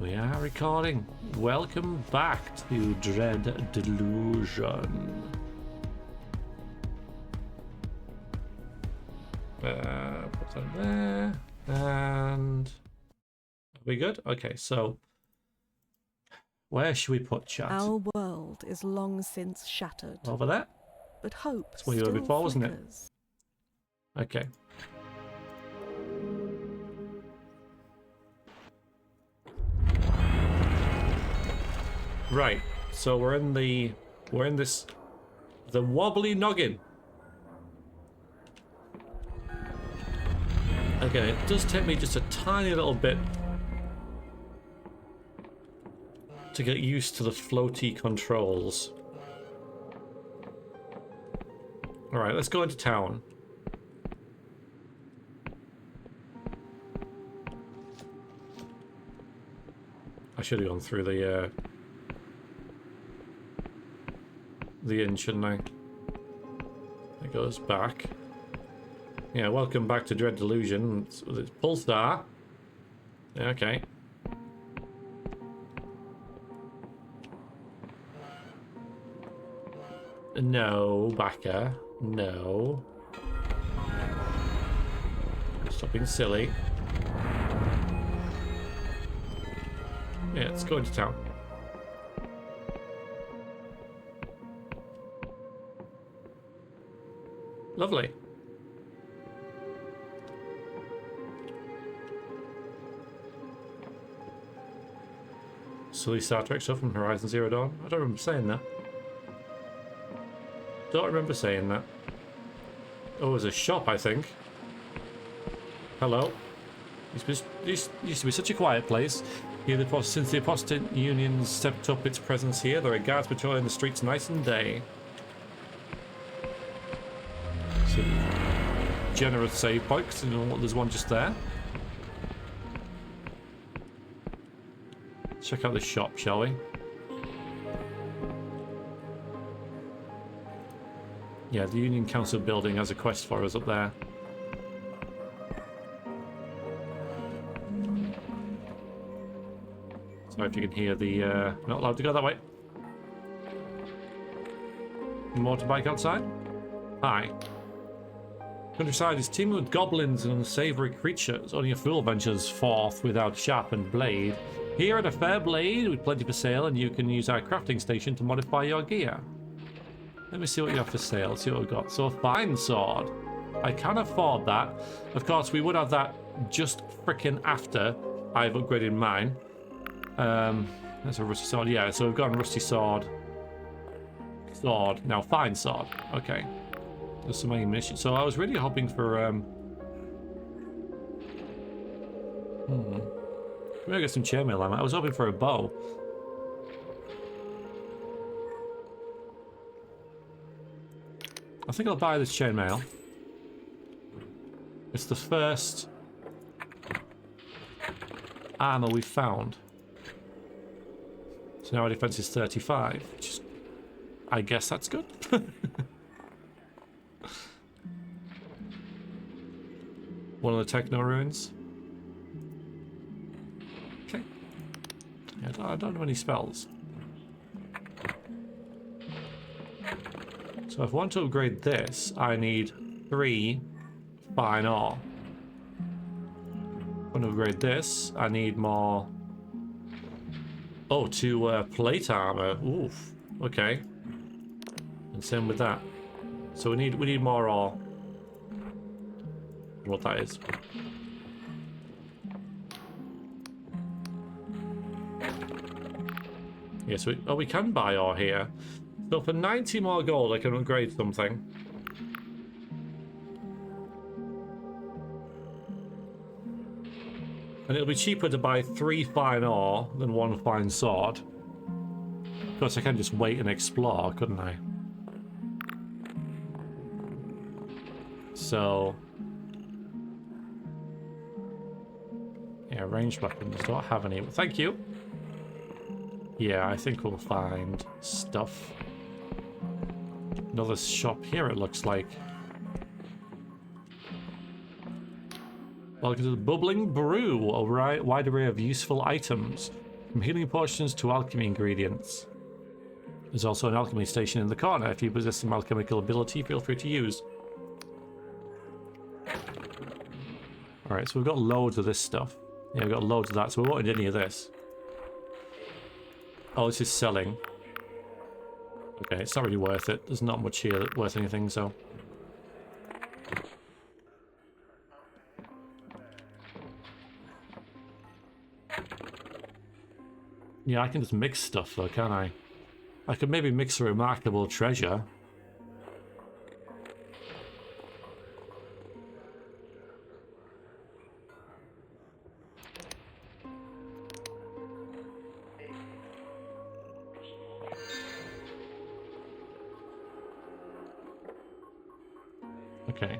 We are recording. Welcome back to Dread Delusion. Put that there. And are we good? Okay, so where should we put chat? Our world is long since shattered. Over there? But hope That's where you still were before, wasn't it? flickers. Okay. Right, so we're in the wobbly noggin. Again, it does take me just a tiny little bit to get used to the floaty controls. Alright, let's go into town. I should have gone through the inn, shouldn't I? It goes back. Yeah, welcome back to Dread Delusion. It's Pulsar. Yeah, okay. No, Backer. No. Stop being silly. Yeah, let's go into town. Lovely. Silly Star Trek stuff from Horizon Zero Dawn. I don't remember saying that. Don't remember saying that. Oh, there's a shop, I think. Hello. Used to be such a quiet place. Here, since the Apostate Union stepped up its presence here, there are guards patrolling the streets night and day. So, generous save points, you know, there's one just there. Check out the shop, shall we? Yeah, the Union Council building has a quest for us up there. Sorry if you can hear the... not allowed to go that way. Motorbike outside? Hi. Countryside is teeming with goblins and unsavory creatures. Only a fool ventures forth without sharpened blade. Here at a fair blade with plenty for sale, and you can use our crafting station to modify your gear. Let me see what you have for sale, see what we've got. So a fine sword. I can afford that. Of course, we would have that just freaking after I've upgraded mine. That's a rusty sword. Yeah, so we've got a rusty sword. Now fine sword. Okay. There's some ammunition. So I was really hoping for We're gonna get some chainmail ammo. I was hoping for a bow. I think I'll buy this chainmail. It's the first armor we've found. So now our defense is 35. Which is, I guess that's good. One of the techno ruins. Okay. Yeah, I don't know any spells. So if I want to upgrade this, I need 3 fine ore. If I want to upgrade this, I need more... Oh, 2 plate armor. Oof. Okay. And same with that. So we need more ore. What that is. Yes, we can buy ore here. So for 90 more gold, I can upgrade something. And it'll be cheaper to buy 3 fine ore than 1 fine sword. Of course, I can just wait and explore, couldn't I? So... yeah, ranged weapons don't have any. Thank you. Yeah, I think we'll find stuff. Another shop here, it looks like. Welcome to the Bubbling Brew, a wide array of useful items. From healing potions to alchemy ingredients. There's also an alchemy station in the corner. If you possess some alchemical ability, feel free to use. Alright, so we've got loads of this stuff. Yeah, we've got loads of that, so we won't need any of this. Oh, this is selling. Okay, it's not really worth it. There's not much here that's worth anything, so... Yeah, I can just mix stuff though, can't I? I could maybe mix a remarkable treasure. Okay.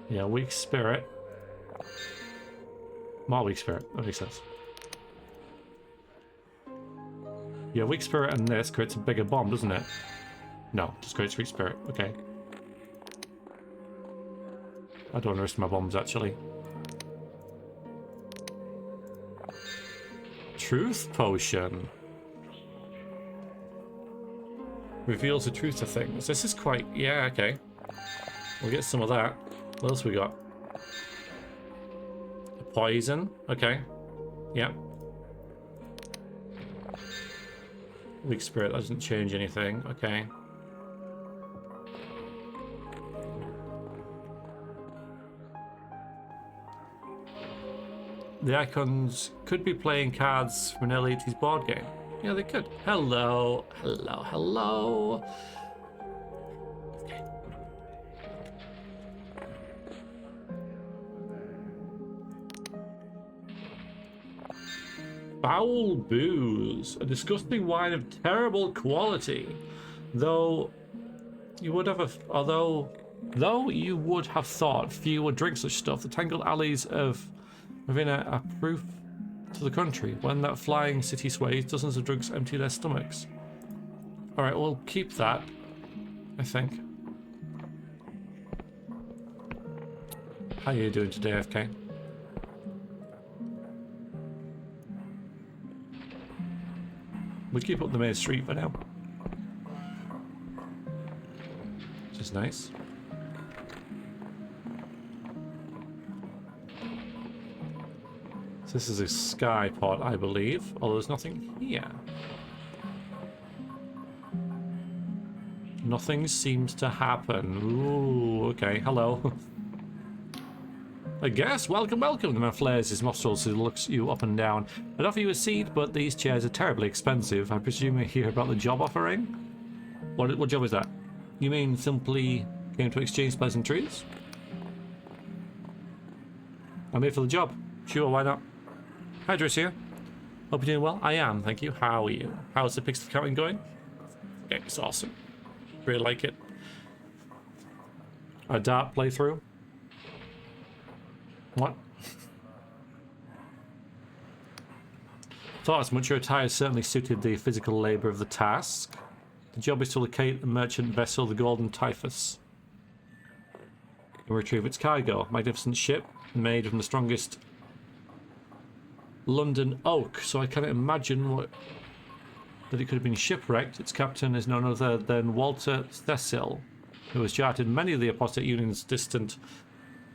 Yeah, weak spirit. More weak spirit. That makes sense. Yeah, weak spirit and this creates a bigger bomb, doesn't it? No, just creates weak spirit. Okay. I don't risk my bombs, actually. Truth potion. Reveals the truth of things. This is quite... Yeah, okay. We'll get some of that. What else we got? A poison. Okay. Yeah. Weak spirit doesn't change anything. Okay. The icons could be playing cards from an early 80s board game. Yeah, they could. Hello. Hello. Hello. Okay. Foul booze, a disgusting wine of terrible quality. Though you would have though you would have thought few would drink such stuff. The tangled alleys of Ravenna are proof to the country. When that flying city sways, dozens of drunks empty their stomachs. All right, we'll keep that, I think. How are you doing today, FK? We'll keep up the main street for now. Which is nice. So this is a sky pod, I believe. Although there's nothing here. Nothing seems to happen. Ooh, okay, hello. I guess. Welcome, welcome. The man flares his nostrils as he looks you up and down. I'd offer you a seat, but these chairs are terribly expensive. I presume you hear about the job offering? What job is that? You mean simply came to exchange pleasantries? I'm here for the job. Sure, why not? Hi, Driss. Hope you're doing well. I am, thank you. How are you? How's the pixel counting going? Okay, it's awesome. Really like it. A dart playthrough? What? Thought as much. Your attire certainly suited the physical labour of the task. The job is to locate the merchant vessel, the Golden Typhus, and retrieve its cargo. Magnificent ship, made from the strongest London oak. So I cannot imagine that it could have been shipwrecked. Its captain is none other than Walter Cecil, who has charted many of the Apostate Union's distant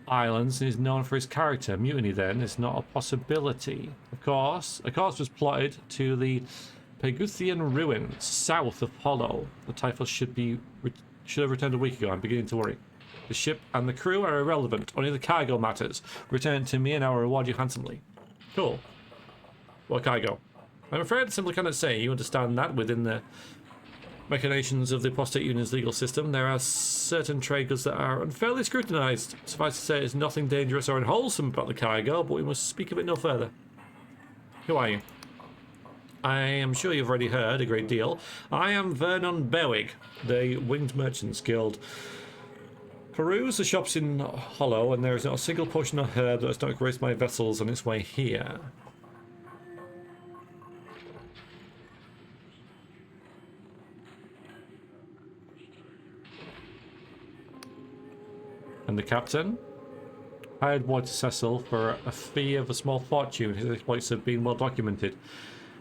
islands and is known for his character. Mutiny, then, is not a possibility. Of course, a course was plotted to the Peguthian ruins south of Hollow. The Typhus should have returned a week ago. I'm beginning to worry. The ship and the crew are irrelevant. Only the cargo matters. Return it to me and I will reward you handsomely. Cool. What cargo? I'm afraid I simply cannot say. You understand that within the machinations of the Apostate Union's legal system, there are certain trade goods that are unfairly scrutinised. Suffice to say, there's nothing dangerous or unwholesome about the cargo, but we must speak of it no further. Who are you? I am sure you've already heard a great deal. I am Vernon Berwick, the Winged Merchants Guild. Peruse the shops in Hollow, and there is not a single potion or herb that has not graced my vessels on its way here. And the captain? Hired boy to Cecil for a fee of a small fortune. His exploits have been well documented.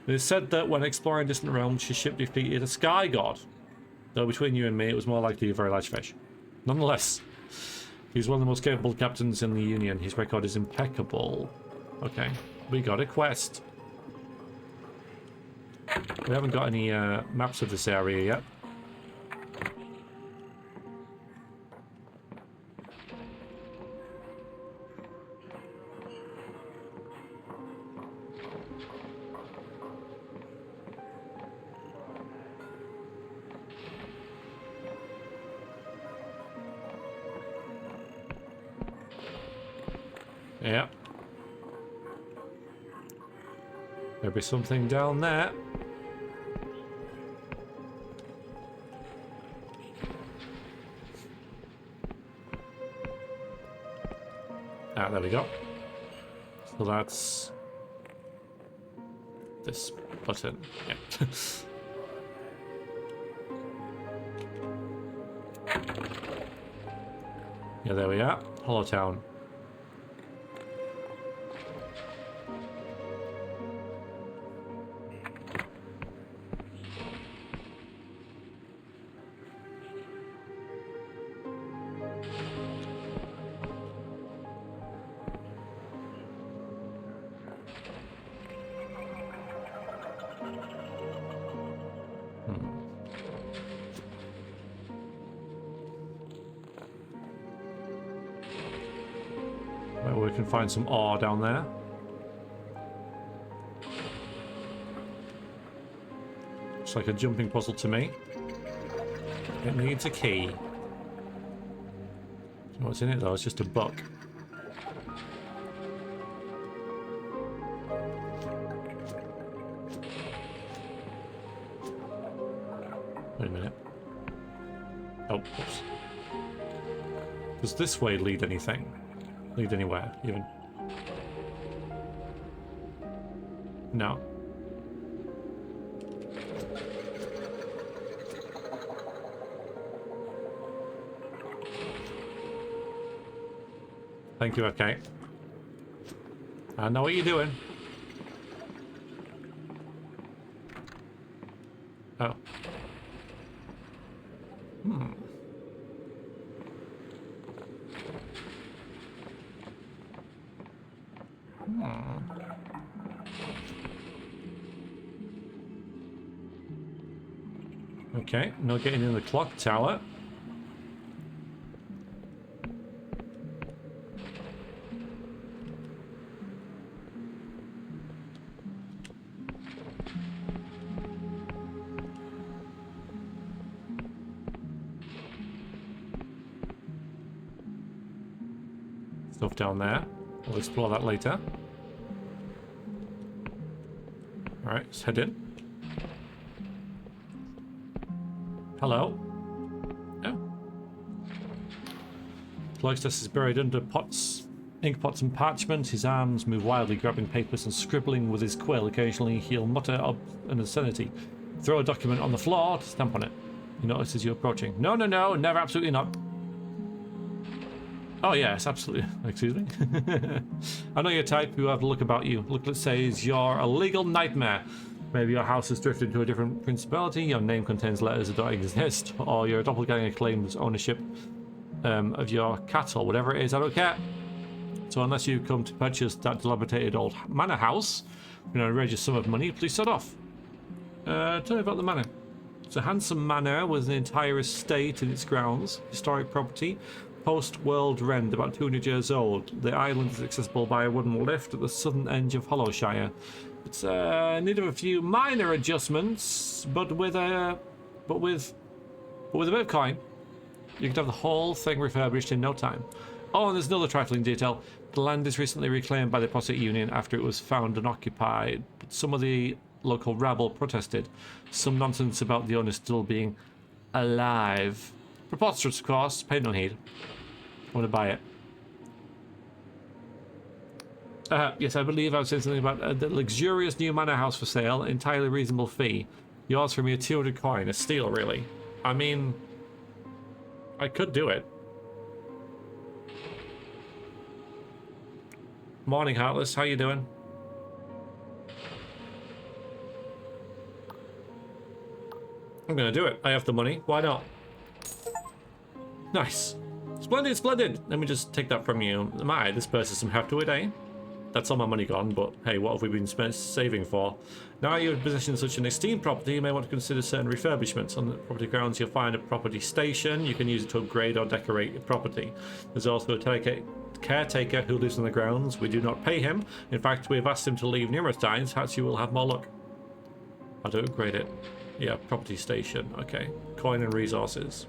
It is said that when exploring distant realms, his ship defeated a sky god. Though between you and me, it was more likely a very large fish. Nonetheless, he's one of the most capable captains in the Union. His record is impeccable. Okay, we got a quest. We haven't got any maps of this area yet. Yeah. There'll be something down there. Ah, there we go. So that's this button. Yeah. Yeah, there we are. Hollow Town. We can find some ore down there. Looks like a jumping puzzle to me. It needs a key. Don't know what's in it though, it's just a book. Wait a minute. Oh, oops. Does this way lead anything? Lead anywhere, even? No. Thank you, okay. I know what you're doing. Oh. Okay, no getting in the clock tower. Stuff down there. We'll explore that later. Alright, let's head in. Hello. Oh. Cloistus is buried under pots, ink pots and parchment. His arms move wildly, grabbing papers and scribbling with his quill. Occasionally he'll mutter an obscenity. Throw a document on the floor to stamp on it. He notices you approaching. No, no, no, never, absolutely not. Oh yes, absolutely. Excuse me. I know your type. You have a look about you. Look, let's say you're a legal nightmare. Maybe your house has drifted to a different principality, your name contains letters that don't exist, or your doppelganger claims ownership of your cattle. Whatever it is, I don't care. So unless you come to purchase that dilapidated old manor house, you know, raise your sum of money, please set off. Tell me about the manor. It's a handsome manor with an entire estate in its grounds, historic property, post-world rend, about 200 years old. The island is accessible by a wooden lift at the southern edge of Hollowshire. It's in need of a few minor adjustments, but with a bit of coin, you could have the whole thing refurbished in no time. Oh, and there's another trifling detail. The land is recently reclaimed by the Prospect Union after it was found unoccupied, but some of the local rabble protested. Some nonsense about the owner still being alive. Preposterous, of course. Pay no heed. I want to buy it. Yes, I believe I was saying something about the luxurious new manor house for sale, entirely reasonable fee. Yours for me a 200 coin, a steal, really. I mean, I could do it. Morning, Heartless. How you doing? I'm gonna do it. I have the money. Why not? Nice. Splendid, splendid. Let me just take that from you. My, this purse is some heft to it, eh? That's all my money gone, but hey, what have we been saving for? Now you're in possession of such an esteemed property, you may want to consider certain refurbishments. On the property grounds, you'll find a property station. You can use it to upgrade or decorate your property. There's also a caretaker who lives on the grounds. We do not pay him. In fact, we have asked him to leave numerous times. Perhaps you will have more luck. How to upgrade it? Yeah, property station. Okay. Coin and resources.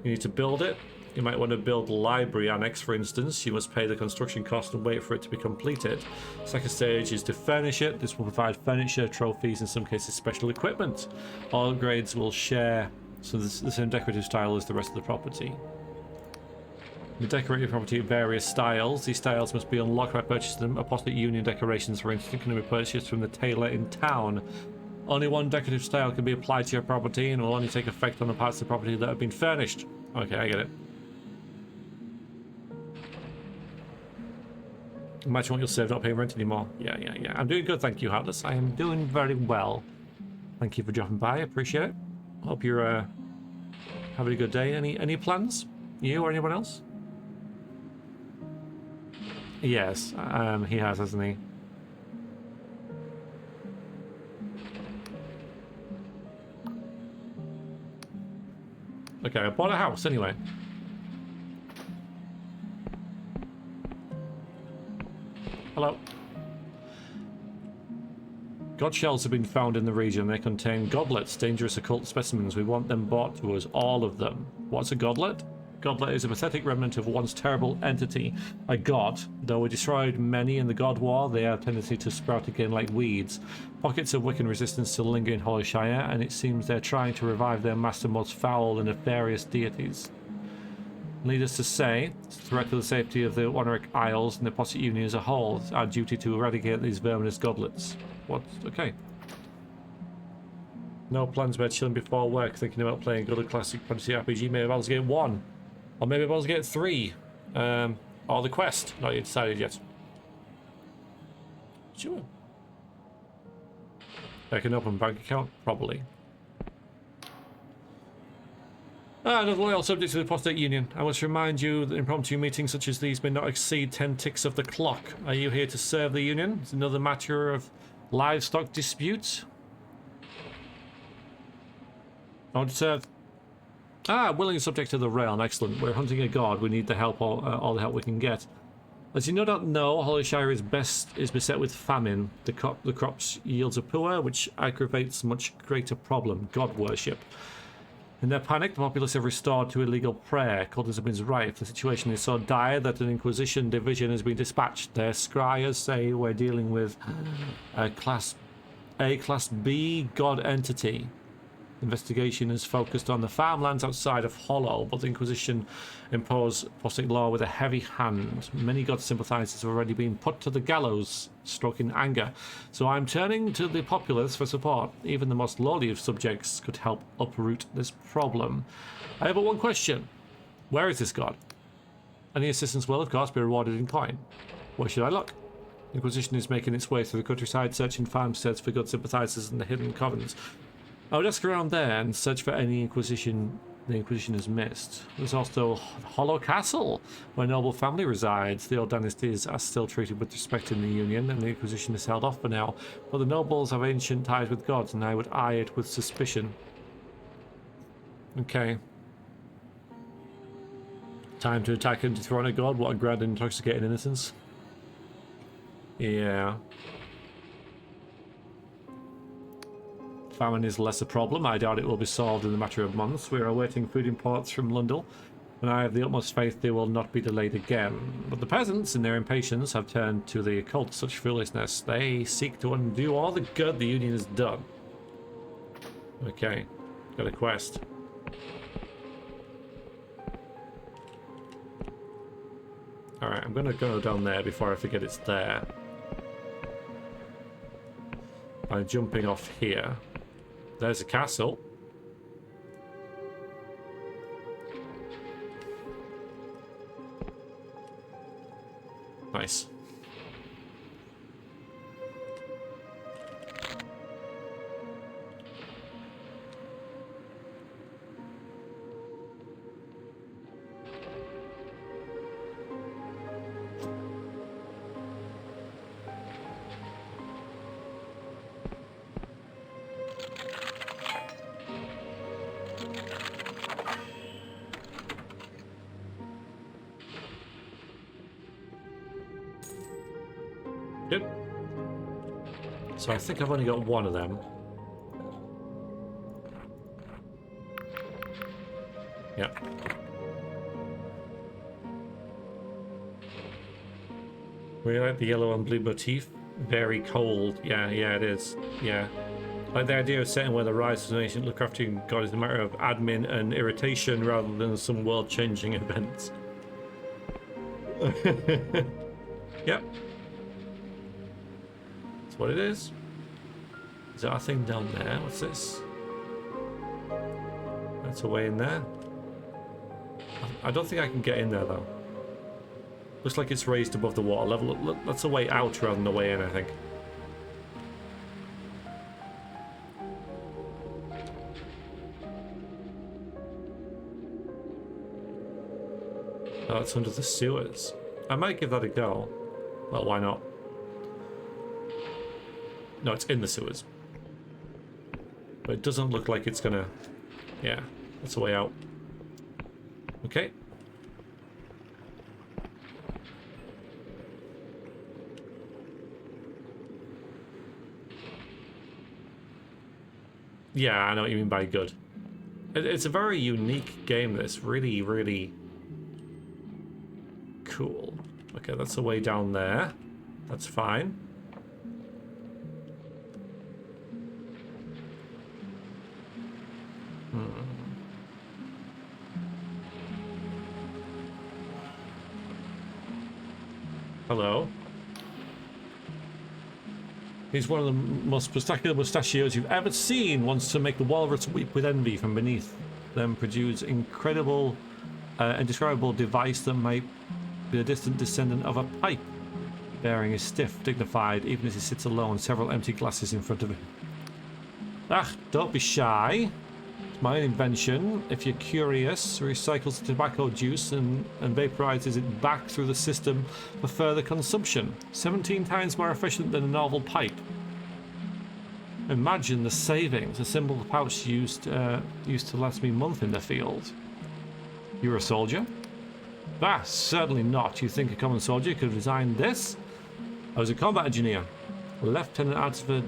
You need to build it. You might want to build a library annex, for instance. You must pay the construction cost and wait for it to be completed. Second stage is to furnish it. This will provide furniture, trophies, in some cases special equipment. All grades will share the same decorative style as the rest of the property. You decorate your property in various styles. These styles must be unlocked by purchasing them. Apostate Union decorations, for instance, can be purchased from the tailor in town. Only one decorative style can be applied to your property and will only take effect on the parts of the property that have been furnished. Okay, I get it. Imagine what you'll save not paying rent anymore. Yeah. I'm doing good, thank you, Heartless. I am doing very well. Thank you for dropping by, I appreciate it. Hope you're having a good day. Any plans? You or anyone else? Yes, he has, hasn't he? Okay, I bought a house anyway. Hello. God shells have been found in the region. They contain goblets, dangerous occult specimens. We want them brought to us, all of them. What's a goblet? Goblet is a pathetic remnant of once terrible entity, a god. Though we destroyed many in the God War, they have a tendency to sprout again like weeds. Pockets of Wiccan resistance still linger in Hollowshire, and it seems they're trying to revive their master most foul and nefarious deities. Needless to say, it's a threat to the safety of the Waneric Isles and the Apostate Union as a whole. It's our duty to eradicate these verminous goblets. What? Okay. No plans about chilling before work, thinking about playing a good classic fantasy RPG, maybe Baldur's Gate 1. Or maybe Baldur's Gate 3. Or The Quest. Not yet decided yet. Sure. I can open a bank account? Probably. Another loyal subject to the Apostate Union. I must remind you that impromptu meetings such as these may not exceed 10 ticks of the clock. Are you here to serve the Union? It's another matter of livestock disputes. I to serve. Willing subject to the realm. Excellent. We're hunting a god. We need the help, all the help we can get. As you no doubt know, Hollowshire is beset with famine. The crops yields are poor, which aggravates a much greater problem: god worship. In their panic, the populace have restored to illegal prayer. Cultism is rife. The situation is so dire that an Inquisition division has been dispatched. Their scryers say we're dealing with a Class A, Class B god entity. Investigation is focused on the farmlands outside of Hollow, but the Inquisition impose apostate law with a heavy hand. Many god sympathizers have already been put to the gallows, stroking anger. So I'm turning to the populace for support. Even the most lowly of subjects could help uproot this problem. I have but one question. Where is this god? Any assistance will, of course, be rewarded in coin. Where should I look? The Inquisition is making its way through the countryside, searching farmsteads for god sympathizers in the hidden covens. I would ask around there and search for any Inquisition the Inquisition has missed. There's also Hollow Castle, where noble family resides. The old dynasties are still treated with respect in the Union, and the Inquisition is held off for now. But the nobles have ancient ties with gods, and I would eye it with suspicion. Okay. Time to attack and dethrone a god? What a grand and intoxicating innocence. Yeah. Famine is less a problem. I doubt it will be solved in a matter of months. We are awaiting food imports from Lundell, and I have the utmost faith they will not be delayed again. But the peasants, in their impatience, have turned to the occult such foolishness. They seek to undo all the good the Union has done. Okay, got a quest. Alright, I'm gonna go down there before I forget it's there. By jumping off here. There's a castle. Nice. So I think I've only got one of them. Yeah. Really like the yellow and blue motif. Very cold. Yeah, it is. Yeah. Like the idea of setting where the rise of an ancient Lovecraftian god is a matter of admin and irritation rather than some world-changing event. Yep. That's what it is. Is that a thing down there? What's this? That's a way in there. I don't think I can get in there though. Looks like it's raised above the water level. That's a way out rather than a way in, I think. Oh, it's under the sewers. I might give that a go. Well, why not? No, it's in the sewers. But it doesn't look like it's gonna... Yeah, that's a way out. Okay. Yeah, I know what you mean by good. It's a very unique game that's really, really cool. Okay, that's the way down there. That's fine. Hello. He's one of the most spectacular mustachios you've ever seen. Wants to make the walrus weep with envy from beneath them. Produce incredible, indescribable device that might be a distant descendant of a pipe. Bearing is stiff, dignified, even as he sits alone, several empty glasses in front of him. Ah, don't be shy. It's my own invention. If you're curious, recycles the tobacco juice and vaporizes it back through the system for further consumption. 17 times more efficient than a normal pipe. Imagine the savings. A simple pouch used to last me a month in the field. You're a soldier? Ah, certainly not. You think a common soldier could have designed this? I was a combat engineer. Lieutenant Advert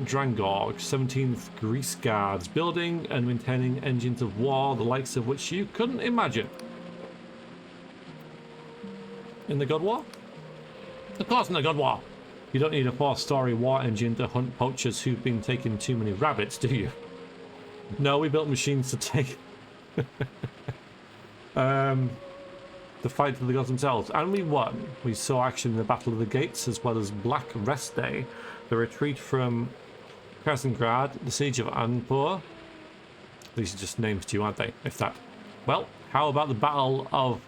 Drangorg, 17th Grease Guards, building and maintaining engines of war, the likes of which you couldn't imagine. In the God War? Of course in the God War. You don't need a 4-story war engine to hunt poachers who've been taking too many rabbits, do you? No, we built machines to take... the fight for the gods themselves, and we won. We saw action in the Battle of the Gates, as well as Black Rest Day, the retreat from Krasengrad, the siege of Anpur. These are just names to you, aren't they? If that. Well, how about the Battle of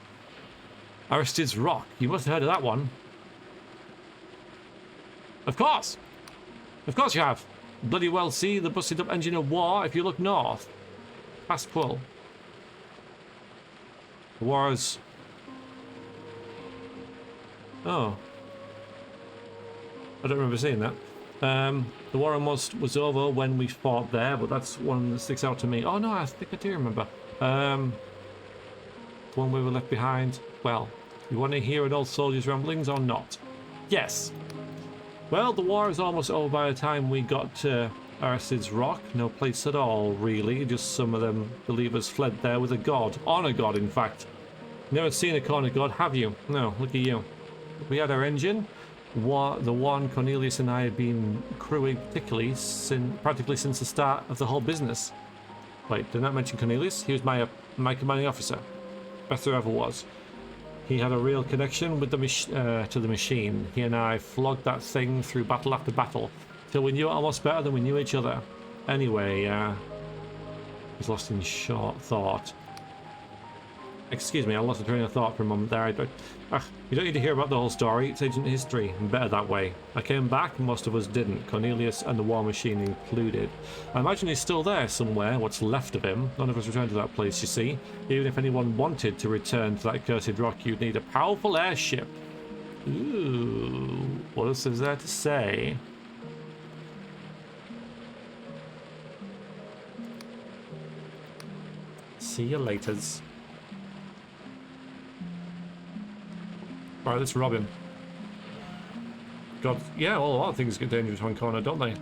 Aristides Rock? You must have heard of that one. Of course you have. Bloody well see the busted up engine of war if you look north. Past pull. The war is... Oh. I don't remember seeing that. The war almost was over when we fought there, but that's one that sticks out to me. Oh no, I think I do remember. The one we were left behind. Well, you want to hear an old soldier's ramblings or not? Yes. Well, the war is almost over by the time we got to Aristides Rock. No place at all, really. Just some of them believers fled there with a god. On a god, in fact. Never seen a corner god, have you? No, look at you. We had our engine. The one Cornelius and I have been crewing practically since the start of the whole business. Wait, did I not mention Cornelius? He was my commanding officer. Best there ever was. He had a real connection with the to the machine. He and I flogged that thing through battle after battle, till we knew it almost better than we knew each other. Anyway, he's lost in short thought. Excuse me, I lost a train of thought for a moment there. You don't need to hear about the whole story. It's ancient history, and better that way. I came back, most of us didn't. Cornelius and the war machine included. I imagine he's still there somewhere, what's left of him. None of us returned to that place, you see. Even if anyone wanted to return to that cursed rock, you'd need a powerful airship. Ooh, what else is there to say? See you laters. Alright, let's rob him. God, yeah, well, a lot of things get dangerous one corner, don't they?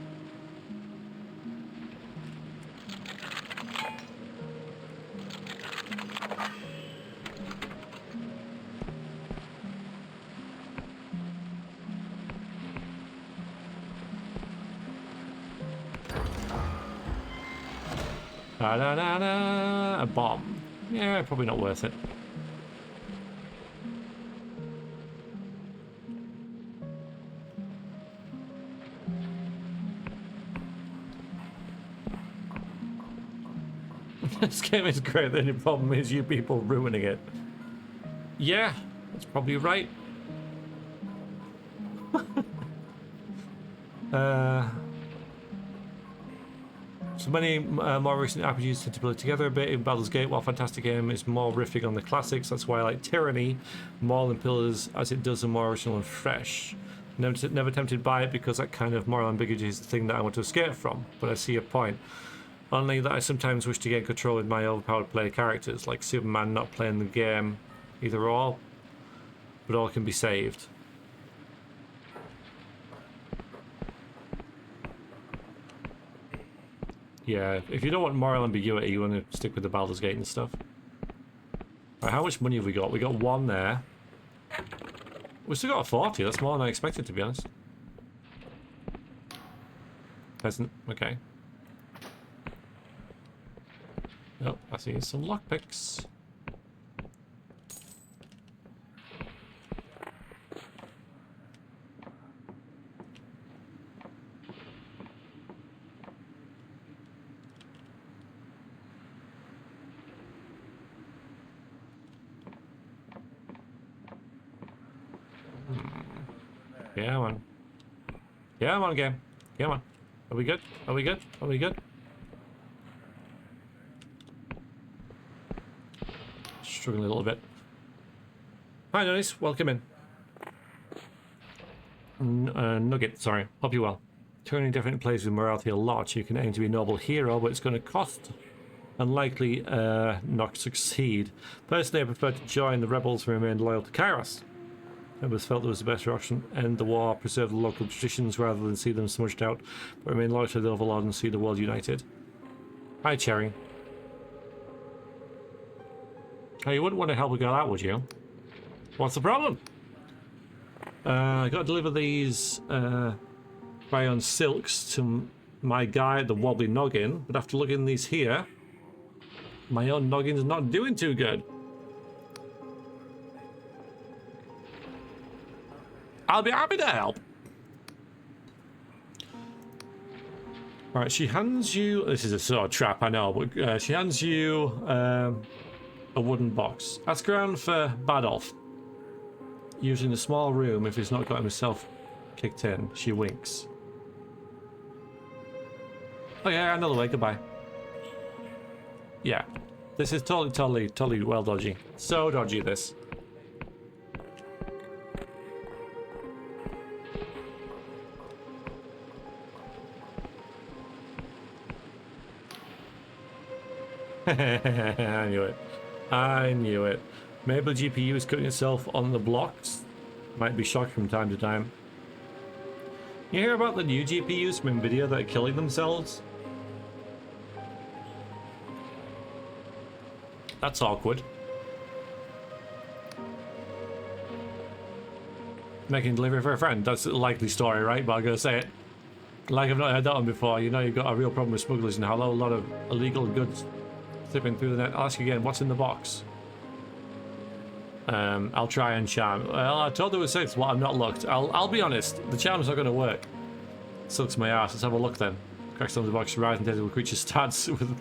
Da da da da, a bomb. Yeah, probably not worth it. This game is great, the only problem is you people ruining it. Yeah, that's probably right. So many more recent RPGs tend to build together a bit. In Baldur's Gate, while fantastic game, is more riffing on the classics. That's why I like Tyranny more than Pillars, as it does a more original and fresh. Never tempted by it because that kind of moral ambiguity is the thing that I want to escape from. But I see your point. Only that I sometimes wish to gain control with my overpowered player characters, like Superman not playing the game either or, but all can be saved. Yeah, if you don't want moral ambiguity, you want to stick with the Baldur's Gate and stuff. Right, how much money have we got? We got 1 there. We still got a 40, that's more than I expected, to be honest. Peasant, okay. Oh, I see some lockpicks. Yeah, man. Yeah, I'm on game. Come on. Are we good? Are we good? Are we good? Struggling a little bit. Hi, Dennis. Welcome in. Nugget, sorry. Hope you well. Turning different plays with morality a lot. You can aim to be a noble hero, but it's going to cost and likely not succeed. Personally, I prefer to join the rebels and remain loyal to Kairos. I always felt there was a better option: end the war, preserve the local traditions rather than see them smudged out, but remain loyal to the Overlord and see the world united. Hi, Cherry. Oh, you wouldn't want to help a girl out, would you? What's the problem? I got to deliver these rayon silks to my guy, the Wobbly Noggin, but after looking at these here, my own noggin's not doing too good. I'll be happy to help. Alright, she hands you... This is a sort of trap, I know, but she hands you a wooden box. Ask around for Badolf. Usually in a small room, if he's not got himself kicked in. She winks. Oh yeah, another way, goodbye. Yeah. This is totally well dodgy. So dodgy, this. I knew it. I knew it. Maybe the GPU is cutting itself on the blocks. Might be shocked from time to time. You hear about the new GPUs from Nvidia that are killing themselves? That's awkward. Making delivery for a friend. That's a likely story, right? But I'm gonna say it. Like I've not heard that one before. You know you've got a real problem with smugglers and how a lot of illegal goods slipping through the net. I'll ask you again, what's in the box? I'll try and charm. Well, I told there was 6. Well, I've not looked. I'll be honest. The charm's not going to work. Sucks my ass. Let's have a look then. Cracks on the box. Rising tentacle creature starts with...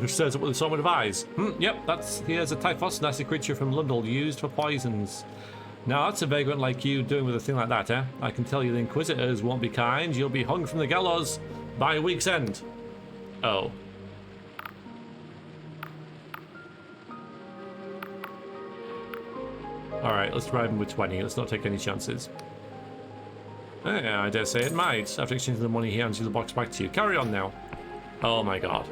stirs up with a sword of eyes. Yep, that's... Here's a Typhus, nasty creature from Lundell, used for poisons. Now, that's a vagrant like you doing with a thing like that, eh? I can tell you the Inquisitors won't be kind. You'll be hung from the gallows by week's end. Oh. Alright, let's bribe him with 20. Let's not take any chances. Yeah, I dare say it might. After exchanging the money, he hands you the box back to you. Carry on now. Oh my god.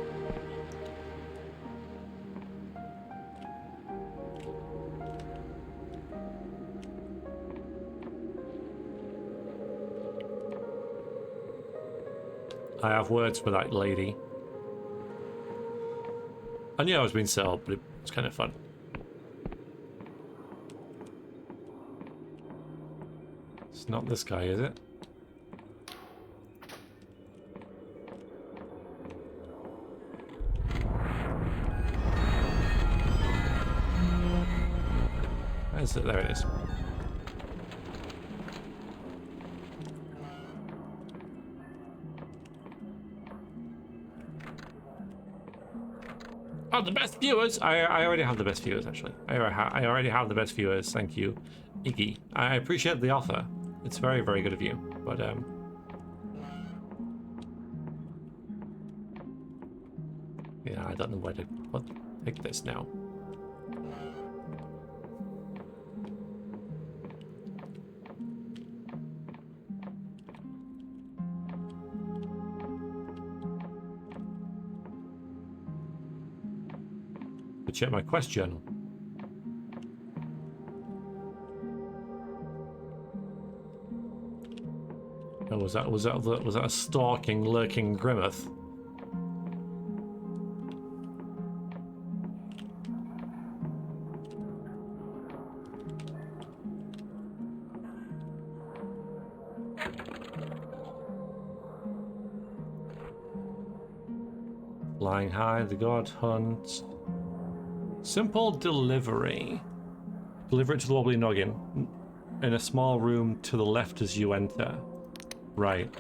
I have words for that lady. I knew I was being sold, but it was kind of fun. It's not this guy, is it? Where is it? There it is. Oh, the best viewers! I already have the best viewers, actually. I already have the best viewers, thank you, Iggy. I appreciate the offer. It's very, very good of you, but, yeah, I don't know where to pick this now. To check my quest journal. Oh, was that a stalking, lurking Grimmeth? Flying high, the god hunt. Simple delivery. Deliver it to the wobbly noggin. In a small room to the left as you enter. Right.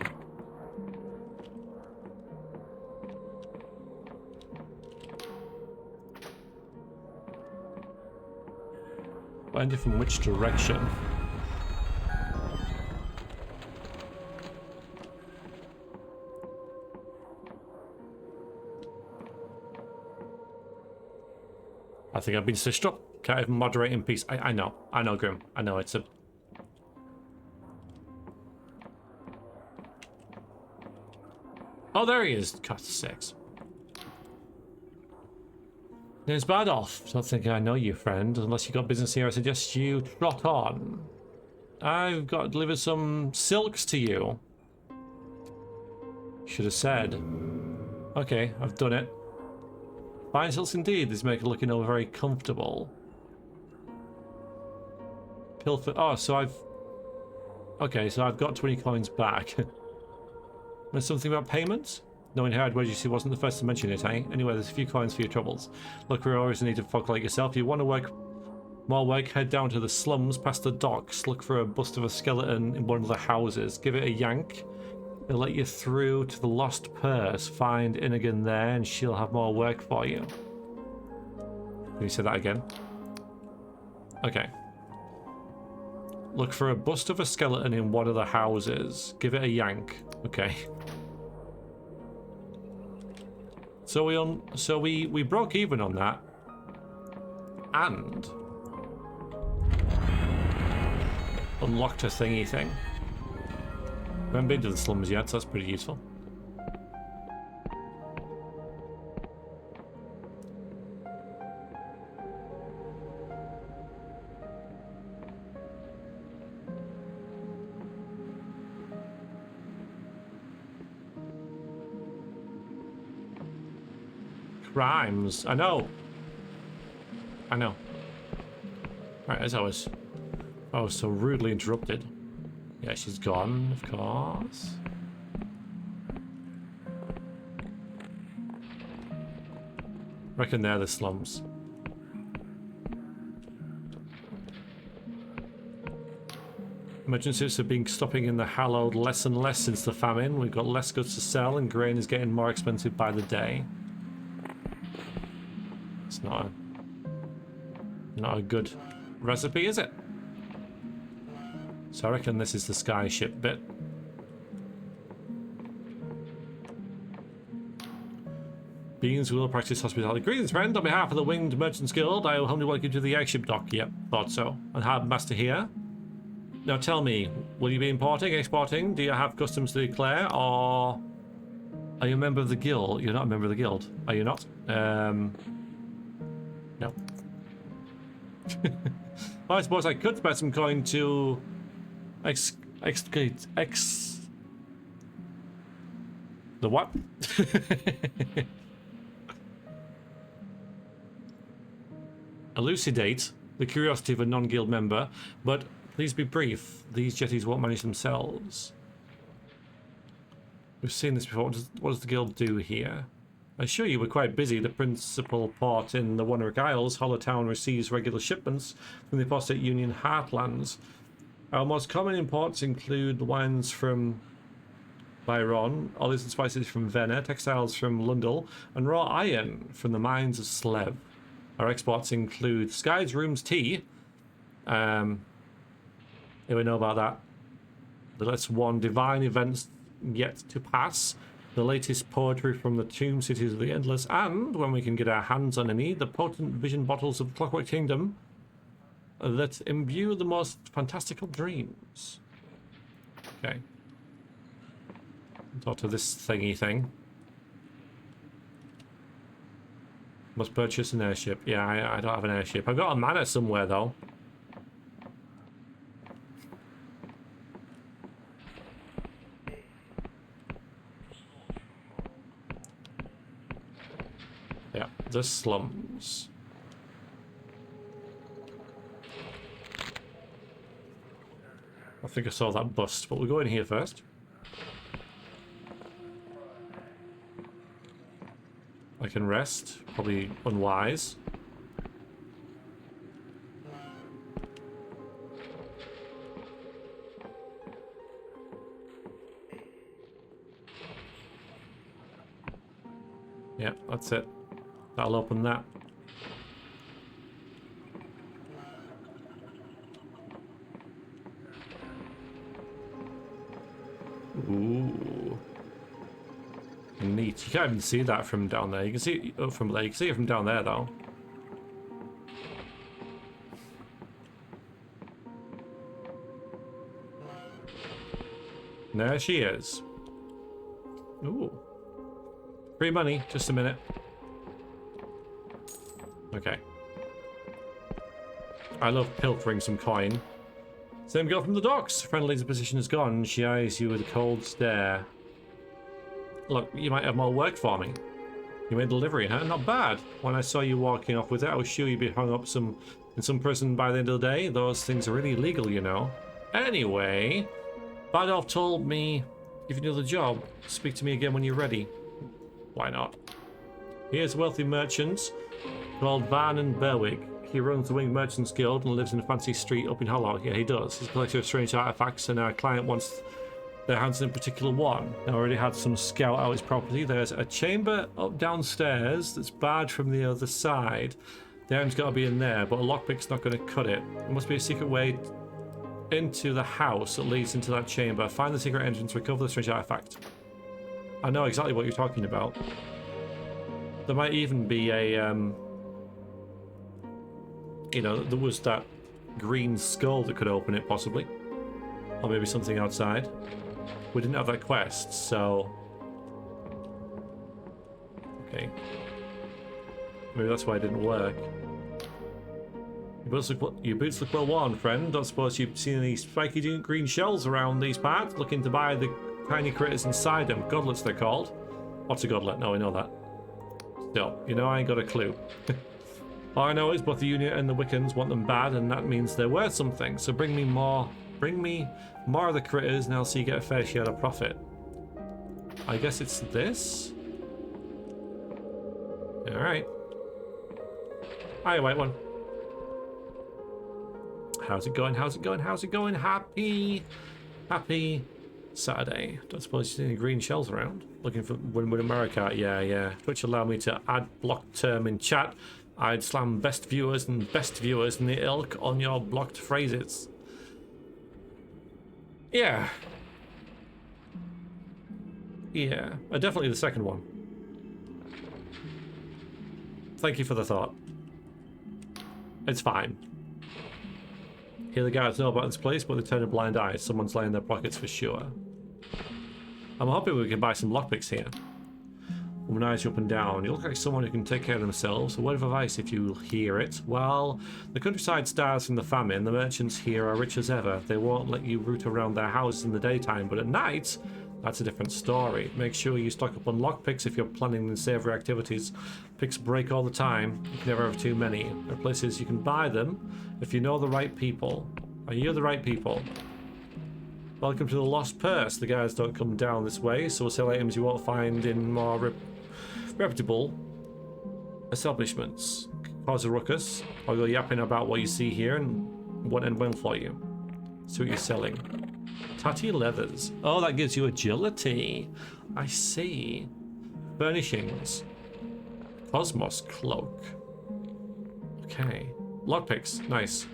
Find it from which direction? I think I've been stitched up. Can't even moderate in peace. I know, Grim. I know it's a... Oh, there he is. God, 6. It's bad off. Don't think I know you, friend. Unless you got business here, I suggest you trot on. I've got to deliver some silks to you. Should have said. Okay, I've done it. Fine silks indeed. These make it looking over very comfortable. Pilfer. Oh, so I've... Okay, so I've got 20 coins back. There's something about payments? Knowing how I'd wager you wasn't the first to mention it, eh? Anyway, there's a few coins for your troubles. Look, we're always in need of folk like yourself. You want to work more work, head down to the slums past the docks. Look for a bust of a skeleton in one of the houses. Give it a yank. It'll let you through to the lost purse. Find Innigan there and she'll have more work for you. Can you say that again? Okay. Look for a bust of a skeleton in one of the houses. Give it a yank. Okay. So we broke even on that. And unlocked a thingy thing. We haven't been to the slums yet, so that's pretty useful. Crimes. I know. Right, as I was so rudely interrupted. Yeah, she's gone, of course. Reckon they're the slums. Emergencies have been stopping in the hallowed less and less since the famine. We've got less goods to sell and grain is getting more expensive by the day. It's not a good recipe, is it? So I reckon this is the sky ship bit. Beans will practice hospitality. Greetings, friend. On behalf of the Winged Merchants Guild, I humbly welcome you to the airship dock. Yep, thought so. And Harbour Master here. Now tell me, will you be importing, exporting? Do you have customs to declare, or are you a member of the guild? You're not a member of the guild, are you not? No. Well, I suppose I could spend some coin to The what? Elucidate the curiosity of a non-guild member, but please be brief. These jetties won't manage themselves. We've seen this before. What does the guild do here? I assure you we're quite busy. The principal port in the Wandering Isles, Hollowtown, receives regular shipments from the apostate Union heartlands. Our most common imports include wines from Byron, olives and spices from Vena, textiles from Lundell, and raw iron from the mines of Slev. Our exports include Sky's Room's tea. Yeah, we know about that. The last one, divine events yet to pass. The latest poetry from the tomb cities of the endless, and when we can get our hands on any, the potent vision bottles of the Clockwork Kingdom that imbue the most fantastical dreams. Okay. Talk to this thingy thing. Must purchase an airship. Yeah, I don't have an airship. I've got a manor somewhere though. Yeah, the slums. I think I saw that bust, but we'll go in here first. I can rest. Probably unwise. Yeah, that's it. That'll open that. Ooh. Neat. You can't even see that from down there. You can see it from there. You can see it from down there, though. There she is. Ooh. Free money. Just a minute. Okay. I love pilfering some coin. Same girl from the docks. Friendly's position is gone. She eyes you with a cold stare. Look, you might have more work for me. You made delivery, huh? Not bad. When I saw you walking off with it, I was sure you'd be hung up in some prison by the end of the day. Those things are really illegal, you know. Anyway, Badolf told me if you do the job, speak to me again when you're ready. Why not? Here's a wealthy merchant called Van and Berwick. He runs the Winged Merchants Guild and lives in a fancy street up in Hollow. Yeah, he does. He's a collector of strange artifacts, and our client wants their hands in a particular one. I already had some scout out his property. There's a chamber up downstairs that's barred from the other side. The iron's got to be in there, but a lockpick's not going to cut it. There must be a secret way into the house that leads into that chamber. Find the secret entrance, recover the strange artifact. I know exactly what you're talking about. There might even be a, you know, there was that green skull that could open it, possibly. Or maybe something outside. We didn't have that quest, so... Okay. Maybe that's why it didn't work. Your boots look well worn, friend. Don't suppose you've seen any spiky green shells around these parts, looking to buy the tiny critters inside them. Godlets, they're called. What's a godlet? No, we know that. Still, you know, I ain't got a clue. All I know is both the Union and the Wiccans want them bad, and that means they're worth something. So bring me more of the critters, and I'll see you get a fair share of profit. I guess it's this? Alright. Hi, white one. How's it going? How's it going? How's it going? Happy Saturday. Don't suppose you see any green shells around? Looking for Winwood America. Yeah. Twitch allowed me to add blocked term in chat. I'd slam best viewers in the ilk on your blocked phrases. Yeah. Definitely the second one. Thank you for the thought. It's fine. Here the guards know about this place, but they turn a blind eye. Someone's laying their pockets for sure. I'm hoping we can buy some lockpicks here. Woman eyes you up and down. You look like someone who can take care of themselves. A word of advice if you hear it. Well, the countryside starves from the famine. The merchants here are rich as ever. They won't let you root around their houses in the daytime, but at night, That's a different story. Make sure you stock up on lockpicks if you're planning unsavory activities. Picks break all the time. You can never have too many. There are places you can buy them if you know the right people. Are you the right people? Welcome to the Lost Purse. The guys don't come down this way, so we'll sell items you won't find in more reputable establishments. Cause a ruckus, or go yapping about what you see here and what end well for you. See what you're selling. Tatty leathers. Oh, that gives you agility. I see. Furnishings. Cosmos cloak. Okay. Lockpicks. Nice.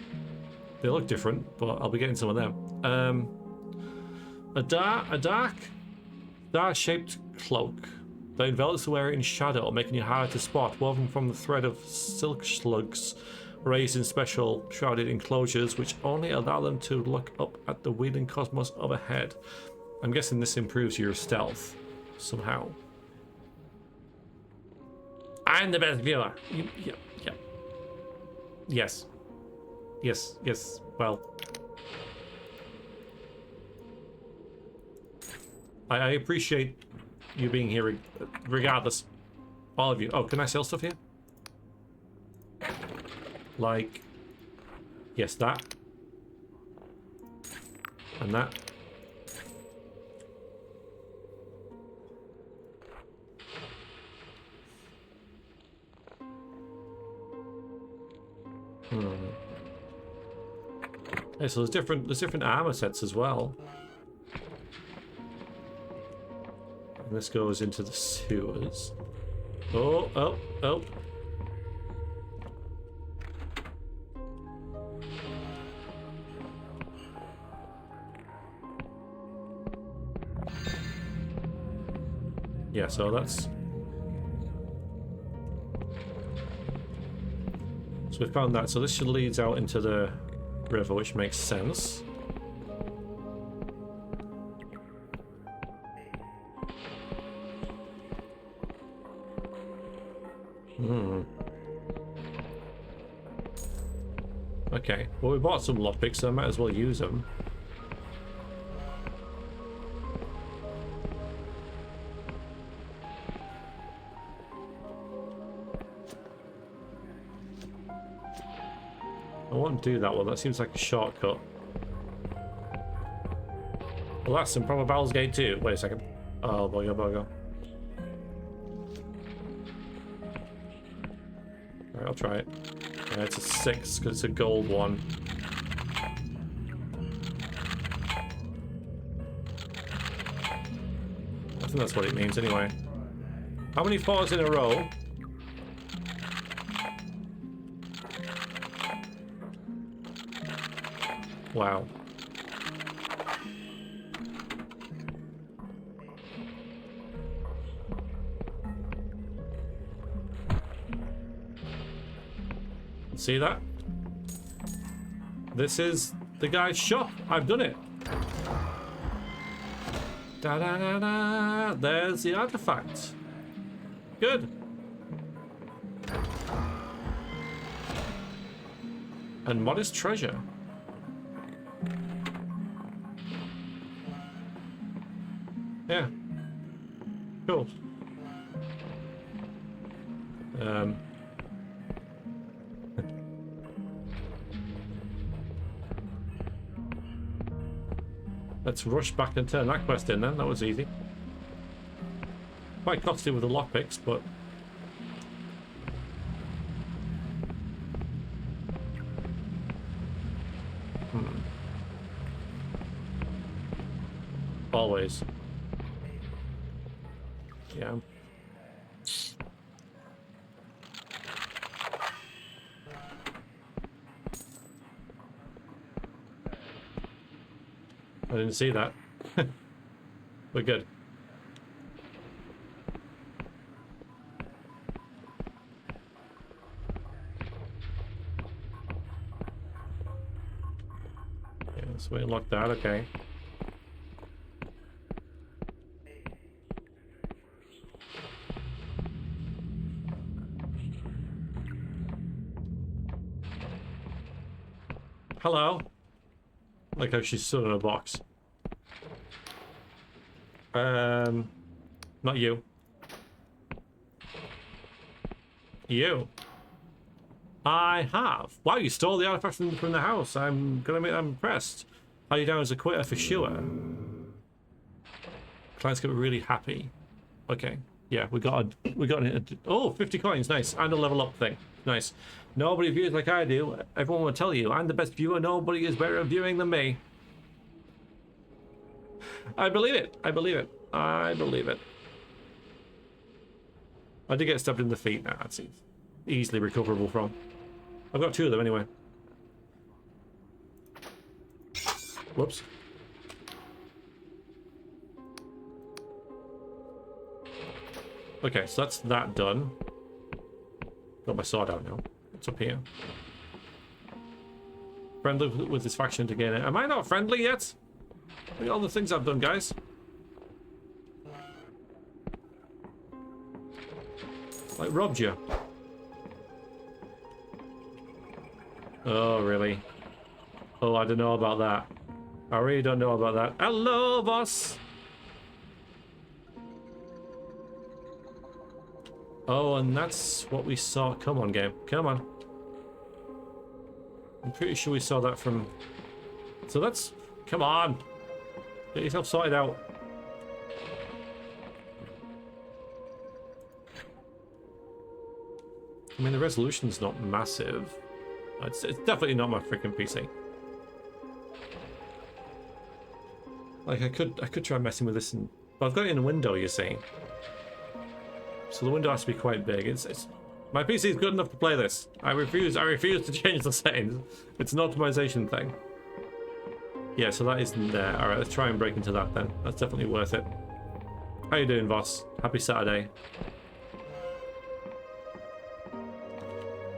They look different, but I'll be getting some of them. A dark-shaped cloak that envelops the wearer in shadow, making you harder to spot, woven from the thread of silk slugs raised in special shrouded enclosures which only allow them to look up at the wheeling cosmos overhead. I'm guessing this improves your stealth somehow. I'm the best viewer. Yeah. Yes. Well, I appreciate you being here regardless. All of you. Oh, can I sell stuff here? Like, yes, that. And that. Okay, so there's different armor sets as well. And this goes into the sewers. Oh. Yeah, so that's... So we found that. So this should leads out into the river, which makes sense. Okay, well we bought some lockpicks, so I might as well use them. I won't do that one, that seems like a shortcut. Well, that's some proper Baldur's Gate 2. Wait a second. Oh, bugger. Alright, I'll try it. Yeah, it's a 6 because it's a gold one. I think that's what it means anyway. How many 4s in a row? Wow. See that? This is the guy's shop. I've done it. Da da da da. There's the artifact. Good. And modest treasure. Yeah. Cool. Let's rush back and turn that quest in then. That was easy. Quite costly with the lockpicks, but... Always. Yeah. I didn't see that. We're good. Yeah, so we unlocked that, okay. Hello. Like how she stood in a box. Not you. You. I have. Wow, you stole the artifact from the house. I'm impressed. Are you down as a quitter for sure? Clients get really happy. Okay. Yeah, we got oh, 50 coins, nice. And a level up thing. Nice. Nobody views like I do. Everyone will tell you, I'm the best viewer. Nobody is better at viewing than me. I believe it. I believe it. I believe it. I did get stabbed in the feet. Nah, that's easily recoverable from. I've got 2 of them anyway. Whoops. Okay, so that's that done. Got my sword out now. What's up here? Friendly with this faction to gain it. Am I not friendly yet? Look at all the things I've done, guys. Like robbed you. Oh, really? Oh, I don't know about that. I really don't know about that. Hello, boss! Oh, and that's what we saw. Come on, game. Come on. I'm pretty sure we saw that from... So that's... Come on! Get yourself sorted out. I mean, the resolution's not massive. It's definitely not my freaking PC. Like, I could try messing with this, but I've got it in a window, you see. So the window has to be quite big. It's my PC is good enough to play this. I refuse to change the settings. It's an optimization thing. Yeah, so that isn't there. Alright, let's try and break into that then. That's definitely worth it. How you doing, boss? Happy Saturday.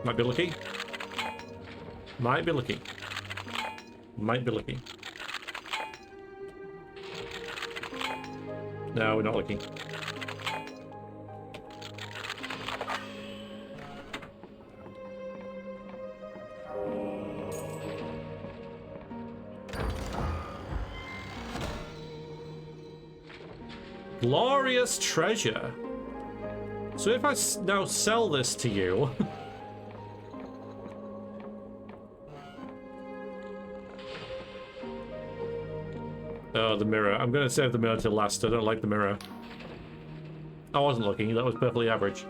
Might be lucky. Might be lucky. Might be lucky. No, we're not lucky. Glorious treasure. So if I now sell this to you... Oh, the mirror. I'm going to save the mirror till last. I don't like the mirror. I wasn't looking. That was perfectly average.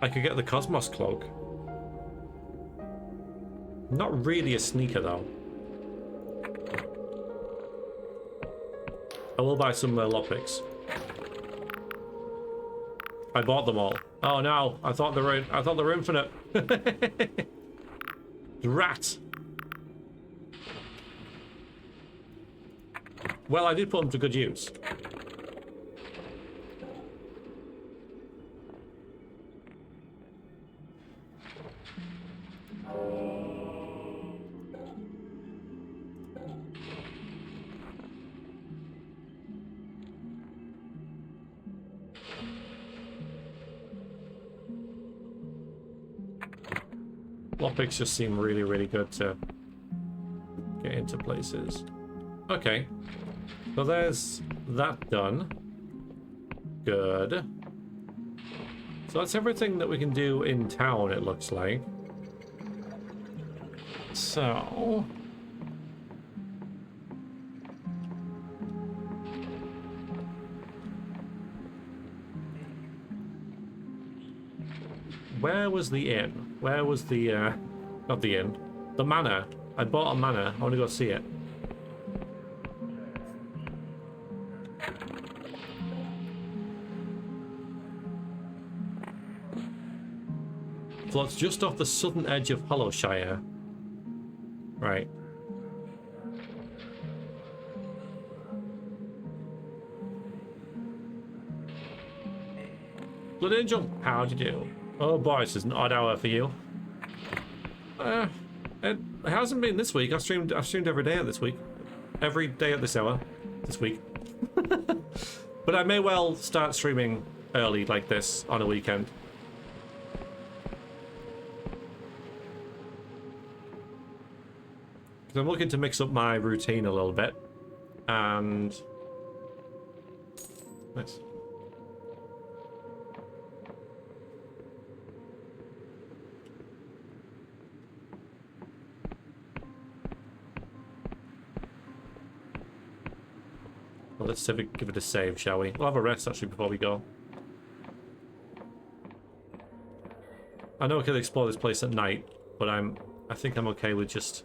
I could get the Cosmos Cloak. Not really a sneaker, though. I will buy some lockpicks. I bought them all. Oh no! I thought they were infinite. Rat. Well, I did put them to good use. Lockpicks just seem really, really good to get into places. Okay. So there's that done. Good. So that's everything that we can do in town, it looks like. So... where was the inn? Where was the, not the inn, the manor? I bought a manor. I want to go see it. So it's just off the southern edge of Hollowshire. Right. Blood Angel, how'd you do? Oh boy, this is an odd hour for you. It hasn't been this week. I've streamed every day of this week. Every day at this hour. This week. But I may well start streaming early like this on a weekend. I'm looking to mix up my routine a little bit. And... nice. Well, let's give it a save, shall we? We'll have a rest, actually, before we go. I know I could explore this place at night, but I think I'm okay with just...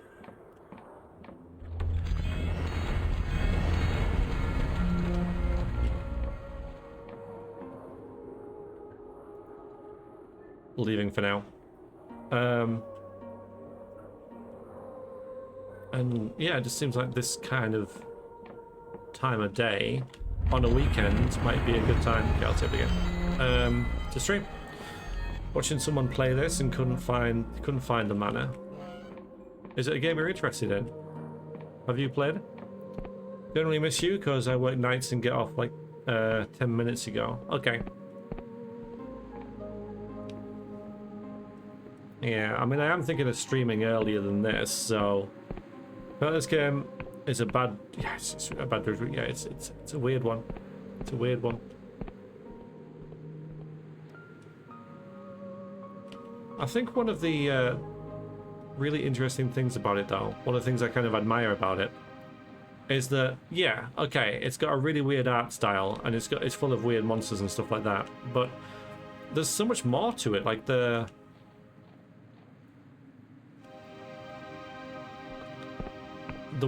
leaving for now. And yeah, it just seems like this kind of time of day on a weekend might be a good time. Okay, I'll tip again. To stream. Watching someone play this and couldn't find the mana. Is it a game you're interested in? Have you played? Generally miss you because I work nights and get off like 10 minutes ago. Okay. Yeah, I mean, I am thinking of streaming earlier than this, so... but this game is a bad... yeah, it's a bad... yeah, it's a weird one. It's a weird one. I think one of the really interesting things about it, though, one of the things I kind of admire about it, is that, yeah, okay, it's got a really weird art style, and it's full of weird monsters and stuff like that, but there's so much more to it, like the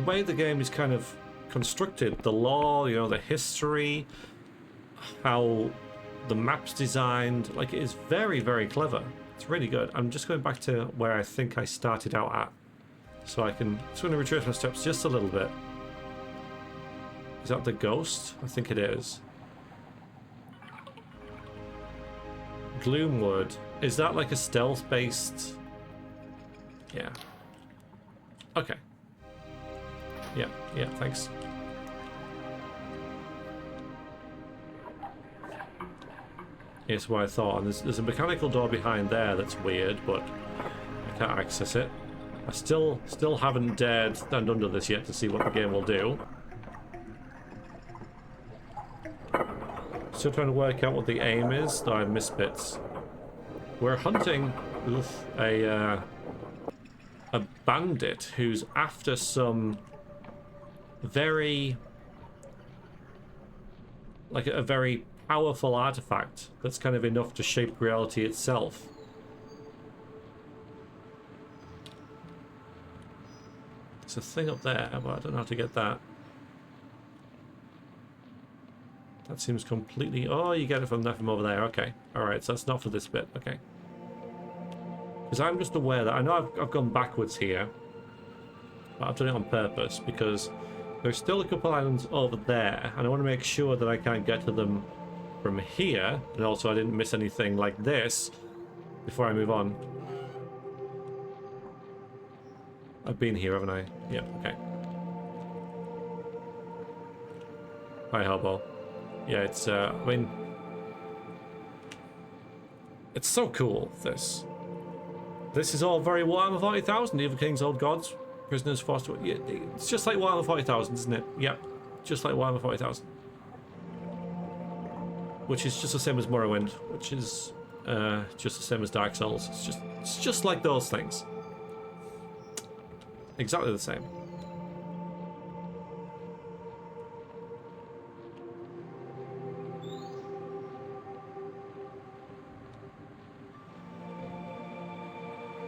way the game is kind of constructed, the lore, you know, the history, how the map's designed, like, it is very, very clever. It's really good. I'm just going back to where I think I started out at, so I can just going to retrace my steps just a little bit. Is that the ghost? I think it is. Gloomwood. Is that like a stealth-based... yeah. Okay. Yeah, thanks. Here's what I thought. And there's a mechanical door behind there that's weird, but I can't access it. I still haven't dared stand under this yet to see what the game will do. Still trying to work out what the aim is, though I've missed bits. We're hunting a bandit who's after some very... like a very powerful artifact that's kind of enough to shape reality itself. There's a thing up there, but I don't know how to get that. That seems completely... oh, you get it from over there. Okay. Alright, so that's not for this bit. Okay. Because I'm just aware that... I know I've gone backwards here. But I've done it on purpose because there's still a couple islands over there. And I want to make sure that I can't get to them from here. And also I didn't miss anything like this before I move on. I've been here, haven't I? Yeah, okay. Hi, Hobo. Yeah, it's, I mean... it's so cool, this. This is all very Warhammer 40,000, Evil Kings, Old Gods, Prisoners Forced to... yeah, it's just like Warhammer 40,000, isn't it? Yep, just like Warhammer 40,000. Which is just the same as Morrowind, which is just the same as Dark Souls. It's just like those things. Exactly the same.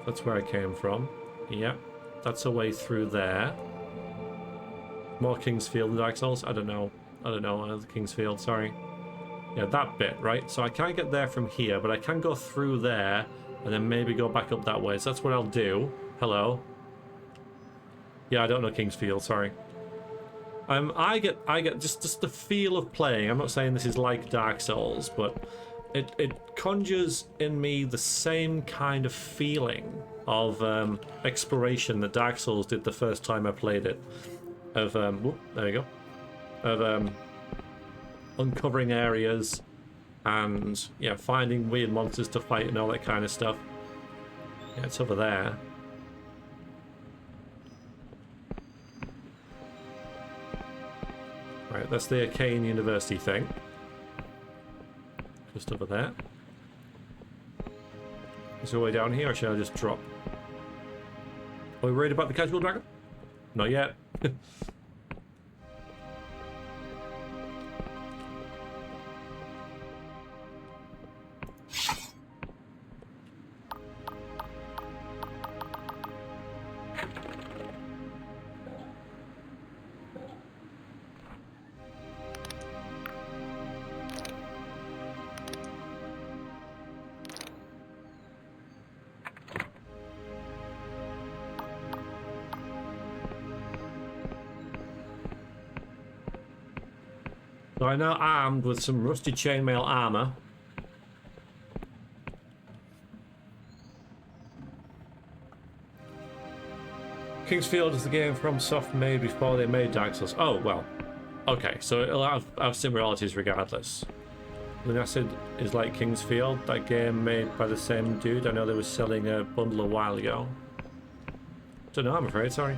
That's where I came from. Yep. That's a way through there. More Kingsfield and Dark Souls? I don't know. Another Kingsfield, sorry. Yeah, that bit, right? So I can't get there from here, but I can go through there and then maybe go back up that way. So that's what I'll do. Hello. Yeah, I don't know Kingsfield, sorry. I get just the feel of playing. I'm not saying this is like Dark Souls, but it conjures in me the same kind of feeling of exploration that Dark Souls did the first time I played it. Of whoop, there we go. Of uncovering areas and, yeah, finding weird monsters to fight and all that kind of stuff. Yeah, it's over there. Right, that's the Arcane University thing. Just over there. Is there a way down here, or should I just drop? Are we worried about the casual dragon? Not yet. So I'm now armed with some rusty chainmail armor. Kingsfield is the game from Soft made before they made Dark Souls. Oh, well. Okay, so it'll have similarities regardless. Lunacid is like Kingsfield, that game made by the same dude. I know they were selling a bundle a while ago. Don't know, I'm afraid, sorry.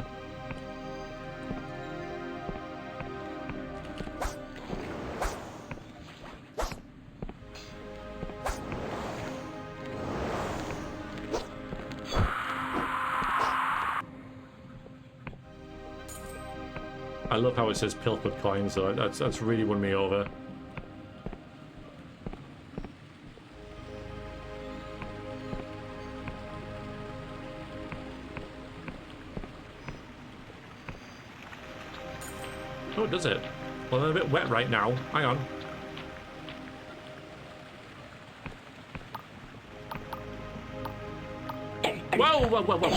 I love how it says pilfered coins, though. That's really won me over. Oh, does it? Well, I'm a bit wet right now. Hang on. Whoa, whoa, whoa, whoa.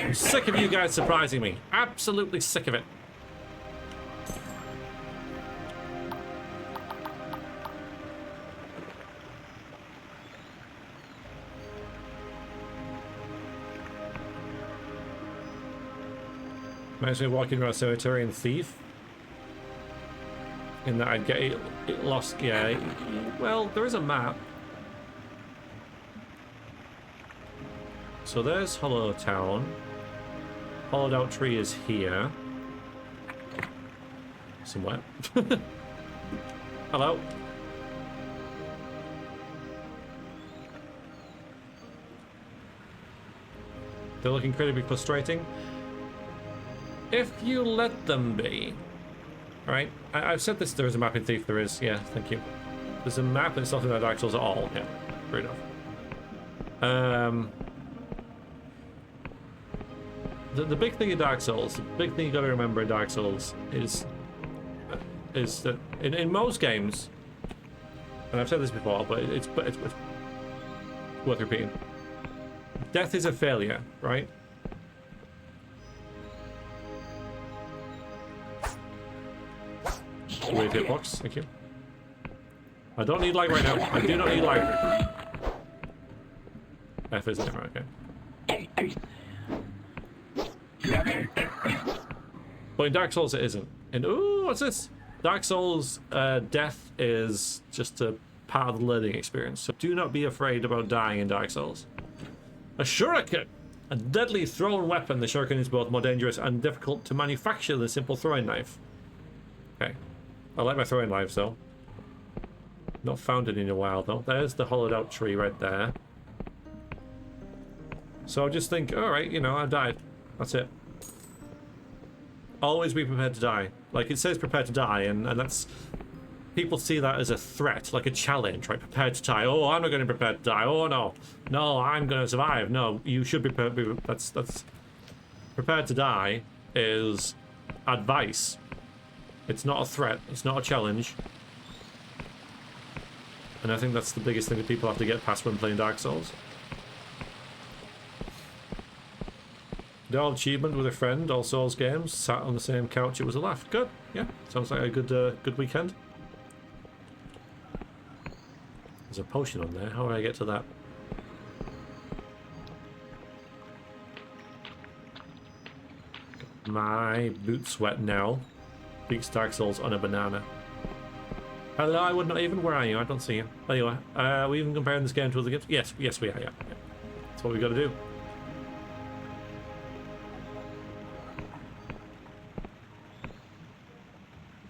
I'm sick of you guys surprising me. Absolutely sick of it. Imagine me walking around a cemetery and thief. In that I'd get it lost. Yeah. Well, there is a map. So there's Hollow Town. Hollowed out tree is here. Somewhere. Hello. They look incredibly frustrating. If you let them be. Right? I've said this, there is a map in Thief, there is. Yeah, thank you. There's a map and it's not in Dark Souls at all. Yeah, fair enough. The big thing in Dark Souls, the big thing you gotta remember in Dark Souls is that in most games, and I've said this before, but it's worth repeating. Death is a failure, right? Weird hitbox, thank you. I don't need light right now. I do not need light. F isn't it, right? Okay. But in Dark Souls it isn't. And ooh, what's this? Dark Souls death is just a part of the learning experience. So do not be afraid about dying in Dark Souls. A shuriken! A deadly thrown weapon. The shuriken is both more dangerous and difficult to manufacture than a simple throwing knife. Okay. I like my throwing knives though. Not found it in a while though. There's the hollowed out tree right there. So I just think, alright, you know, I died. That's it. Always be prepared to die. Like, it says prepare to die, and that's... People see that as a threat, like a challenge, right? Prepared to die. Oh, I'm not going to prepare to die. Oh, no. No, I'm going to survive. No, you should be prepared. That's... Prepared to die is advice. It's not a threat. It's not a challenge. And I think that's the biggest thing that people have to get past when playing Dark Souls. The old achievement with a friend, all Souls games, sat on the same couch, it was a laugh. Good, yeah, sounds like a good weekend. There's a potion on there, how do I get to that? My boots wet now. Beats Dark Souls on a banana. Hello, I would not even. Where are you? I don't see you. There you are. Are we even comparing this game to other games? Yes, yes, we are. Yeah, yeah. That's what we got to do.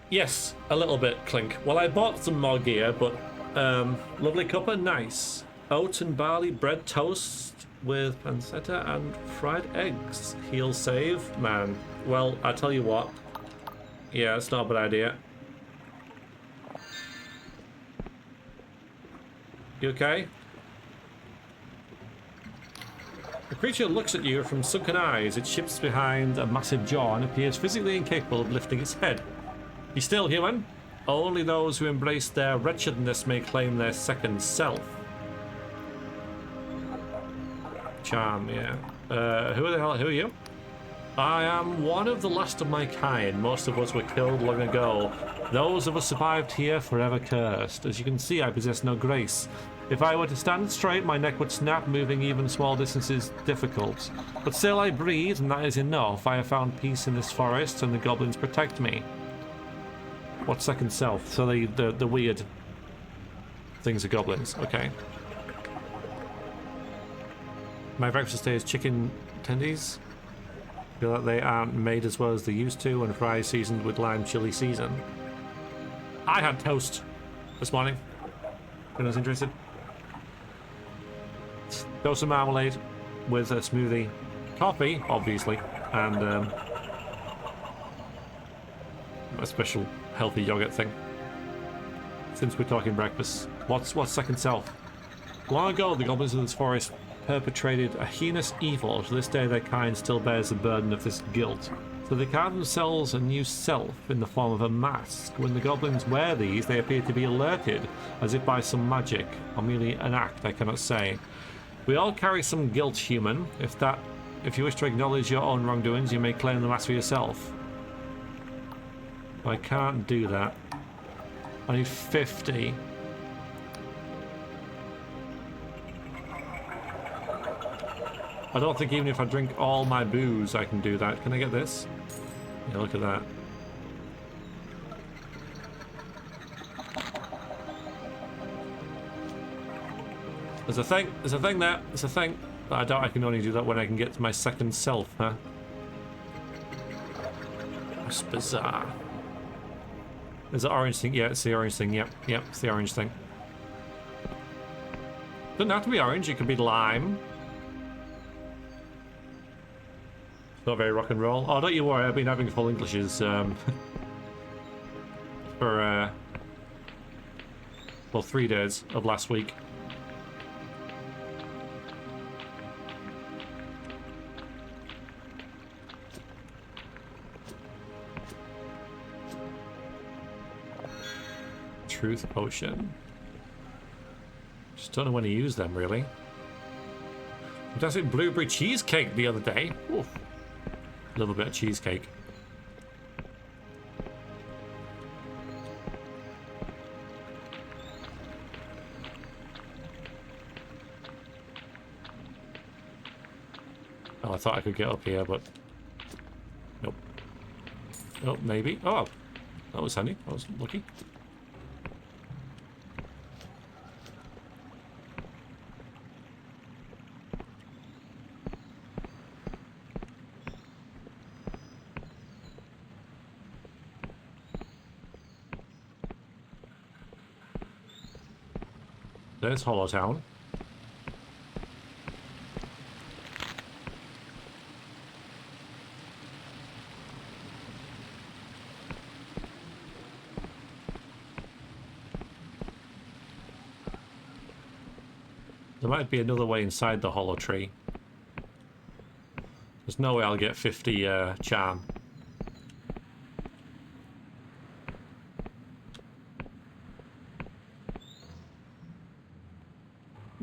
Yes, a little bit, Clink. Well, I bought some more gear, but lovely cuppa, nice. Oat and barley bread toast with pancetta and fried eggs. He'll save, man. Well, I tell you what. Yeah, it's not a bad idea. You okay? The creature looks at you from sunken eyes. It shifts behind a massive jaw and appears physically incapable of lifting its head. Be still, human. Only those who embrace their wretchedness may claim their second self. Charm, yeah. Who are you? I am one of the last of my kind. Most of us were killed long ago. Those of us survived here forever cursed. As you can see, I possess no grace. If I were to stand straight, my neck would snap. Moving even small distances difficult. But still I breathe, and that is enough. I have found peace in this forest, and the goblins protect me. What second self? So the weird things are goblins. Okay. My breakfast today is chicken tendies. Feel that they aren't made as well as they used to, and fries seasoned with lime chili season. I had toast this morning. Anyone's interested? Toast and marmalade with a smoothie, coffee, obviously, and a special healthy yogurt thing. Since we're talking breakfast, what's second self? Long ago, the goblins of this forest perpetrated a heinous evil. To this day, their kind still bears the burden of this guilt. So they carve themselves a new self in the form of a mask. When the goblins wear these, they appear to be alerted, as if by some magic, or merely an act, I cannot say. We all carry some guilt, human. If you wish to acknowledge your own wrongdoings, you may claim the mask for yourself. I can't do that. I need 50. I don't think even if I drink all my booze, I can do that. Can I get this? Yeah, look at that. There's a thing. There's a thing there. There's a thing. But I doubt I can only do that when I can get to my second self, huh? That's bizarre. There's the orange thing. Yeah, it's the orange thing. Yep, yep, it's the orange thing. Doesn't have to be orange. It could be lime. Not very rock and roll. Oh, don't you worry. I've been having full Englishes for well, 3 days of last week. Truth potion. Just don't know when to use them, really. Fantastic blueberry cheesecake the other day. Oof. A little bit of cheesecake. Oh, I thought I could get up here, but nope. Oh, maybe. Oh, that was handy. I was lucky. There's Hollow Town. There might be another way inside the hollow tree. There's no way I'll get 50 charm.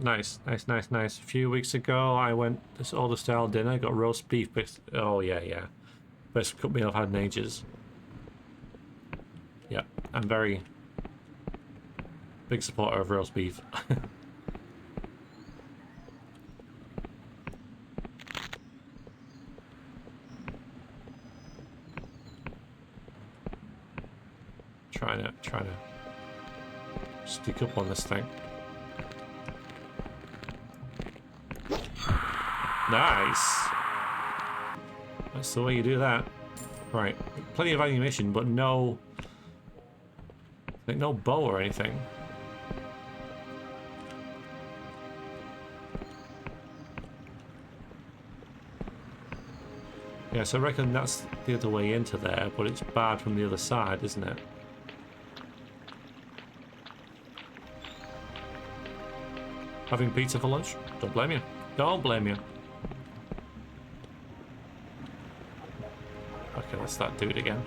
Nice, nice, nice, nice. A few weeks ago, I went this older style dinner, got roast beef. Oh yeah, yeah. Best cooked meal I've had in ages. Yeah, I'm very big supporter of roast beef. Trying to plastic up on this thing. Nice. That's the way you do that. Right. Plenty of ammunition, but no... like no bow or anything. Yeah, so I reckon that's the other way into there, but it's bad from the other side, isn't it? Having pizza for lunch? Don't blame you. Don't blame you. Okay, let's that dude again.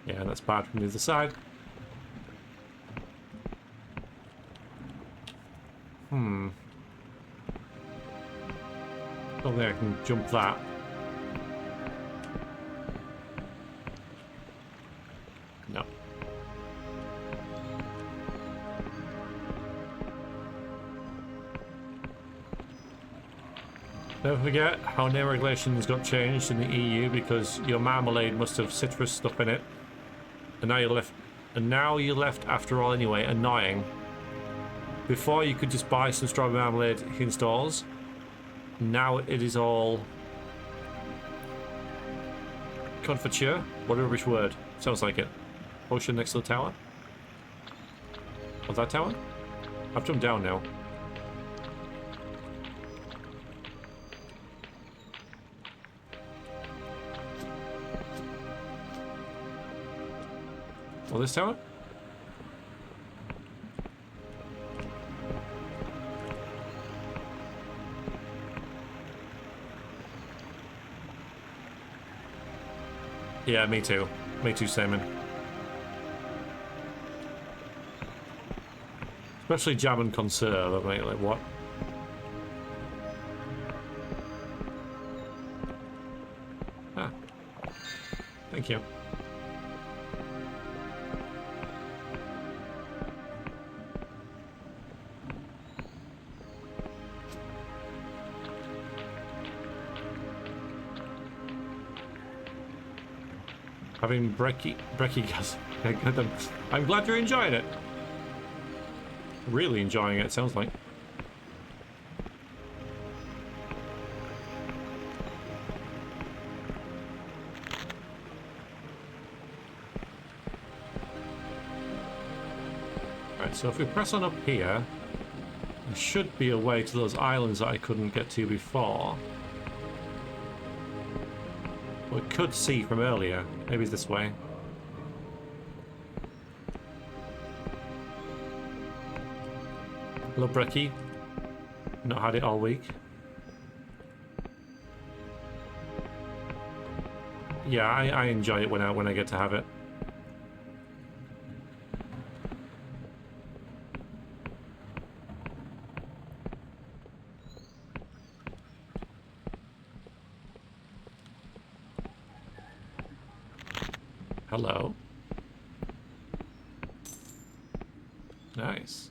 Yeah, that's bad from the other side. Oh, there, I can jump that. No. Don't forget how name regulations got changed in the EU because your marmalade must have citrus stuff in it. And now you're left after all anyway. Annoying. Before you could just buy some strawberry marmalade in stores. Now it is all confiture. What a rubbish word. Sounds like it. Potion next to the tower. Oh, that tower? I've jumped down now. Oh, this tower? Yeah, me too. Me too, Simon. Especially jam and conserve. I mean, like, what? Ah. Thank you. Having brekkie gas. I'm glad you're enjoying it. Really enjoying it, sounds like. Right, so if we press on up here, there should be a way to those islands that I couldn't get to before. We could see from earlier. Maybe it's this way. Hello, brekkie. Not had it all week. Yeah, I enjoy it when I get to have it. Hello. Nice.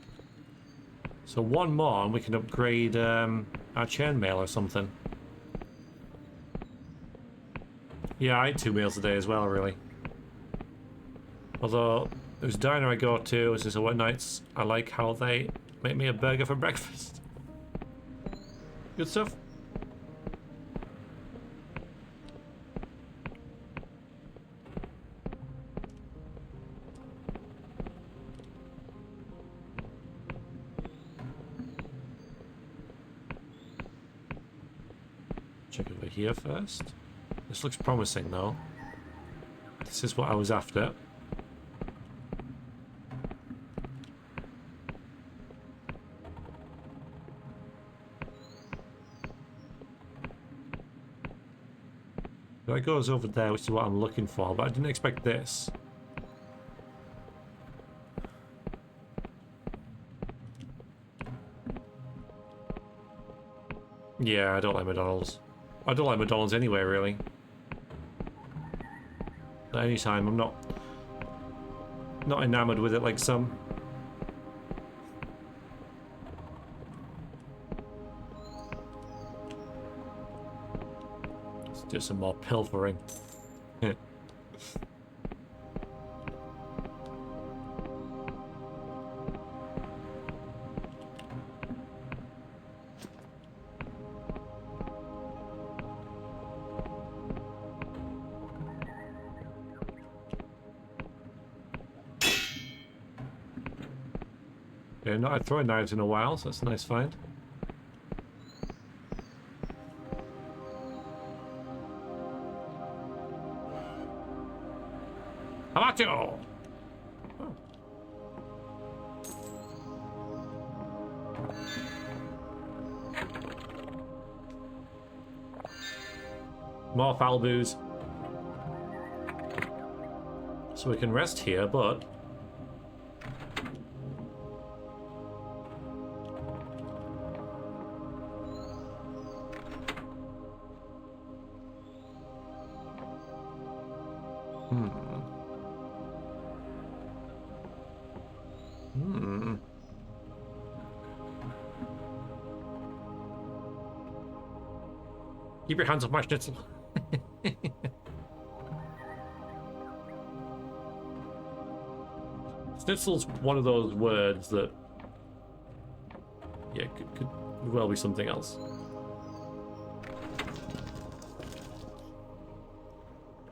So one more and we can upgrade our chainmail or something. Yeah, I eat 2 meals a day as well, really. Although, there's a diner I go to, it's just at nights, I like how they make me a burger for breakfast. Good stuff. Check over here first. This looks promising though. This is what I was after. That goes over there, which is what I'm looking for, but I didn't expect this. Yeah, I don't like McDonald's. I don't like McDonald's anyway, really. at any time. I'm not enamored with it like some. Let's do some more pilfering. Yeah, not throwing knives in a while, so that's a nice find. How about you? Oh. More foul booze. So we can rest here, but keep your hands off my schnitzel. Schnitzel's one of those words that, yeah, could well be something else.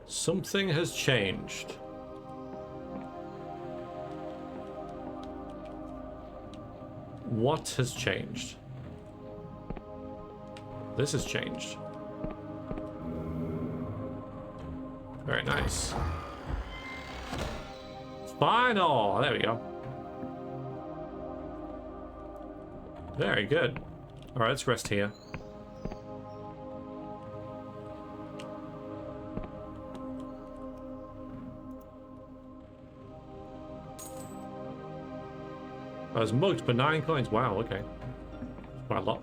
Something has changed. What has changed? This has changed. Very nice. Final! There we go. Very good. Alright, let's rest here. I was mugged for 9 coins. Wow, okay. Quite a lot.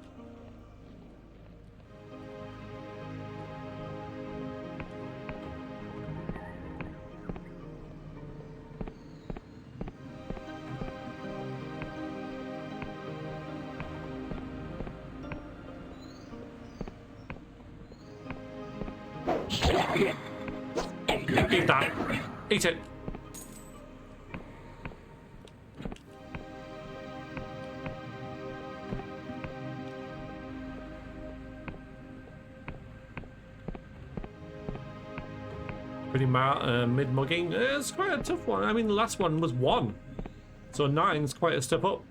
Eat that. Eat it. Pretty mid-mugging. It's quite a tough one. I mean, the last one was 1. So 9's quite a step up.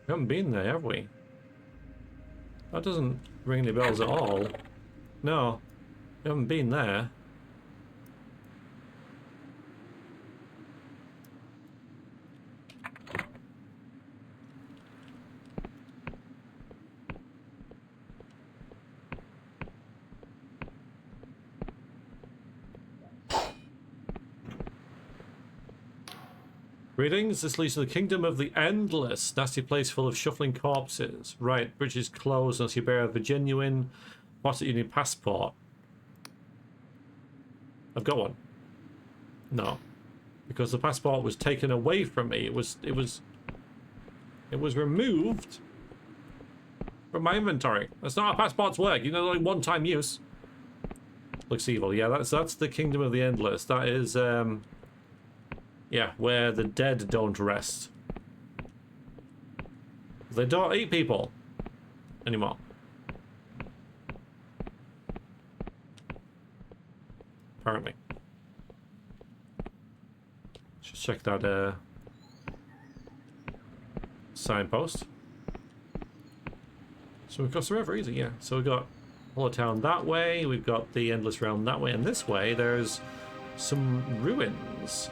We haven't been there, have we? That doesn't ring any bells at all. No, we haven't been there. Greetings, this leads to the Kingdom of the Endless. Nasty place full of shuffling corpses. Right, bridge is closed unless you bear the genuine Faucet Union passport. I've got one. No. Because the passport was taken away from me. It was removed from my inventory. That's not how passports work. You know, like one-time use. Looks evil. Yeah, that's the Kingdom of the Endless. That is yeah, where the dead don't rest. They don't eat people anymore. Apparently. Just check that signpost. So we've got the river, easy, yeah. So we've got Hollow Town that way. We've got the Endless Realm that way. And this way, there's some ruins.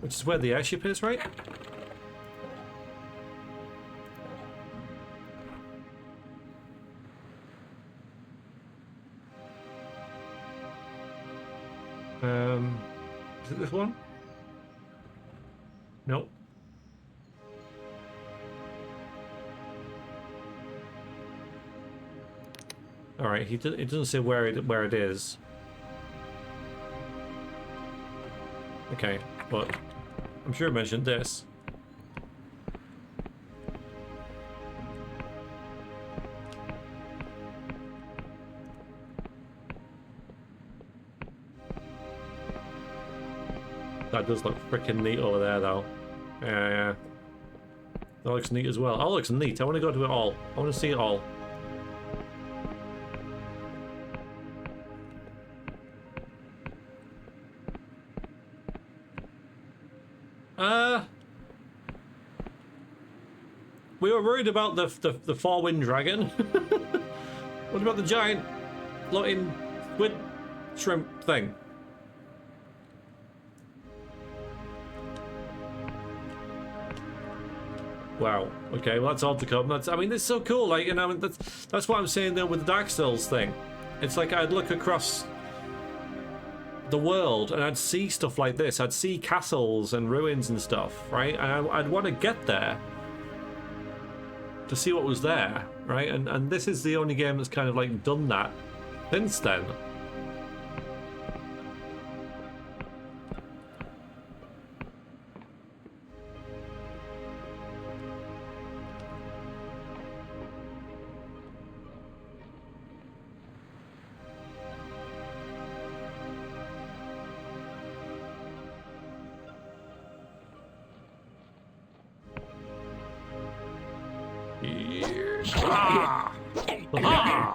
Which is where the airship is, right? Is it this one? Nope. All right, it doesn't say where it is. Okay, but I'm sure it mentioned this. That does look freaking neat over there, though. Yeah. That looks neat as well. Oh, looks neat. I want to go to it all. I want to see it all. We were worried about the four-wind dragon. What about the giant floating squid shrimp thing? Wow. Okay, well that's all to come. I mean, it's so cool. Like, you know, that's what I'm saying though with the Dark Souls thing. It's like I'd look across the world and I'd see stuff like this. I'd see castles and ruins and stuff, right? And I'd want to get there to see what was there, right? And this is the only game that's kind of like done that since then. Ah! Ah!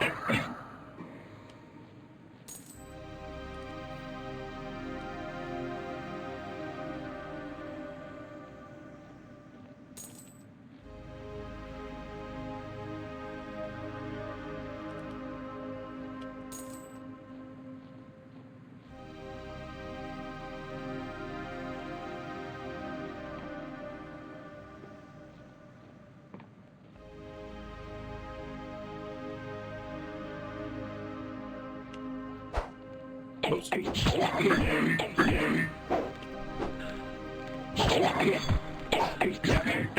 Oops.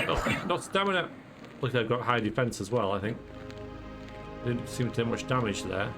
Oh, not stamina. Look, they've got high defense as well, I think. Didn't seem to do much damage there.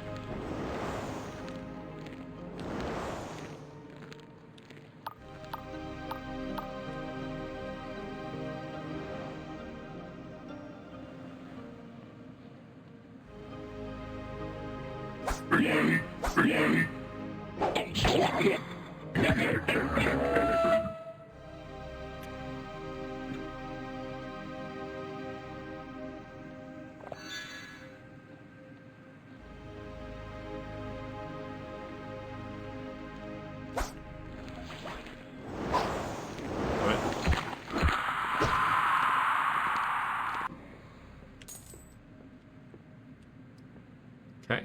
Okay.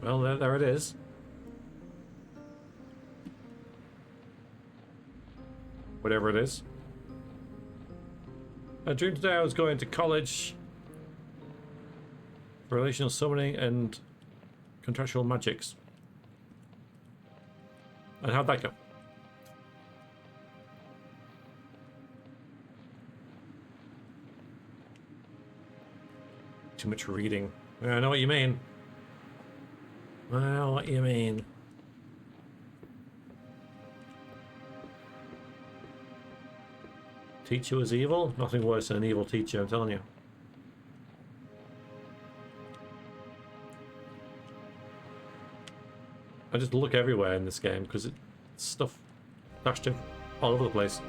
Well, there it is. Whatever it is. I dreamed today I was going to college for relational summoning and contractual magics. And how'd that go? Too much reading. I know what you mean. I know what you mean. Teacher was evil? Nothing worse than an evil teacher, I'm telling you. I just look everywhere in this game because it's stuff dashed in all over the place.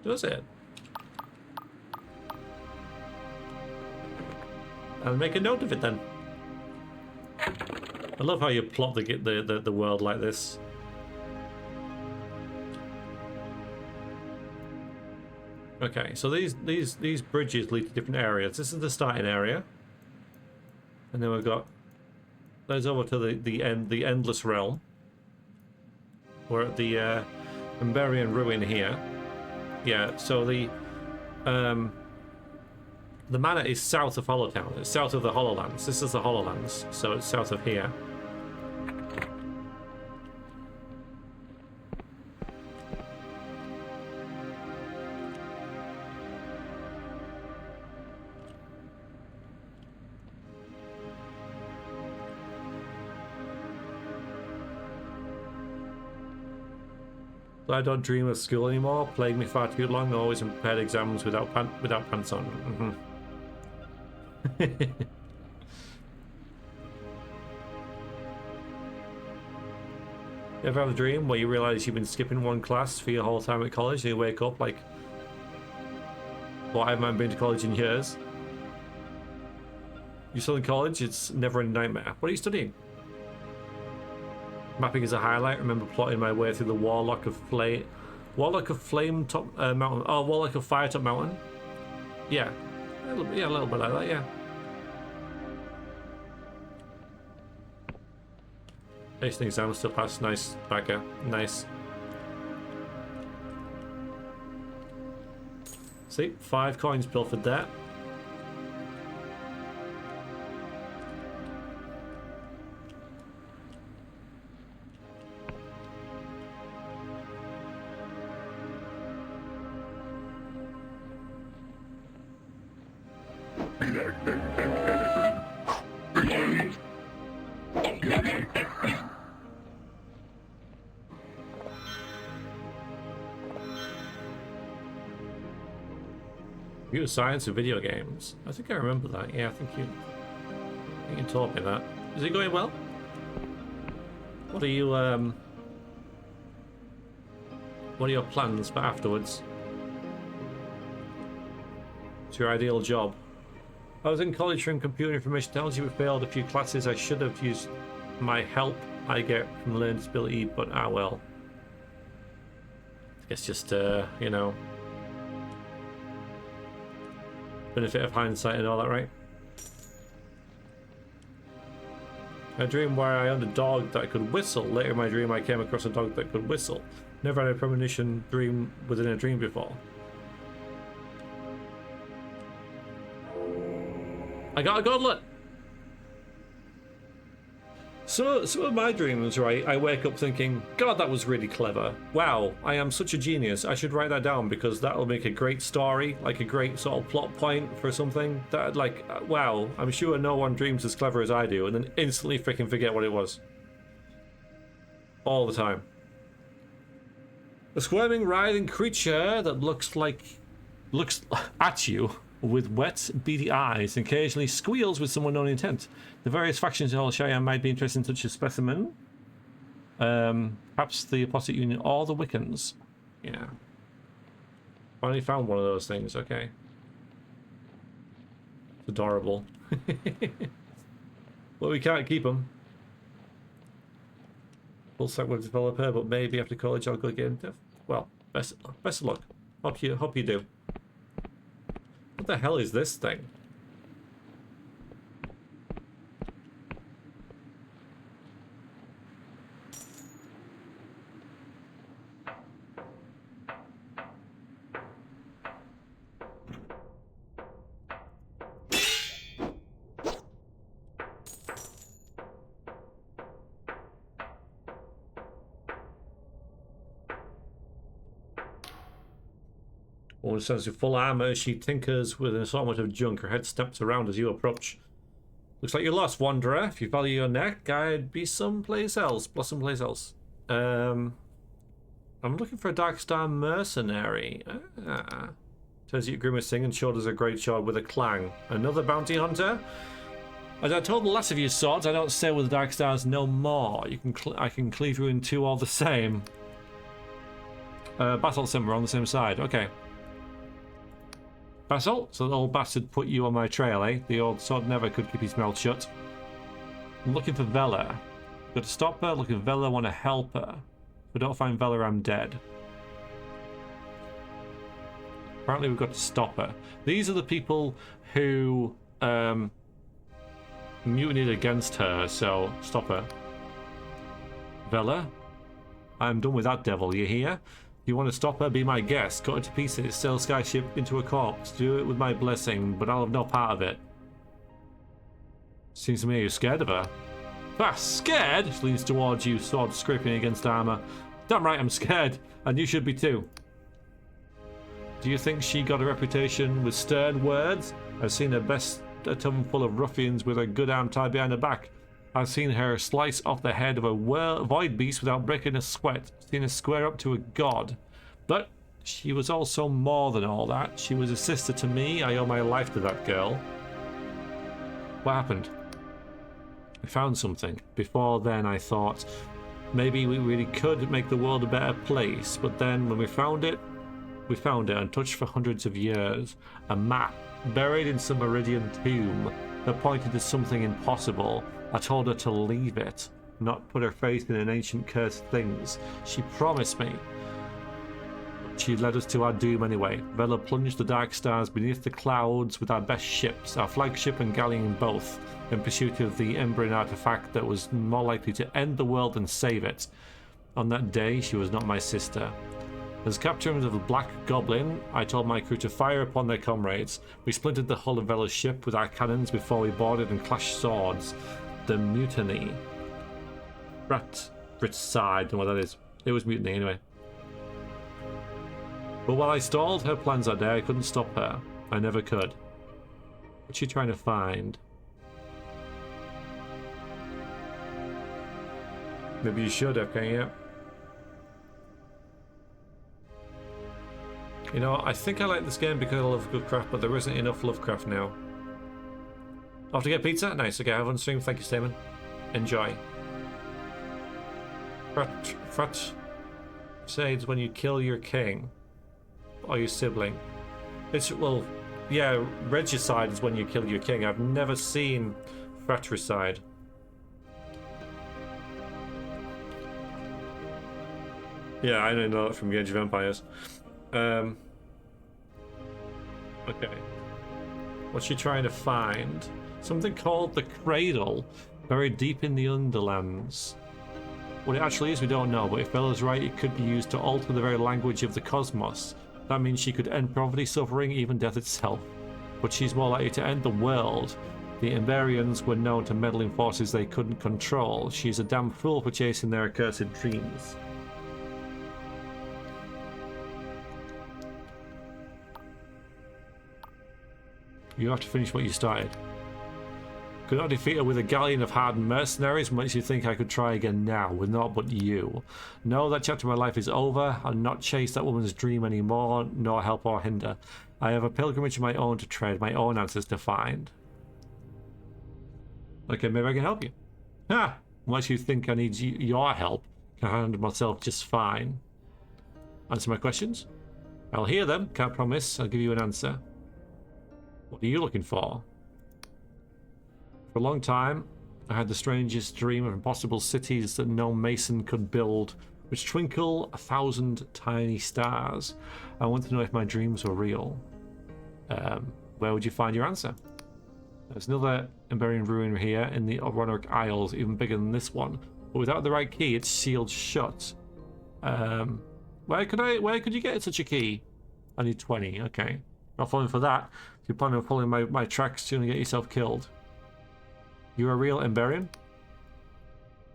Does it? I'll make a note of it then. I love how you plot the world like this. Okay, so these bridges lead to different areas. This is the starting area, and then we've got those over to the endless realm. We're at the Emberian ruin here. Yeah, so the manor is south of Hollowtown. It's south of the Hollowlands. This is the Hollowlands, so it's south of here. I don't dream of school anymore. Plagued me far too long. Always prepared exams without pants on. Mm-hmm. You ever have a dream where you realise you've been skipping one class for your whole time at college, and you wake up like, "Well, I haven't been to college in years." You're still in college. It's never a nightmare. What are you studying? Mapping is a highlight. Remember plotting my way through the Warlock of Flame Top Mountain. Oh, Warlock of Fire Top Mountain. Yeah, a little bit like that. Yeah. Tasting exam still passed. Nice, Becca. Nice. See, 5 coins pilfered there. Computer science and video games. I think I remember that. Yeah, I think you told me that. Is it going well? What are you what are your plans for afterwards? What's your ideal job? I was in college from computer information technology but failed a few classes. I should have used my help I get from learning disability, but well. I guess just you know, benefit of hindsight and all that, right? I dreamed where I owned a dog that could whistle. Later in my dream I came across a dog that could whistle. Never had a premonition dream within a dream before. I got a gauntlet! Some of my dreams, right, I wake up thinking, God, that was really clever. Wow, I am such a genius. I should write that down because that'll make a great story, like a great sort of plot point for something. That, like, wow, I'm sure no one dreams as clever as I do, and then instantly freaking forget what it was. All the time. A squirming, writhing creature that looks at you with wet, beady eyes and occasionally squeals with some unknown intent. The various factions in all Cheyenne might be interested in such a specimen. Perhaps the Apostate Union or the Wiccans. Yeah. Finally found one of those things, okay. It's adorable. Well, we can't keep them. Full stack web developer, but maybe after college I'll go get into. Well, best of luck. Hope you do. What the hell is this thing? Woman stands in full armor. She tinkers with an assortment of junk. Her head snaps around as you approach. Looks like you're lost, wanderer. If you value your neck, I'd be someplace else. Bless someplace else. I I'm looking for a Darkstar mercenary. Turns you grim as sing and shoulders a great sword with a clang. Another bounty hunter? As I told the last of you swords, I don't stay with the Darkstars no more. I can cleave you in two all the same. Basalt Sim, we're on the same side. Okay. Basalt, so the old bastard put you on my trail, eh? The old sword never could keep his mouth shut. I'm looking for Vela. Got to stop her, looking for Vela, want to help her. If I don't find Vela, I'm dead. Apparently we've got to stop her. These are the people who mutinied against her, so stop her. Vela, I'm done with that devil, you hear? You want to stop her, be my guest, cut her to pieces, sail Skyship into a corpse, do it with my blessing, but I'll have no part of it. Seems to me you're scared of her. Ah, scared? She leans towards you, sword scraping against armor. Damn right I'm scared, and you should be too. Do you think she got a reputation with stern words? I've seen her best a tub full of ruffians with a good arm tied behind her back. I've seen her slice off the head of a void beast without breaking a sweat. Seen her square up to a god. But she was also more than all that. She was a sister to me. I owe my life to that girl. What happened? I found something. Before then I thought maybe we really could make the world a better place. But then when we found it untouched for hundreds of years. A map buried in some Meridian tomb that pointed to something impossible. I told her to leave it, not put her faith in an ancient cursed things. She promised me. She led us to our doom anyway. Vela plunged the dark stars beneath the clouds with our best ships, our flagship and galleon both, in pursuit of the Emberin artifact that was more likely to end the world than save it. On that day, she was not my sister. As captains of the Black Goblin, I told my crew to fire upon their comrades. We splintered the hull of Vela's ship with our cannons before we boarded and clashed swords. The mutiny. Rich side, and what that is. It was mutiny anyway. But while I stalled her plans that day, I couldn't stop her. I never could. What's she trying to find? Maybe you should have, can you? You know, I think I like this game because I love Lovecraft, but there isn't enough Lovecraft now. Off to get pizza? Nice, okay, I have on stream. Thank you, Stamen. Enjoy. Fratricides when you kill your king. Or your sibling. It's, well, yeah, regicide is when you kill your king. I've never seen fratricide. Yeah, I don't know that from Age of Empires. Okay. What's she trying to find? Something called the Cradle, buried deep in the Underlands. What it actually is, we don't know, but if Bella's right, it could be used to alter the very language of the cosmos. That means she could end poverty, suffering, even death itself. But she's more likely to end the world. The Emberians were known to meddle in forces they couldn't control. She's a damn fool for chasing their accursed dreams. You have to finish what you started. Could not defeat her with a galleon of hardened mercenaries. Makes you think I could try again now with naught but you. No, that chapter of my life is over. I'll not chase that woman's dream anymore, nor help or hinder. I have a pilgrimage of my own to tread, my own answers to find. Okay, maybe I can help you. Ha! Unless you think I need your help, I can handle myself just fine. Answer my questions? I'll hear them, can't promise. I'll give you an answer. What are you looking for? For a long time, I had the strangest dream of impossible cities that no mason could build, which twinkle 1,000 tiny stars. I want to know if my dreams were real. Where would you find your answer? There's another Emberian ruin here in the Roanoke Isles, even bigger than this one. But without the right key, it's sealed shut. Where could you get such a key? I need 20, okay. Not falling for that. If you plan on following my tracks, you're gonna get yourself killed. You're a real Emberian?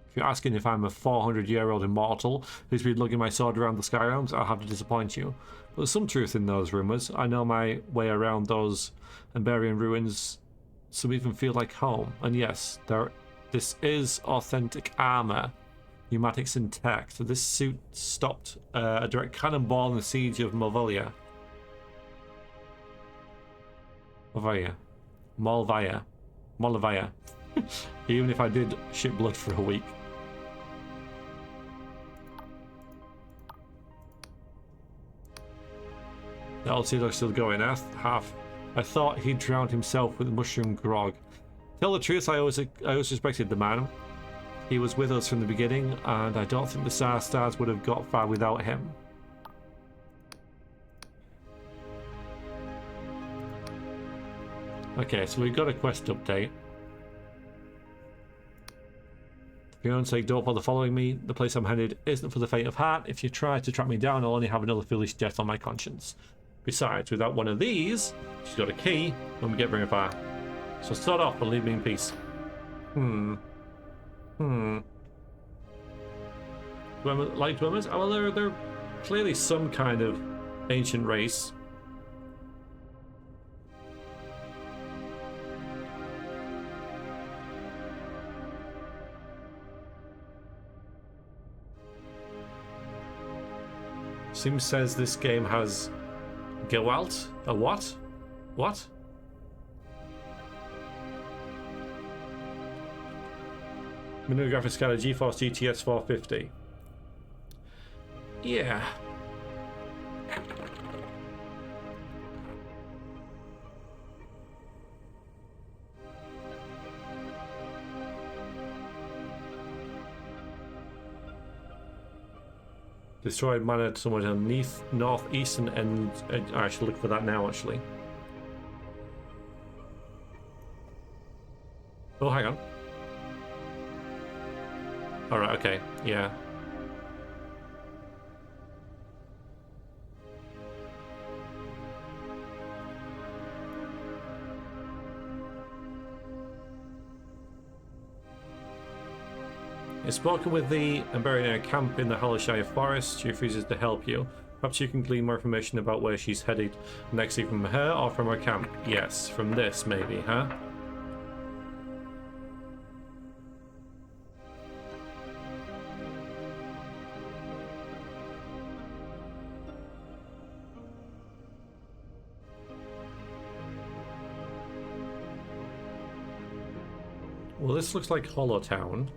If you're asking if I'm a 400-year-old immortal who's been lugging my sword around the sky realms, I'll have to disappoint you. But there's some truth in those rumours. I know my way around those Emberian ruins. Some even feel like home. And yes, this is authentic armour. Pneumatics intact. So this suit stopped a direct cannonball in the siege of Malvalia. Molavia. Even if I did shit blood for a week. The old sea dog's still going. I thought he drowned himself with mushroom grog. Tell the truth, I always respected the man. He was with us from the beginning, and I don't think the Stars would have got far without him. Okay, so we've got a quest update. For your own sake, don't bother following me. The place I'm headed isn't for the faint of heart. If you try to track me down, I'll only have another foolish death on my conscience. Besides, without one of these, she's got a key when we get very far. So start off and leave me in peace. Like Dwemer? Oh, well, they're clearly some kind of ancient race. Sim says this game has Gewalt? A what? What? Minimum graphics card GeForce GTX 450. Yeah. Destroyed manor somewhere underneath northeastern end. I should look for that now, actually. Oh, hang on. Alright, okay, yeah. You've spoken with the and buried in a camp in the Hallishire forest. She refuses to help you. Perhaps you can glean more information about where she's headed next, either from her or from her camp. Yes, from this maybe, huh? Well, this looks like Hollow Town.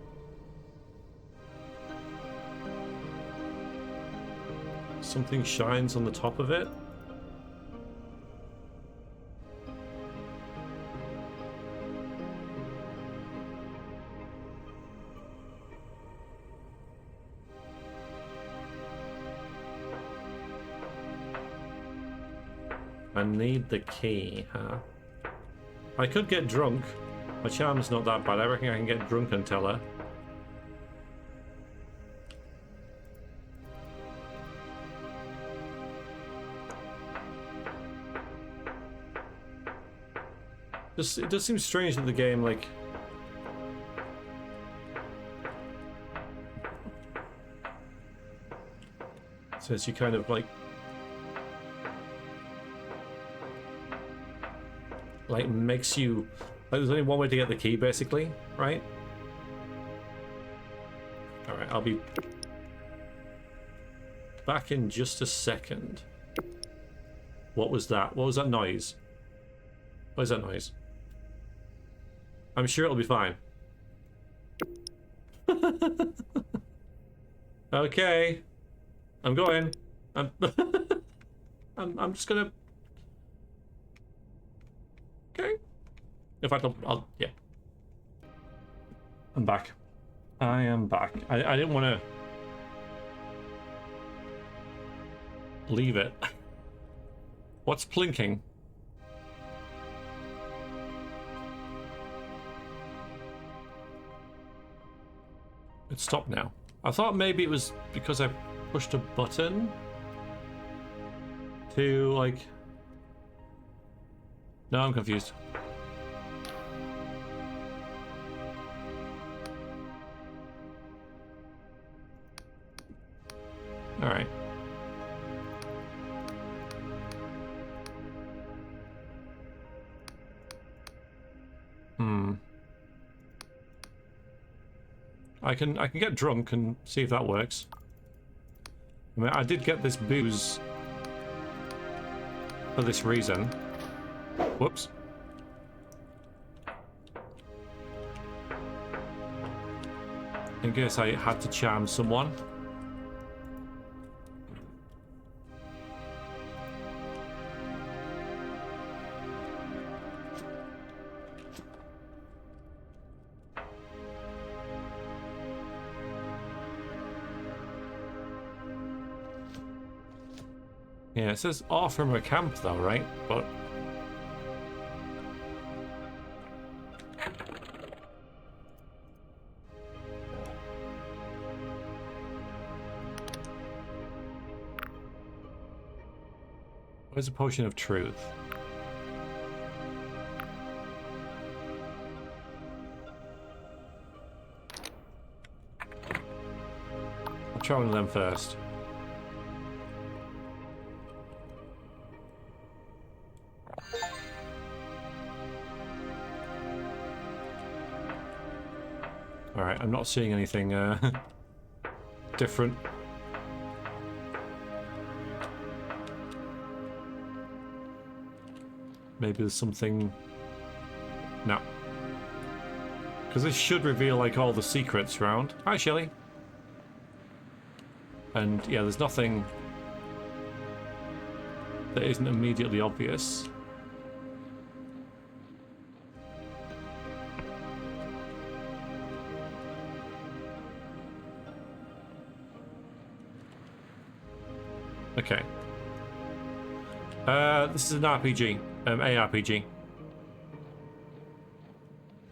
Something shines on the top of it. I need the key, huh? I could get drunk. My charm's not that bad. I reckon I can get drunk and tell her. It does seem strange that the game, like... says you kind of, like makes you... Like, there's only one way to get the key, basically, right? Alright, I'll be back in just a second. What was that? What was that noise? What is that noise? I'm sure it'll be fine. Okay. I'm going. I'm just gonna... Okay. In fact, I'll yeah. I'm back. I am back. I didn't want to leave it. What's plinking? It stopped now. I thought maybe it was because I pushed a button to, like... No, I'm confused. Alright. I can get drunk and see if that works. I mean, I did get this booze for this reason. Whoops. In case I had to charm someone. Yeah, it says off from a camp though, right? But where's the potion of truth? I'll try one of them first. Alright, I'm not seeing anything different. Maybe there's something... No. Because this should reveal, like, all the secrets around. Hi, Shelley. And, yeah, there's nothing that isn't immediately obvious. Okay. This is an RPG. ARPG.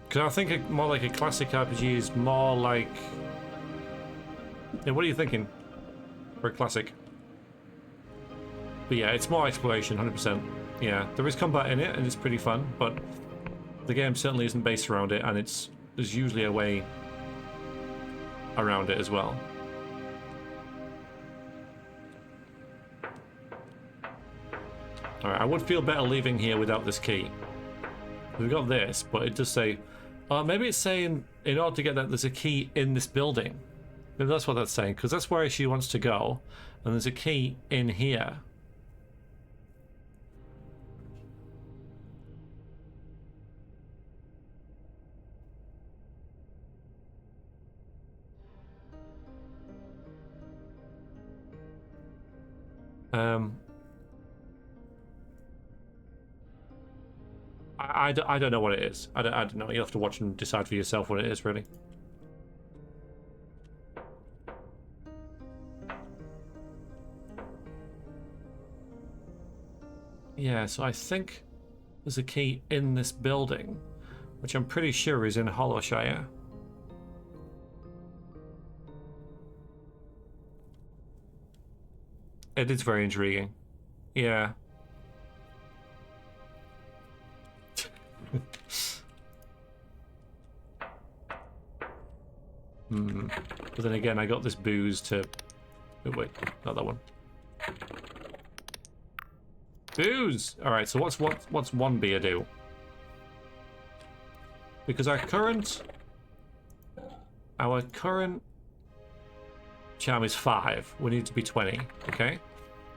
Because I think more like a classic RPG is more like... Yeah, what are you thinking for a classic? But yeah, it's more exploration, 100%. Yeah, there is combat in it, and it's pretty fun, but the game certainly isn't based around it, and there's usually a way around it as well. Alright, I would feel better leaving here without this key. We've got this, but it does say... maybe it's saying in order to get that there's a key in this building. Maybe that's what that's saying, because that's where she wants to go. And there's a key in here. I don't know what it is. I don't know. You'll have to watch and decide for yourself what it is, really. Yeah, so I think there's a key in this building, which I'm pretty sure is in Hollowshire. It is very intriguing. Yeah. But then again, I got this booze to... Oh, wait, not that one. Booze! Alright, so what's one beer do? Because our current charm is 5. We need to be 20, okay?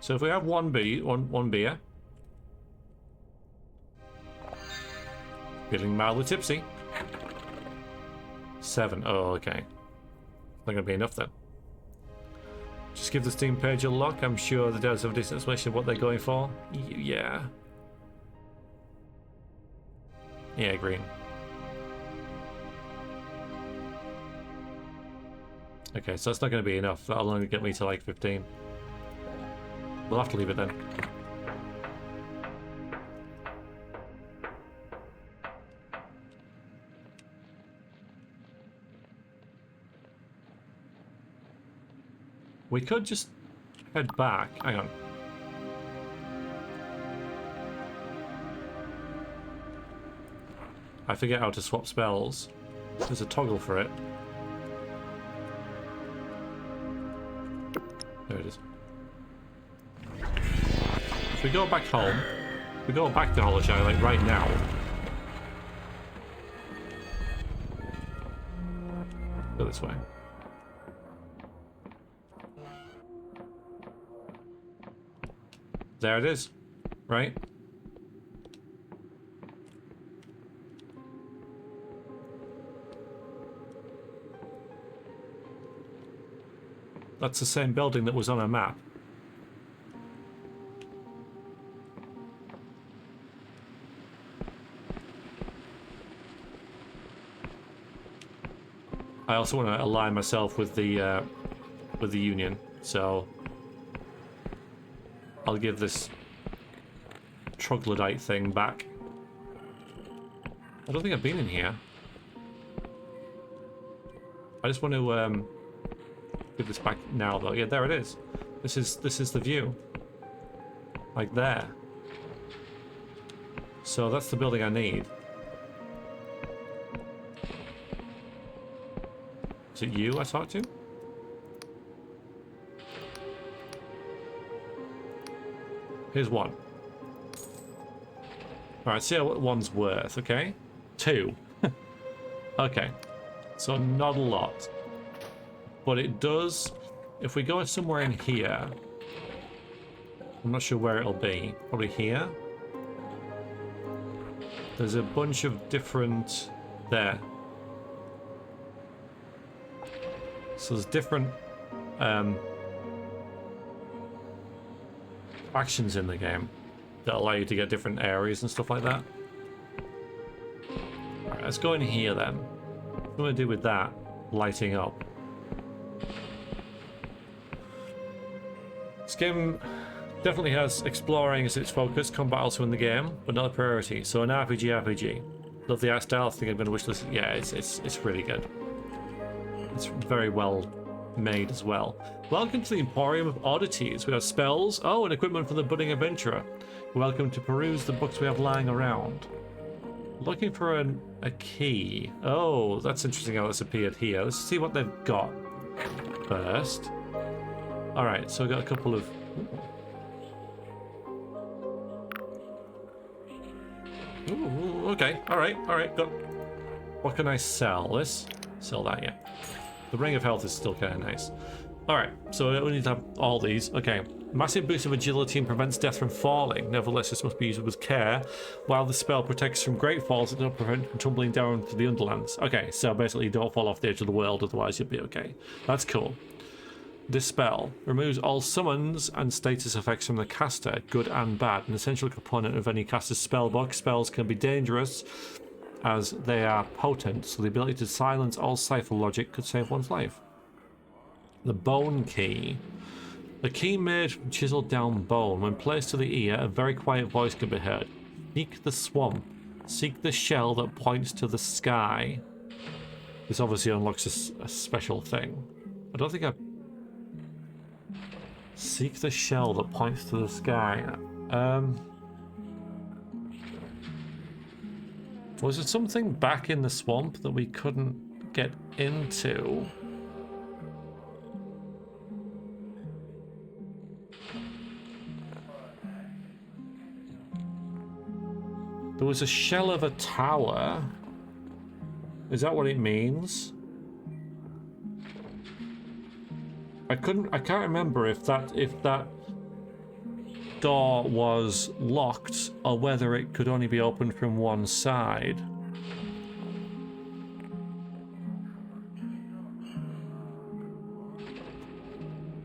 So if we have one beer... Feeling mildly tipsy. 7. Oh, okay. Not gonna be enough then. Just give the Steam page a look. I'm sure the devs have a decent explanation of what they're going for. Yeah. Yeah, green. Okay, so that's not going to be enough. That'll only get me to like 15. We'll have to leave it then. We could just head back. Hang on. I forget how to swap spells. There's a toggle for it. There it is. If we go back home, we go back to Hollowshire like right now. go this way. There it is, right? That's the same building that was on our map. I also want to align myself with the Union, so I'll give this troglodyte thing back. I don't think I've been in here. I just want to give this back now, though. Yeah, there it is. This is the view, like there. So that's the building I need. Is it you I talked to? Here's one. Alright, see what one's worth, okay? 2. Okay. So not a lot. But it does... If we go somewhere in here... I'm not sure where it'll be. Probably here? There's a bunch of different... There. So there's different actions in the game that allow you to get different areas and stuff like that. Alright, let's go in here then. What am I going to do with that lighting up? This game definitely has exploring as its focus, combat also in the game, but not a priority. So an RPG. Love the art style. I think I'm going to wishlist. Yeah, it's really good. It's very well made as well. Welcome to the Emporium of Oddities. We have spells. Oh, and equipment for the budding adventurer. Welcome to peruse the books we have lying around. Looking for a key. Oh, that's interesting how this appeared here. Let's see what they've got first. Alright, so we've got a couple of... Ooh, okay, alright, got... What can I sell? This? Sell that, yeah. The Ring of Health is still kind of nice. Alright, so we need to have all these. Okay. Massive boost of agility and prevents death from falling. Nevertheless, this must be used with care. While the spell protects from great falls, it does not prevent from tumbling down to the Underlands. Okay, so basically you don't fall off the edge of the world, otherwise you'll be okay. That's cool. This spell removes all summons and status effects from the caster, good and bad. An essential component of any caster's spellbook. Spells can be dangerous as they are potent, so the ability to silence all cipher logic could save one's life. The Bone Key. A key made from chiseled down bone. When placed to the ear, a very quiet voice can be heard. Seek the swamp. Seek the shell that points to the sky. This obviously unlocks a special thing. I don't think I... Seek the shell that points to the sky. Was there something back in the swamp that we couldn't get into? There was a shell of a tower. Is that what it means? I can't remember if that door was locked or whether it could only be opened from one side.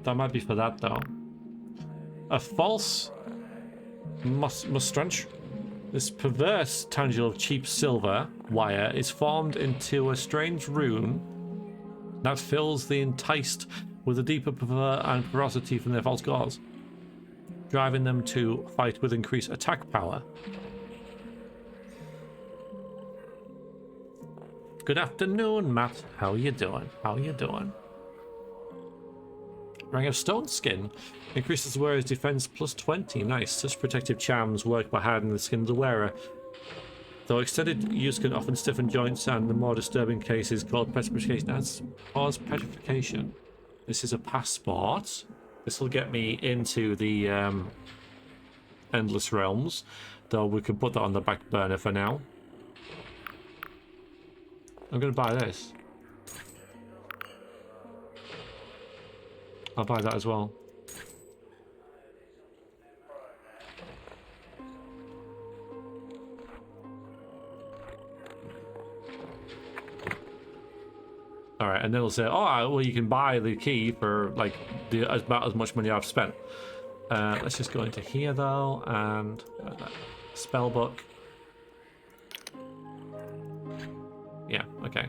That might be for that though. A false mustranch. This perverse tangent of cheap silver wire is formed into a strange rune that fills the enticed with a deeper pervert and ferocity from their false gods, driving them to fight with increased attack power. Good afternoon, Matt. How are you doing? How are you doing? Ring of Stone Skin increases the wearer's defense plus 20. Nice. Such protective charms work by hardening the skin of the wearer. Though extended use can often stiffen joints, and the more disturbing cases called petrification as cause petrification. This is a passport. This will get me into the Endless Realms, though we can put that on the back burner for now. I'm going to buy this. I'll buy that as well. All right, and then it'll say, "Oh, well, you can buy the key for like about as much money I've spent." Let's just go into here though, and spell book. Yeah, okay.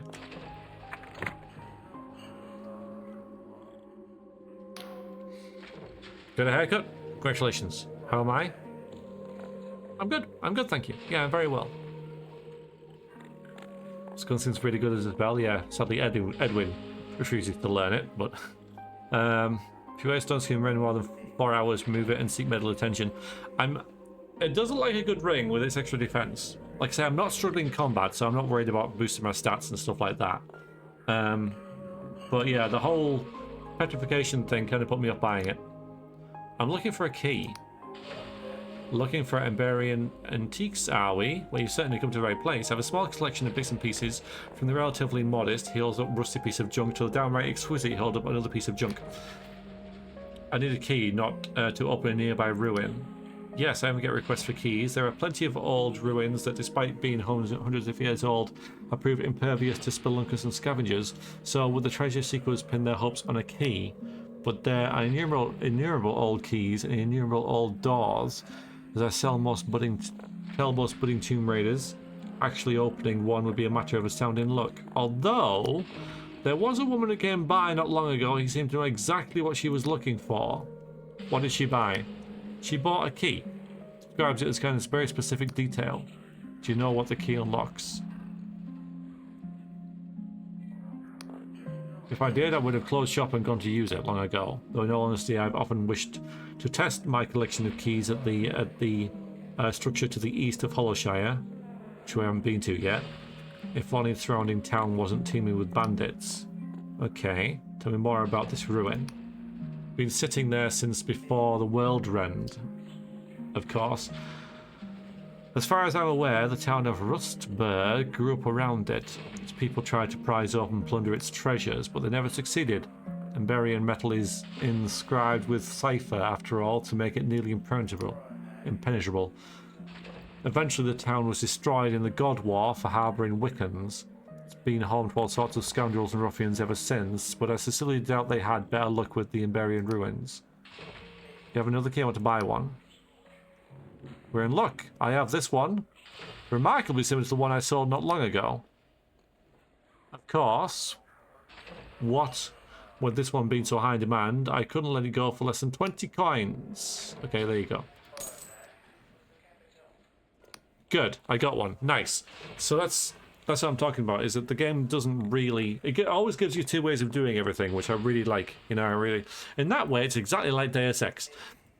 Got a haircut? Congratulations. How am I? I'm good. I'm good, thank you. Yeah, I'm very well. Wisconsin's pretty good as well. Yeah, sadly Edwin refuses to learn it, but if you wear stones can run more than 4 hours, remove it and seek medical attention. It doesn't look like a good ring with its extra defense. Like I say, I'm not struggling in combat, so I'm not worried about boosting my stats and stuff like that. But yeah, the whole petrification thing kind of put me off buying it. I'm looking for a key. Looking for Emberian antiques, are we? Well, you've certainly come to the right place. I have a small collection of bits and pieces, from the relatively modest, he holds up a rusty piece of junk, to the downright exquisite, he holds up another piece of junk. I need a key, not to open a nearby ruin. Yes, I even get requests for keys. There are plenty of old ruins that, despite being hundreds of years old, have proved impervious to spelunkers and scavengers, so would the treasure seekers pin their hopes on a key? But there are innumerable old keys and innumerable old doors. As I tell most budding Tomb Raiders, actually opening one would be a matter of astounding luck. Although, there was a woman who came by not long ago, he seemed to know exactly what she was looking for. What did she buy? She bought a key. Describes it as kind of very specific detail. Do you know what the key unlocks? If I did, I would have closed shop and gone to use it long ago. Though in all honesty, I've often wished to test my collection of keys at the structure to the east of Hollowshire, which we haven't been to yet. If only the surrounding town wasn't teeming with bandits. Okay, tell me more about this ruin. Been sitting there since before the world rend, of course. As far as I'm aware, the town of Rustburg grew up around it. Its people tried to prise open and plunder its treasures, but they never succeeded. Emberian metal is inscribed with cipher, after all, to make it nearly impenetrable. Eventually the town was destroyed in the God War for harbouring Wiccans. It's been home to all sorts of scoundrels and ruffians ever since, but I sincerely doubt they had better luck with the Emberian ruins. You have another key? I want to buy one. We're in luck. I have this one. Remarkably similar to the one I sold not long ago. Of course, with this one being so high in demand, I couldn't let it go for less than 20 coins. Okay, there you go. Good, I got one. Nice. So that's what I'm talking about, is that the game doesn't really... It always gives you two ways of doing everything, which I really like. You know, in that way, it's exactly like Deus Ex.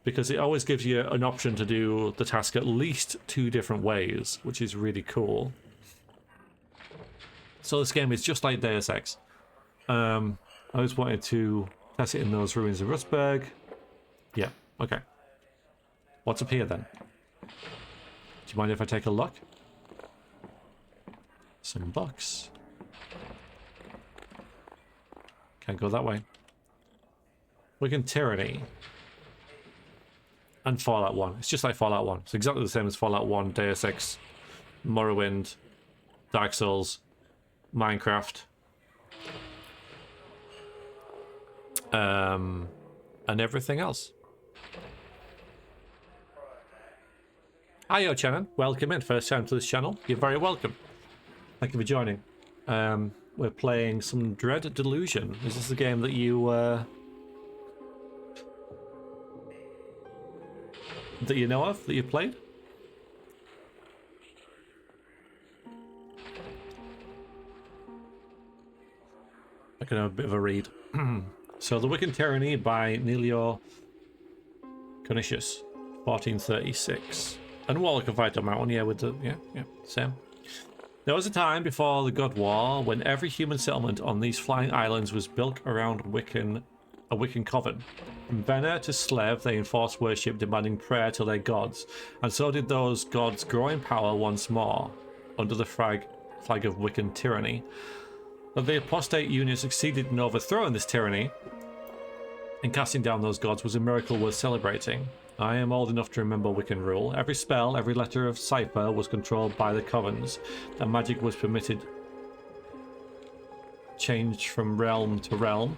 Because it always gives you an option to do the task at least 2 different ways, which is really cool. So this game is just like Deus Ex. I just wanted to test it in those ruins of Rustburg. Yeah, okay. What's up here then? Do you mind if I take a look? Some books. Can't go that way. Wicked Tyranny. And Fallout 1. It's just like Fallout 1. It's exactly the same as Fallout 1, Deus Ex, Morrowind, Dark Souls, Minecraft. And everything else. Hiyo, Shannon. Welcome in. First time to this channel. You're very welcome. Thank you for joining. We're playing some Dread Delusion. Is this the game that you... that you know of, that you've played? I can have a bit of a read. So, The Wicked Tyranny by Nelio Conicius, 1436. And Warlock of Vital Mountain, yeah, with the... Yeah, same. There was a time before the God War when every human settlement on these flying islands was built around a Wiccan coven. From Venner to Slev, they enforced worship, demanding prayer to their gods, and so did those gods grow in power once more, under the flag of Wiccan tyranny. But the apostate union succeeded in overthrowing this tyranny, and casting down those gods was a miracle worth celebrating. I am old enough to remember Wiccan rule. Every spell, every letter of cipher was controlled by the covens, and magic was permitted change from realm to realm,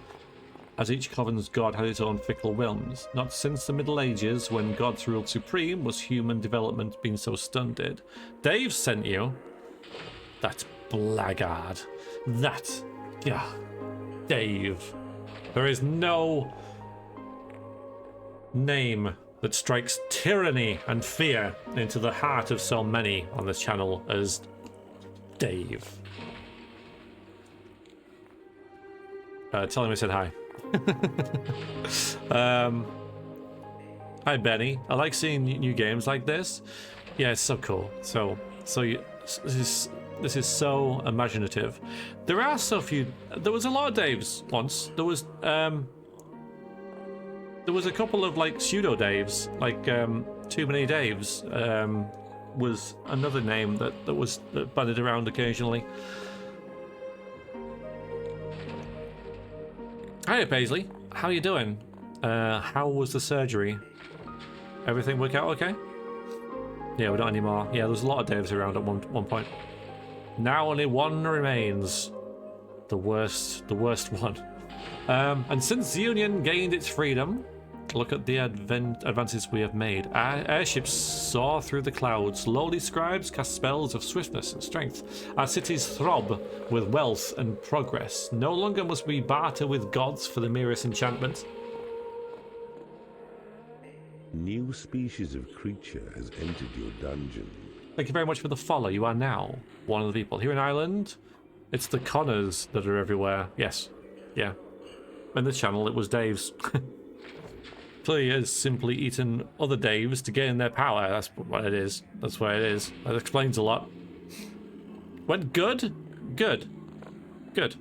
as each coven's god had its own fickle whims. Not since the Middle Ages, when gods ruled supreme, was human development been so stunted. Dave sent you? That blackguard. That... yeah. Dave. There is no name that strikes tyranny and fear into the heart of so many on this channel as Dave. Tell him I said hi. Hi Benny. I like seeing new games like this. Yeah, it's so cool. This is so imaginative. There are so few. There was a lot of Daves once. There was a couple of like pseudo Daves, like Too Many Daves was another name that banded around occasionally. Hiya Paisley, how you doing? How was the surgery? Everything work out okay? Yeah, we don't anymore. Yeah, there's a lot of Daves around at one point. Now only one remains. The worst one. And since the Union gained its freedom, look at the advances we have made. Our airships soar through the clouds. Lowly scribes cast spells of swiftness and strength. Our cities throb with wealth and progress. No longer must we barter with gods for the merest enchantment. New species of creature has entered your dungeon. Thank you very much for the follow. You are now one of the people. Here in Ireland, it's the Connors that are everywhere. Yes. Yeah. In this channel, it was Dave's. He has simply eaten other Daves to gain their power. That's what it is. That's what it is. That explains a lot. Went good? Good. Good.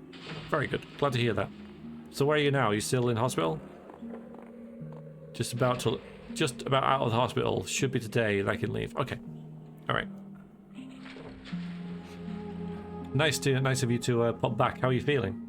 Very good. Glad to hear that. So where are you now? Are you still in hospital? Just about out of the hospital. Should be today that I can leave. Okay. Alright. Nice of you to pop back. How are you feeling?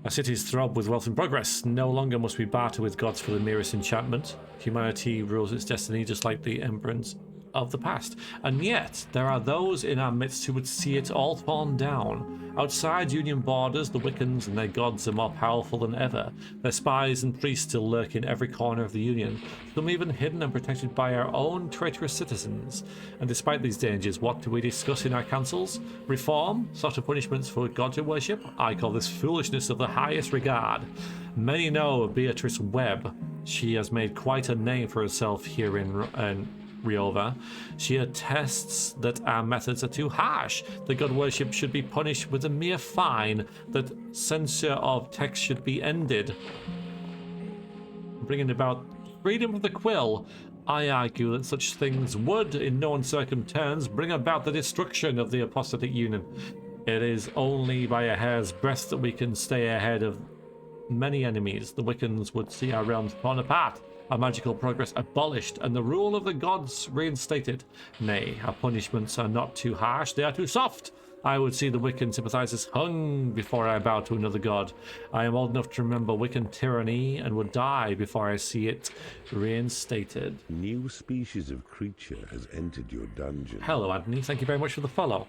Our cities throb with wealth and progress. No longer must we barter with gods for the merest enchantment. Humanity rules its destiny just like the emperors of the past. And yet, there are those in our midst who would see it all torn down. Outside Union borders, the Wiccans and their gods are more powerful than ever. Their spies and priests still lurk in every corner of the Union, some even hidden and protected by our own traitorous citizens. And despite these dangers, what do we discuss in our councils? Reform? Sort of punishments for god worship? I call this foolishness of the highest regard. Many know of Beatrice Webb. She has made quite a name for herself here in Riova. She attests that our methods are too harsh, that god worship should be punished with a mere fine, that censure of text should be ended. Bringing about freedom of the quill, I argue that such things would, in no uncertain terms, bring about the destruction of the apostate union. It is only by a hair's breadth that we can stay ahead of many enemies. The Wiccans would see our realms torn apart, our magical progress abolished, and the rule of the gods reinstated. Nay, our punishments are not too harsh, they are too soft. I would see the Wiccan sympathizers hung before I bow to another god. I am old enough to remember Wiccan tyranny and would die before I see it reinstated. New species of creature has entered your dungeon. Hello, Anthony. Thank you very much for the follow.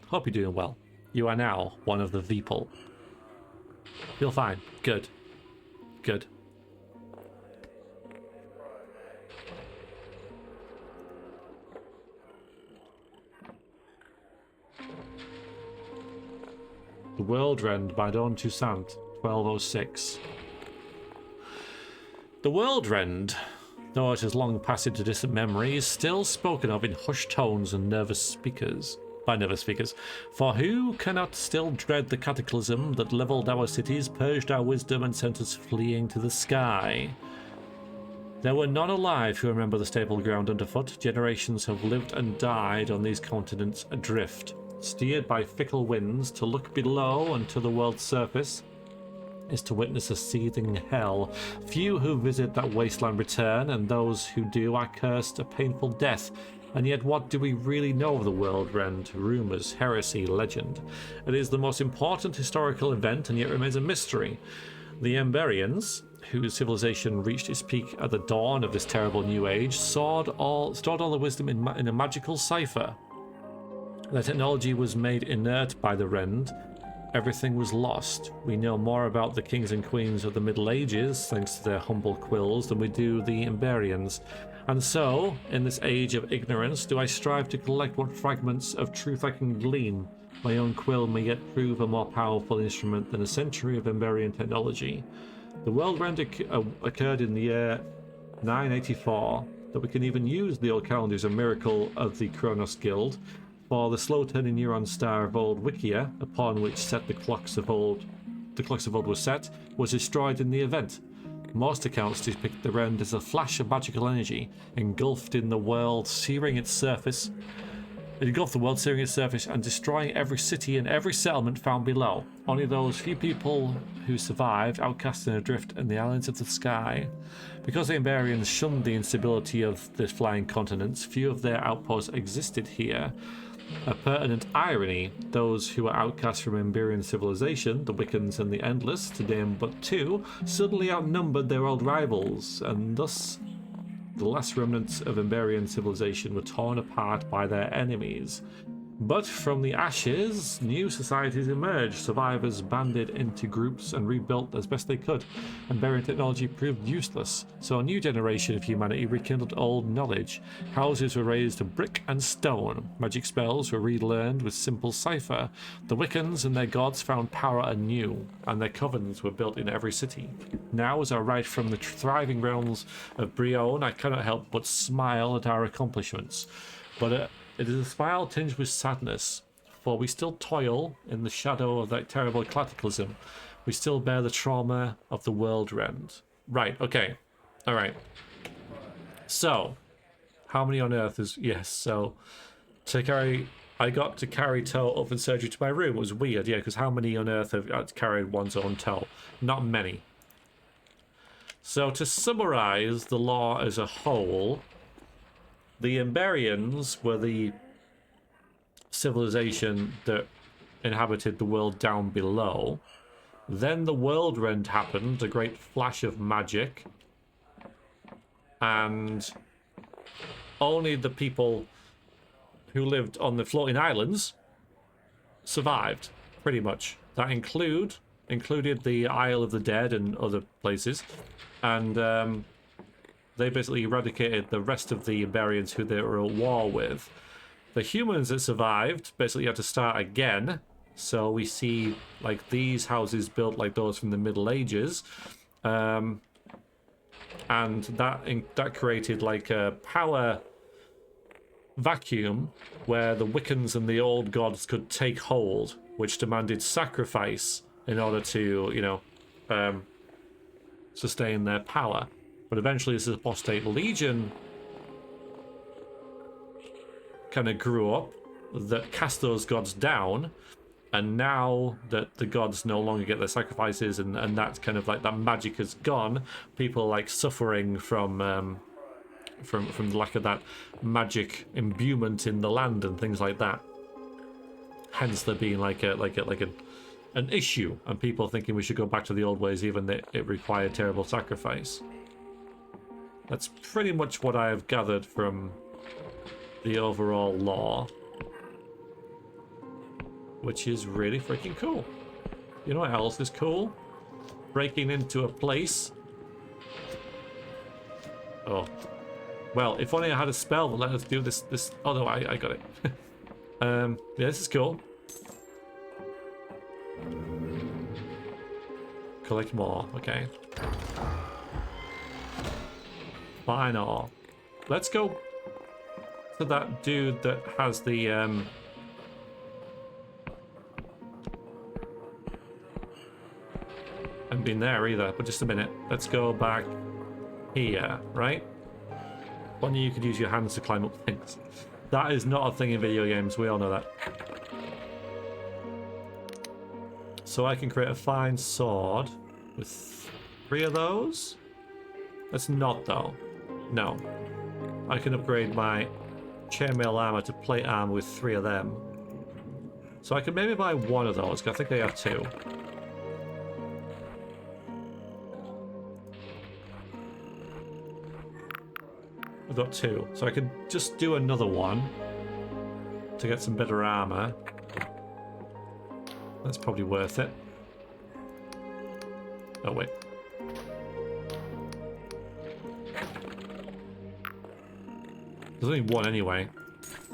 Hope you're doing well. You are now one of the Veeple. Feel fine. Good. Good. The World Rend by Dawn Toussaint, 1206. The World Rend, though it has long passed into distant memory, is still spoken of in hushed tones and nervous speakers. For who cannot still dread the cataclysm that levelled our cities, purged our wisdom, and sent us fleeing to the sky? There were none alive who remember the stable ground underfoot. Generations have lived and died on these continents adrift, steered by fickle winds. To look below and to the world's surface is to witness a seething hell. Few who visit that wasteland return, and those who do are cursed a painful death And yet, what do we really know of the World Rend? Rumours, heresy, legend. It is the most important historical event and yet remains a mystery. The Emberians, whose civilization reached its peak at the dawn of this terrible new age, stored all the wisdom in a magical cipher. Their technology was made inert by the Rend. Everything was lost. We know more about the kings and queens of the Middle Ages, thanks to their humble quills, than we do the Emberians. And so, in this age of ignorance, do I strive to collect what fragments of truth I can glean. My own quill may yet prove a more powerful instrument than a century of Emberian technology. The World Rend occurred in the year 984, that we can even use the old calendar as a miracle of the Kronos Guild, for the slow-turning neuron star of old Wikia, upon which the clocks of old were set, was destroyed in the event. Most accounts depict the Rend as a flash of magical energy, engulfed the world, searing its surface, and destroying every city and every settlement found below. Only those few people who survived, outcast and adrift in the islands of the sky. Because the Emberians shunned the instability of the flying continents, few of their outposts existed here. A pertinent irony, those who were outcast from Emberian civilization, the Wiccans and the Endless, to name but two, suddenly outnumbered their old rivals, and thus the last remnants of Emberian civilization were torn apart by their enemies. But from the ashes, new societies emerged. Survivors banded into groups and rebuilt as best they could. Emberian technology proved useless, so a new generation of humanity rekindled old knowledge. Houses were raised of brick and stone. Magic spells were relearned with simple cipher. The Wiccans and their gods found power anew, and their covens were built in every city. Now, as I write from the thriving realms of Brion, I cannot help but smile at our accomplishments. But it is a smile tinged with sadness, for we still toil in the shadow of that terrible cataclysm. We still bear the trauma of the World Rend. Right, okay. Alright. So, how many on Earth is... Yes, so... I got to carry toe open surgery to my room. It was weird, yeah, because how many on Earth have carried one's own toe? Not many. So, to summarize the law as a whole... The Emberians were the civilization that inhabited the world down below. Then the World Rend happened, a great flash of magic. And only the people who lived on the floating islands survived, pretty much. That included the Isle of the Dead and other places. And they basically eradicated the rest of the Emberians who they were at war with. The humans that survived basically had to start again. So we see like these houses built like those from the Middle Ages. And that created like a power vacuum where the Wiccans and the old gods could take hold, which demanded sacrifice in order to, you know, sustain their power. But eventually this apostate legion kind of grew up that cast those gods down, and now that the gods no longer get their sacrifices and that's kind of like that magic is gone, people are like suffering from the lack of that magic imbuement in the land and things like that. Hence there being an issue, and people thinking we should go back to the old ways even that it required terrible sacrifice. That's pretty much what I have gathered from the overall lore. Which is really freaking cool. You know what else is cool? Breaking into a place. Oh. Well, if only I had a spell that let us do this. Oh no, I got it. Yeah, this is cool. Collect more, okay. Final. Let's go to that dude that has the haven't been there either, but just a minute. Let's go back here, right? Only you could use your hands to climb up things. That is not a thing in video games, we all know that. So I can create a fine sword with 3 of those. That's not though. No. I can upgrade my chainmail armor to plate armor with 3 of them. So I could maybe buy 1 of those, because I think they have 2. I've got 2, so I could just do another one to get some better armor. That's probably worth it. Oh wait. There's only 1 anyway,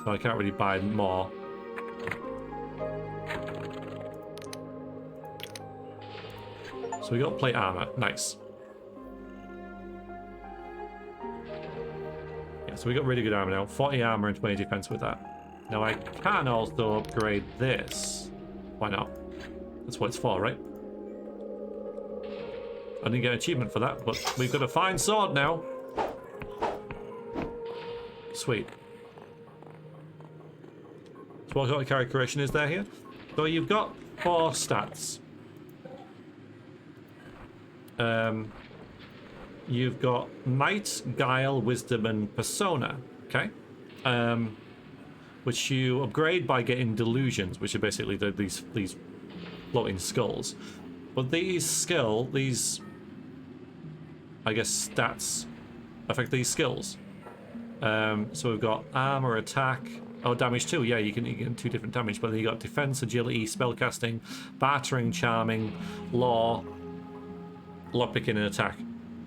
so I can't really buy more. So we got plate armor, nice. Yeah, so we got really good armor now. 40 armor and 20 defense with that. Now I can also upgrade this. Why not? That's what it's for, right? I didn't get an achievement for that, but we've got a fine sword now. Sweet. So what kind of character creation is there here? So you've got 4 stats. You've got Might, Guile, Wisdom, and Persona. Okay. Which you upgrade by getting delusions, which are basically these floating skulls. But these I guess stats affect these skills. So we've got armor, attack, damage too. Yeah, you can get 2 different damage, but then you got defense, agility, spellcasting, battering, charming, law, lockpicking, and attack.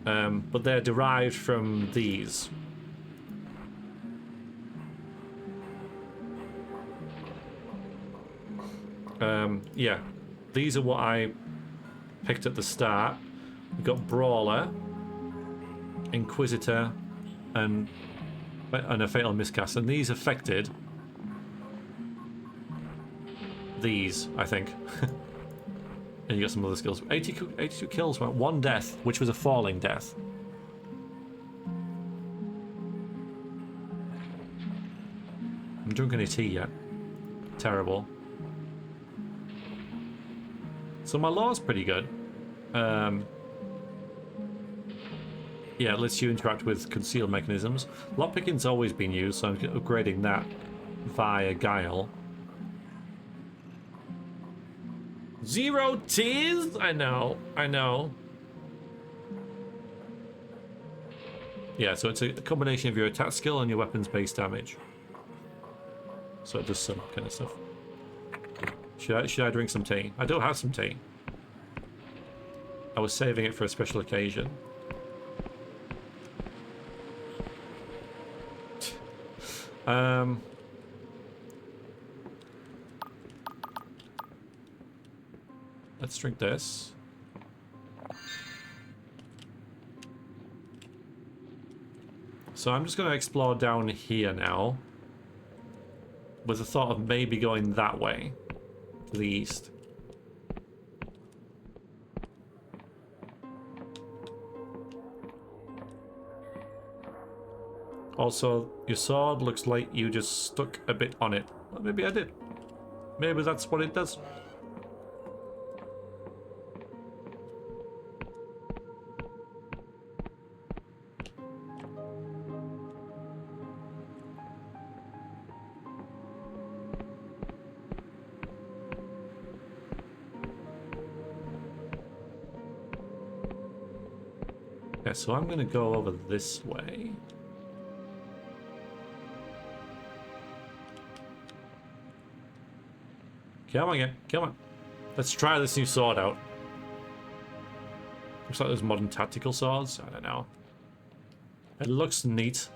But they're derived from these. Yeah, these are what I picked at the start. We've got Brawler, Inquisitor, and a Fatal Miscast, and these affected these, I think. And you got some other skills. 82 kills, 1 death, which was a falling death. I haven't drunk any tea yet. Terrible. So my law's pretty good. Yeah, it lets you interact with concealed mechanisms. Lockpicking's always been used, so I'm upgrading that via Guile. 0 tears? I know. Yeah, so it's a combination of your attack skill and your weapons base damage. So it does some kind of stuff. Should I drink some tea? I don't have some tea. I was saving it for a special occasion. Let's drink this. So I'm just going to explore down here now, with the thought of maybe going that way, to the east. Also, your sword looks like you just stuck a bit on it. Well, maybe I did. Maybe that's what it does. Okay, so I'm going to go over this way. Come on, again. Come on. Let's try this new sword out. Looks like those modern tactical swords. I don't know. It looks neat.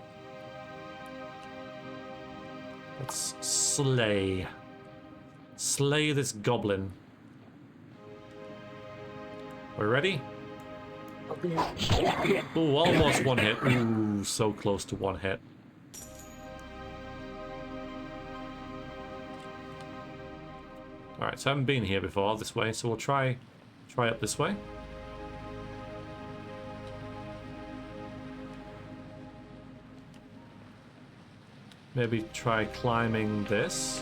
Let's slay. Slay this goblin. We're ready? Ooh, almost 1 hit. Ooh, so close to 1 hit. Alright, so I haven't been here before this way, so we'll try up this way. Maybe try climbing this.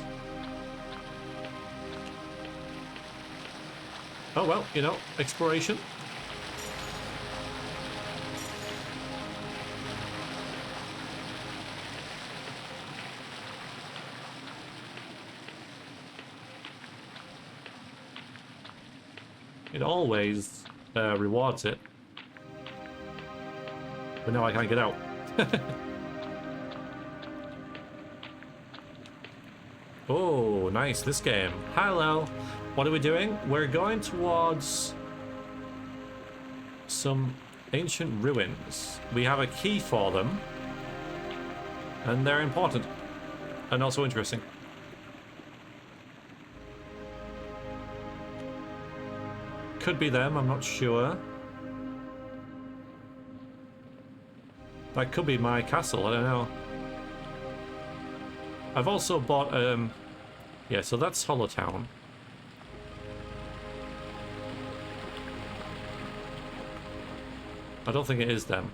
Oh well, you know, exploration. It always rewards it. But now I can't get out. Oh, nice, this game. Hello. What are we doing? We're going towards some ancient ruins. We have a key for them. And they're important. And also interesting. Could be them, I'm not sure. That could be my castle, I don't know. I've also bought, yeah, so that's Hollow Town. I don't think it is them.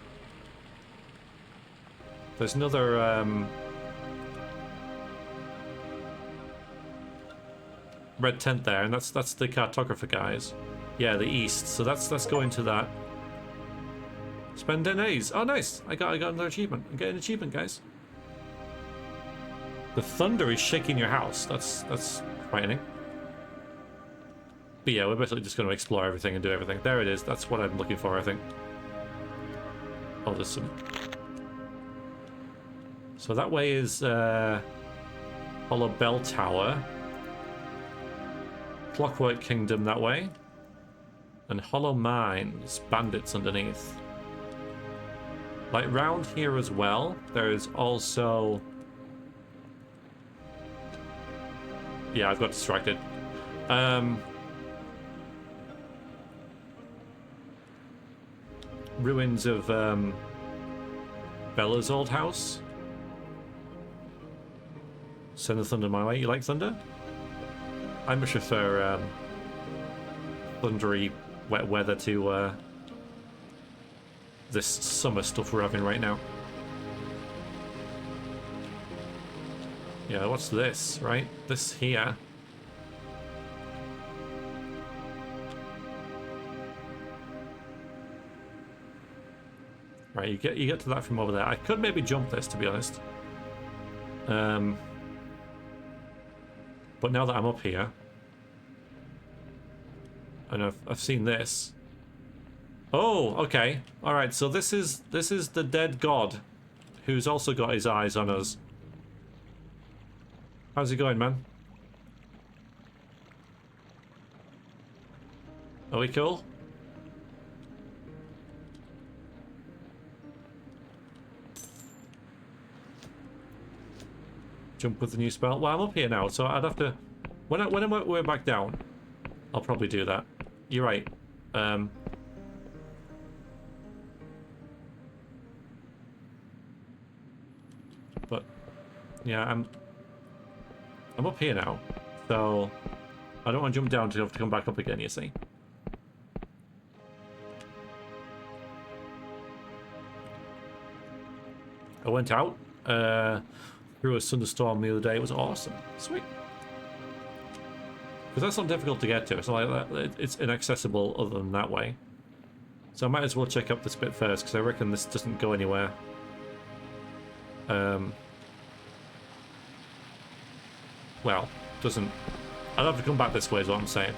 There's another, red tent there, and that's the cartographer guys. Yeah, the east, so that's going to that. Spend 10 days. Oh, nice! I got another achievement. I'm getting an achievement, guys. The thunder is shaking your house. That's frightening. But yeah, we're basically just going to explore everything and do everything. There it is. That's what I'm looking for, I think. Oh, there's some... So that way is Hollow Bell Tower. Clockwork Kingdom that way. And Hollow Mines, bandits underneath. Like round here as well, there's also... Yeah, I've got distracted. Ruins of Bella's old house. Send the thunder my way. You like thunder? I much prefer thundery, wet weather to this summer stuff we're having right now. Yeah, what's this, right? This here. Right, you get to that from over there. I could maybe jump this, to be honest. But now that I'm up here, and I've seen this. Oh, okay. All right. So this is the dead god, who's also got his eyes on us. How's it going, man? Are we cool? Jump with the new spell. Well, I'm up here now, so I'd have to... When we're back down, I'll probably do that. You're right. But yeah, I'm up here now, so I don't want to jump down to have to come back up again, you see. I went out through a thunderstorm the other day. It was awesome. Sweet. Because that's not difficult to get to. It's not like that. It's inaccessible other than that way. So I might as well check up this bit first, because I reckon this doesn't go anywhere. Well, doesn't... I'll have to come back this way is what I'm saying.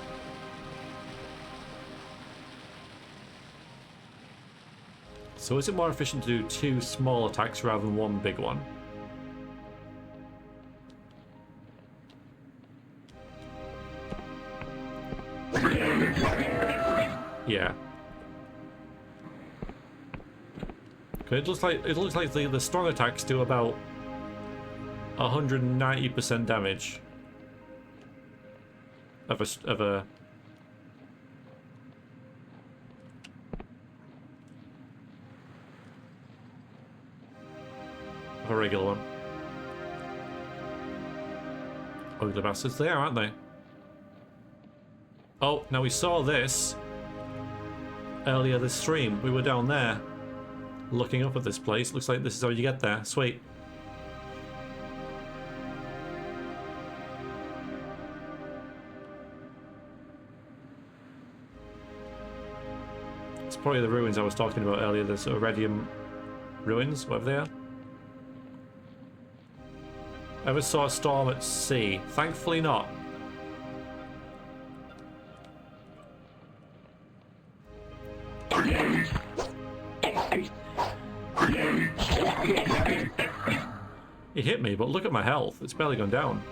So is it more efficient to do 2 small attacks rather than 1 big one? Yeah. It looks like the strong attacks do about 190% damage of a regular one. Ugly bastards they are, aren't they? Oh, now we saw this earlier this stream. We were down there looking up at this place. Looks like this is how you get there. Sweet. It's probably the ruins I was talking about earlier, the sort of Radium ruins, whatever they are. Ever saw a storm at sea? Thankfully not. He hit me, but look at my health. It's barely gone down.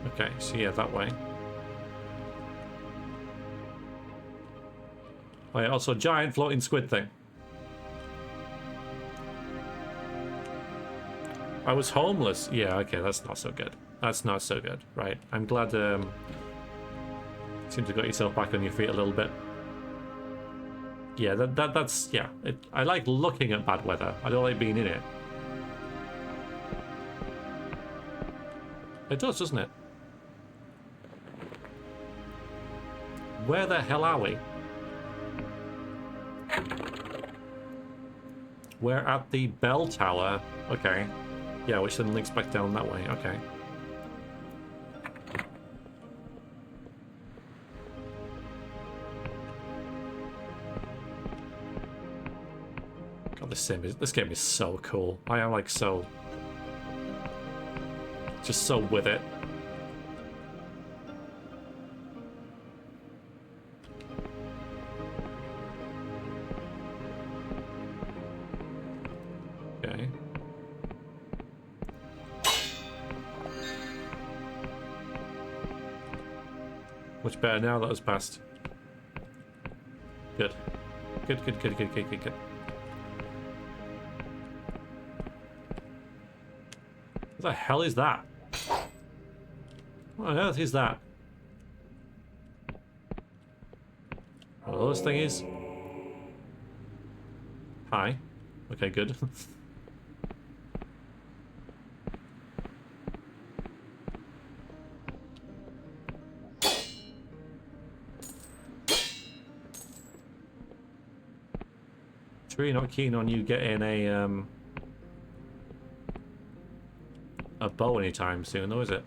Okay, so yeah, that way. Oh yeah, also giant floating squid thing. I was homeless. Yeah, okay, that's not so good. That's not so good. Right, I'm glad seems to got yourself back on your feet a little bit. Yeah, that's yeah. I like looking at bad weather. I don't like being in it. It does, doesn't it? Where the hell are we? We're at the bell tower. Okay. Yeah, which then links back down that way. Okay. God, this game is so cool. I am like so... just so with it. Okay. Much better now that was passed. Good. Good. What the hell is that? What on earth is that? Oh, this thing is... Hi. Okay, good. It's really not keen on you getting a bow anytime soon, though, is it?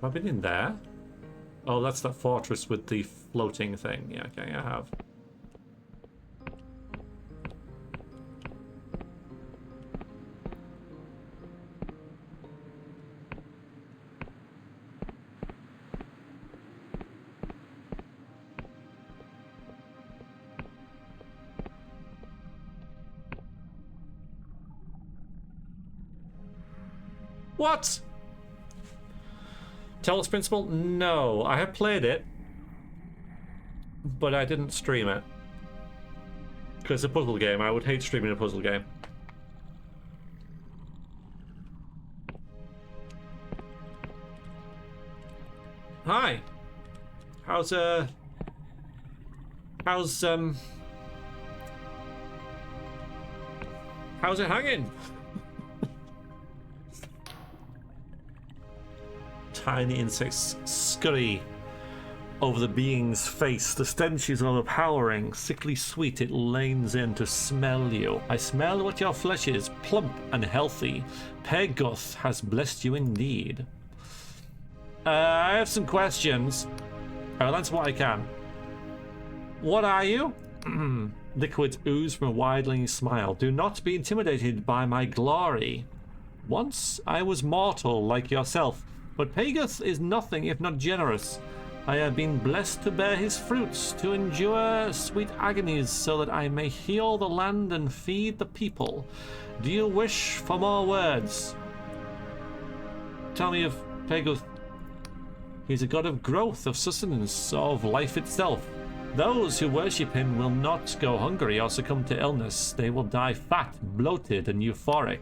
Have I been in there? Oh, that's that fortress with the floating thing. Yeah, okay, I have. What? Talos Principle? No, I have played it, but I didn't stream it. Because it's a puzzle game. I would hate streaming a puzzle game. Hi. How's it hanging? Tiny insects scurry over the being's face. The stench is overpowering. Sickly sweet, it leans in to smell you. I smell what your flesh is, plump and healthy. Pegoth has blessed you indeed. I have some questions. I'll answer what I can. What are you? Liquids ooze from a widening smile. Do not be intimidated by my glory. Once I was mortal like yourself, but Pegoth is nothing if not generous. I have been blessed to bear his fruits, to endure sweet agonies so that I may heal the land and feed the people. Do you wish for more words? Tell me of Pegoth. He's a god of growth, of sustenance, of life itself. Those who worship him will not go hungry or succumb to illness. They will die fat, bloated, and euphoric.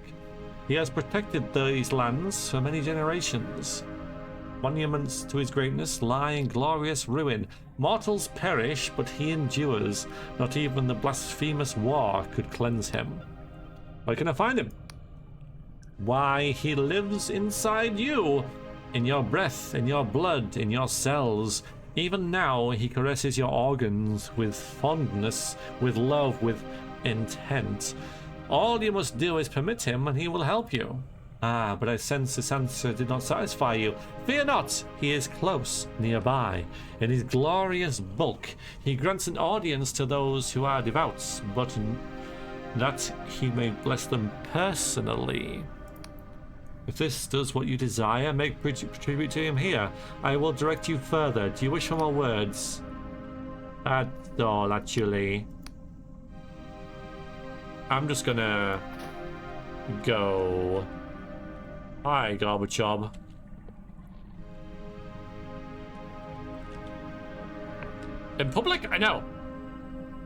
He has protected these lands for many generations. Monuments to his greatness lie in glorious ruin. Mortals perish, but he endures. Not even the blasphemous war could cleanse him. Where can I find him? Why, he lives inside you. In your breath, in your blood, in your cells. Even now, he caresses your organs with fondness, with love, with intent. All you must do is permit him, and he will help you. Ah, but I sense this answer did not satisfy you. Fear not, he is close, nearby. In his glorious bulk, he grants an audience to those who are devout, but that he may bless them personally. If this does what you desire, make tribute to him here. I will direct you further. Do you wish for more words? That's all, actually. I'm just gonna go. Hi, Gorbachev. In public? I know.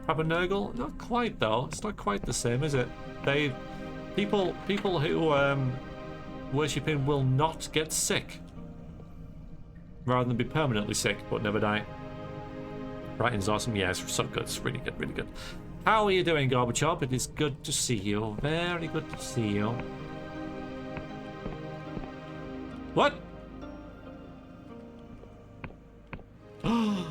Have a Nurgle? Not quite though. It's not quite the same, is it? People who worship him will not get sick. Rather than be permanently sick, but never die. Writing's awesome. Yeah, it's so good. It's really good, really good. How are you doing, Gorbachev? It is good to see you. Very good to see you. What? There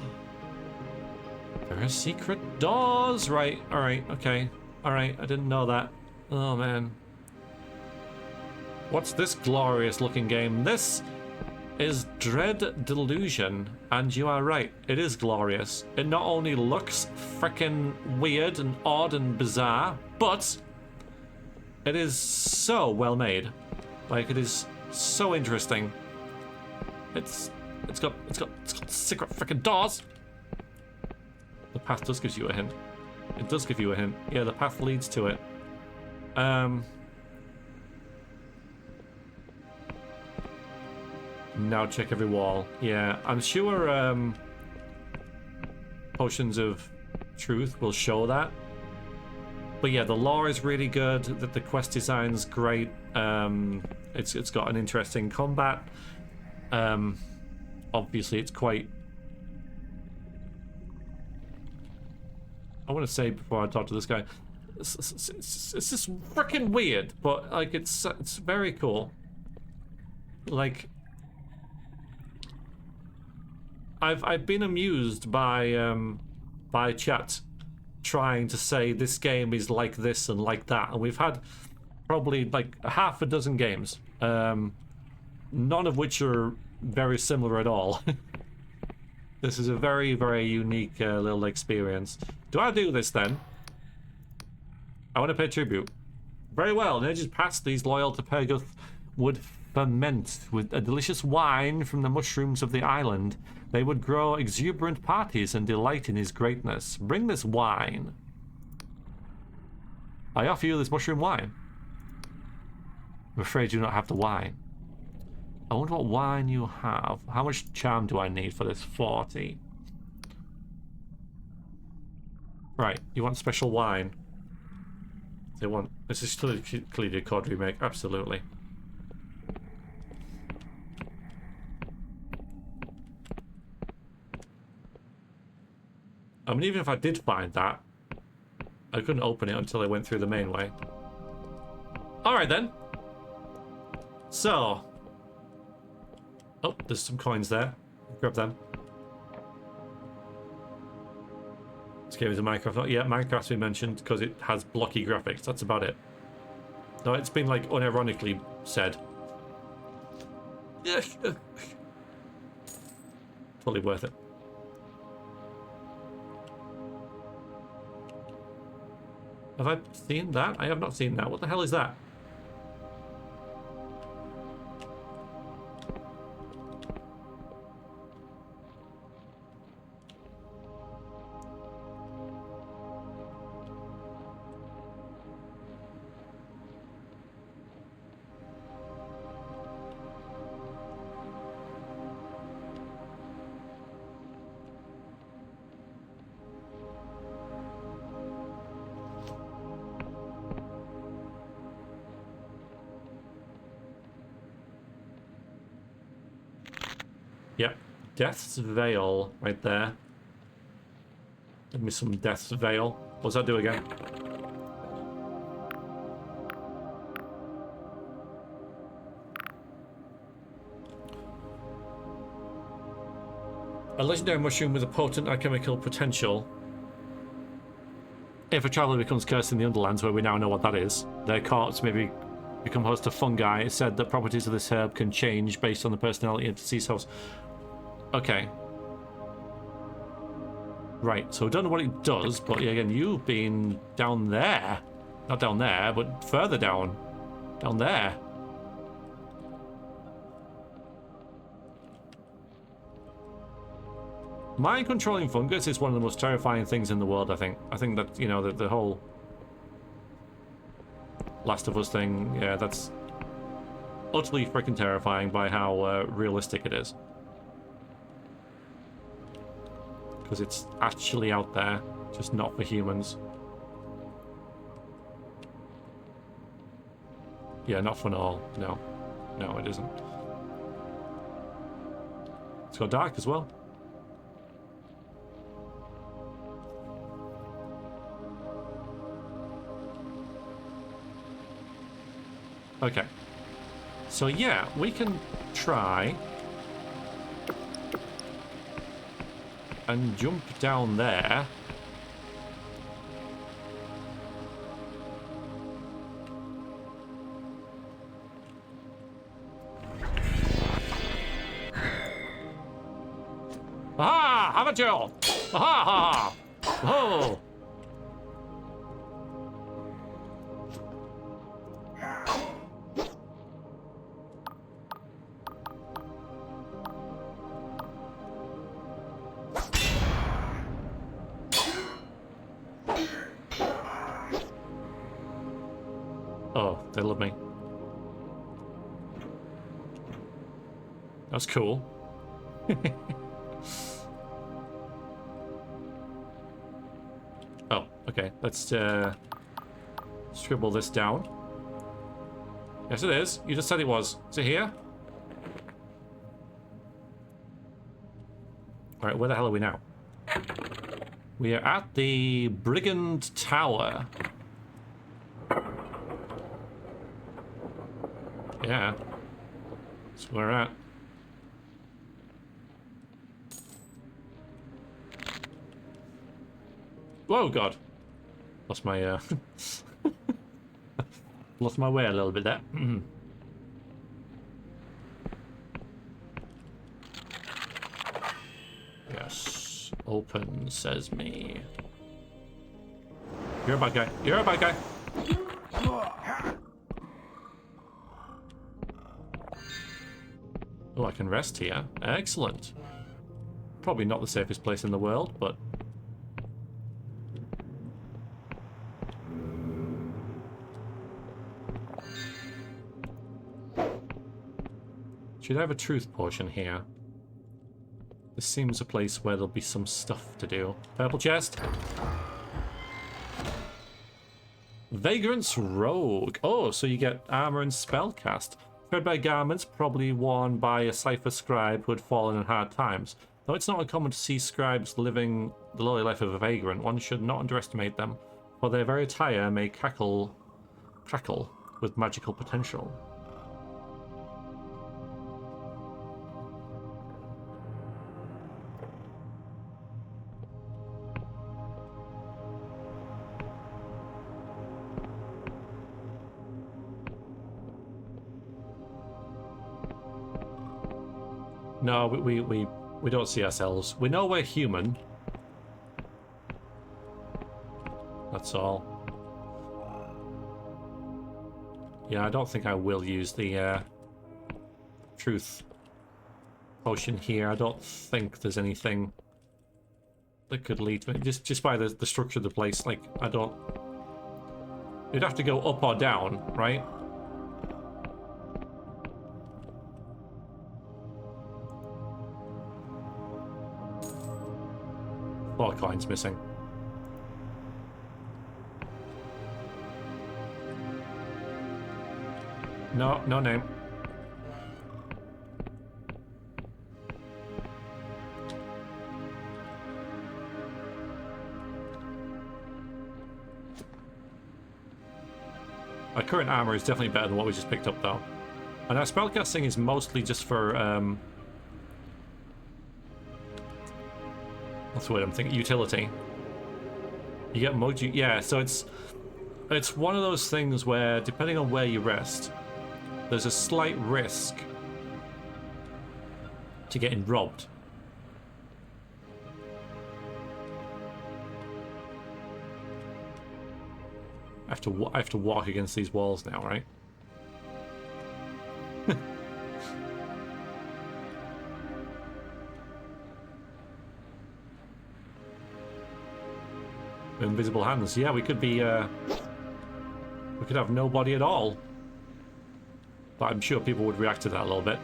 are secret doors. Right, alright, okay. Alright, I didn't know that. Oh, man. What's this glorious looking game? This is Dread Delusion, and you are right, it is glorious. It not only looks freaking weird and odd and bizarre, but it is so well made. Like, it is so interesting. It's got secret freaking doors. The path does give you a hint. It does give you a hint. Yeah, the path leads to it. Now check every wall. Yeah, I'm sure Potions of Truth will show that. But yeah, the lore is really good. The quest design's great. It's got an interesting combat. Obviously, it's quite. I want to say before I talk to this guy, it's just freaking weird, but like it's very cool. Like. I've been amused by chat trying to say this game is like this and like that, and we've had probably like half a dozen games, none of which are very similar at all. This is a very, very unique little experience. Do I do this then? I want to pay tribute. Very well. In ages past, these loyal to Perguth would ferment with a delicious wine from the mushrooms of the island. They would grow exuberant parties and delight in his greatness. Bring this wine. I offer you this mushroom wine. I'm afraid you do not have the wine. I wonder what wine you have. How much charm do I need for this? 40. Right, you want special wine. They want... This is clearly a COD remake, absolutely. I mean, even if I did find that, I couldn't open it until I went through the main way. Alright then. So. Oh, there's some coins there. Grab them. This game is a Minecraft. Oh, yeah, Minecraft's been mentioned because it has blocky graphics. That's about it. No, it's been like unironically said. Totally worth it. Have I seen that? I have not seen that. What the hell is that? Yep, Death's Veil right there. Give me some Death's Veil. What's that do again? A legendary mushroom with a potent alchemical potential. If a traveler becomes cursed in the Underlands, where we now know what that is, their corpse may become host to fungi. It's said that properties of this herb can change based on the personality of the deceased host. Okay. Right, so I don't know what it does, but yeah, again, you've been down there. Not down there, but further down. Down there. Mind-controlling fungus is one of the most terrifying things in the world, I think. I think that, you know, the whole Last of Us thing, yeah, that's utterly freaking terrifying by how realistic it is. Because it's actually out there, just not for humans. Yeah, not for all. No. No, it isn't. It's got dark as well. Okay. So yeah, we can try and jump down there. Aha! Haven't you? Aha! Ha! Oh! Oh, they love me. That's cool. Oh, okay. Let's scribble this down. Yes, it is. You just said it was. Is it here? Alright, where the hell are we now? We are at the Brigand Tower. Yeah. That's where we're at. Whoa, God. Lost my, lost my way a little bit there. Yes. Open, says me. You're a bad guy. You're a bad guy. Oh, I can rest here. Excellent. Probably not the safest place in the world, but... Should I have a truth potion here? This seems a place where there'll be some stuff to do. Purple chest. Vagrant's Rogue. Oh, so you get armor and spellcast. Threadbare garments, probably worn by a cipher scribe who had fallen in hard times. Though it's not uncommon to see scribes living the lowly life of a vagrant, one should not underestimate them, for their very attire may crackle with magical potential. No, we don't see ourselves. We know we're human. That's all. Yeah, I don't think I will use the truth potion here. I don't think there's anything that could lead to it. Just by the structure of the place, like, I don't... You'd have to go up or down, right? 4 coins missing. No, no name. Our current armor is definitely better than what we just picked up, though. And our spellcasting is mostly just for, what's the word I'm thinking? Utility. You get moji. Yeah, so it's one of those things where, depending on where you rest, there's a slight risk to getting robbed. I have to walk against these walls now, right? invisible hands. Yeah, we could be, we could have no body at all. But I'm sure people would react to that a little bit.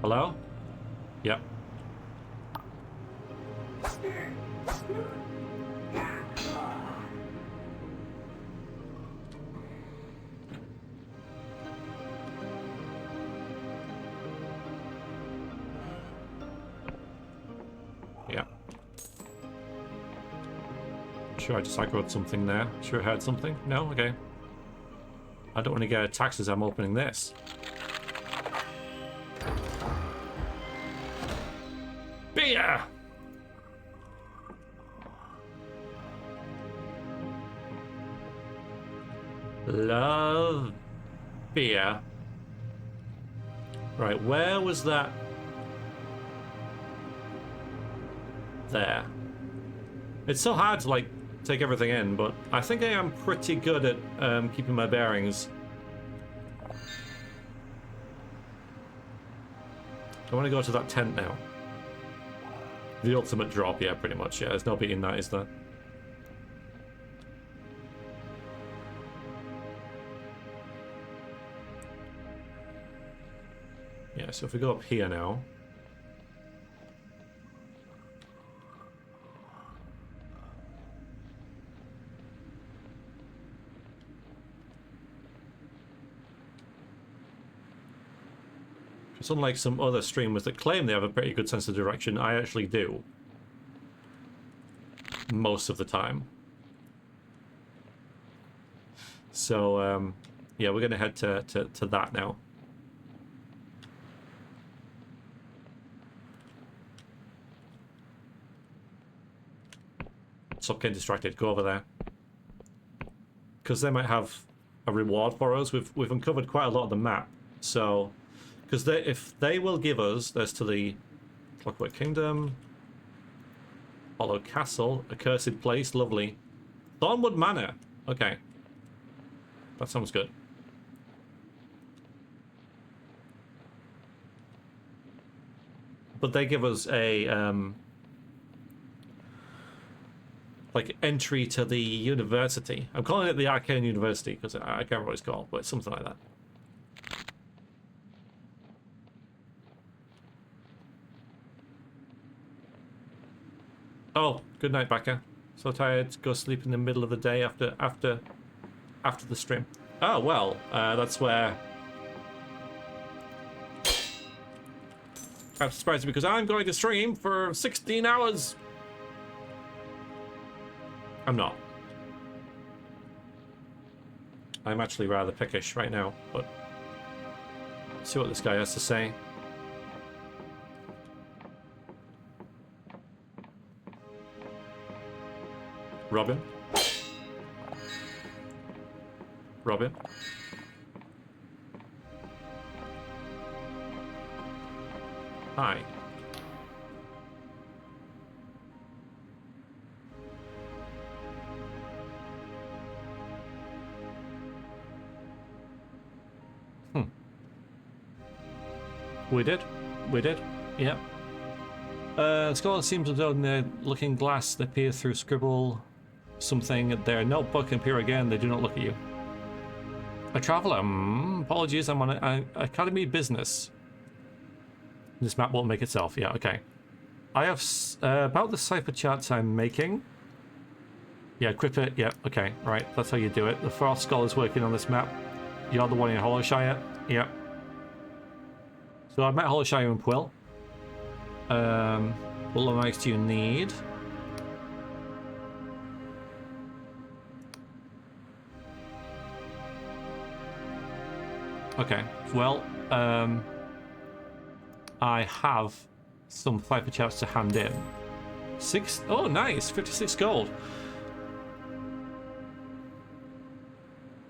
Hello? Yep. Yeah. Sure, I just aggroed something there. Sure, I heard something. No? Okay. I don't want to get attacked as I'm opening this. Beer! Love beer. Right, where was that? There. It's so hard to, like, take everything in, but I think I am pretty good at keeping my bearings. I want to go to that tent now. The ultimate drop, yeah, pretty much. Yeah, there's no beating that, is there? Yeah, so if we go up here now. Because unlike some other streamers that claim they have a pretty good sense of direction, I actually do. Most of the time. So, yeah, we're going to head to that now. Stop getting distracted. Go over there. Because they might have a reward for us. We've uncovered quite a lot of the map. So... Because if they will give us, there's to the Clockwork Kingdom, Hollow Castle, Accursed Place, lovely. Thornwood Manor, okay. That sounds good. But they give us a, like, entry to the university. I'm calling it the Arcane University, because I can't remember what it's called, but it's something like that. Oh, good night, Becca. So tired to go sleep in the middle of the day after the stream. Oh well, that's where I'm surprised because I'm going to stream for 16 hours. I'm not. I'm actually rather pickish right now, but let's see what this guy has to say. Robin? Robin? Hi. We did. We did. Yeah. Scholars seem to know in their looking glass they peer through scribble something at their notebook and peer again. They do not look at you. A traveller. Apologies, I'm on an academy business. This map won't make itself. Yeah, okay. I have about the cipher charts I'm making. Yeah, equip it. Yeah, okay. Right, that's how you do it. The Frost Scholar's working on this map. You're the one in Hollowshire. Yeah. So I've met Hollowshire and Quill. What lights do you need? Okay, well, I have some cipher charts to hand in. Oh, nice, 56 gold.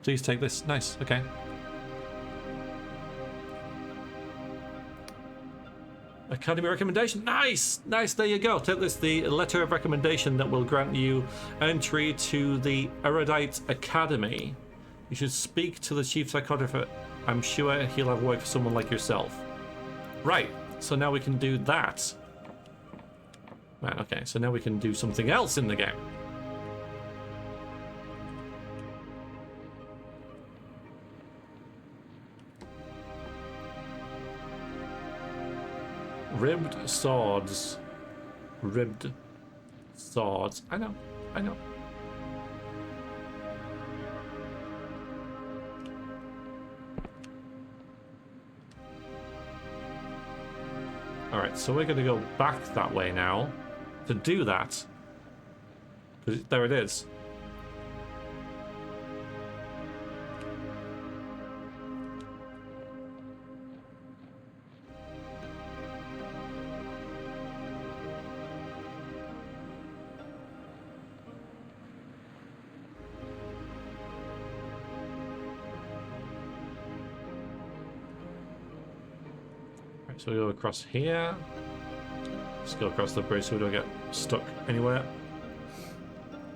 Please take this. Nice, okay. Academy recommendation. Nice! Nice, there you go. Take this, the letter of recommendation that will grant you entry to the Erudite Academy. You should speak to the chief psychographer. I'm sure he'll have work for someone like yourself. Right, so now we can do that. Right, okay, so now we can do something else in the game. Ribbed swords. Ribbed swords. I know. I know. Alright, so we're going to go back that way now to do that. There it is. So we go across here. Let's go across the bridge so we don't get stuck anywhere.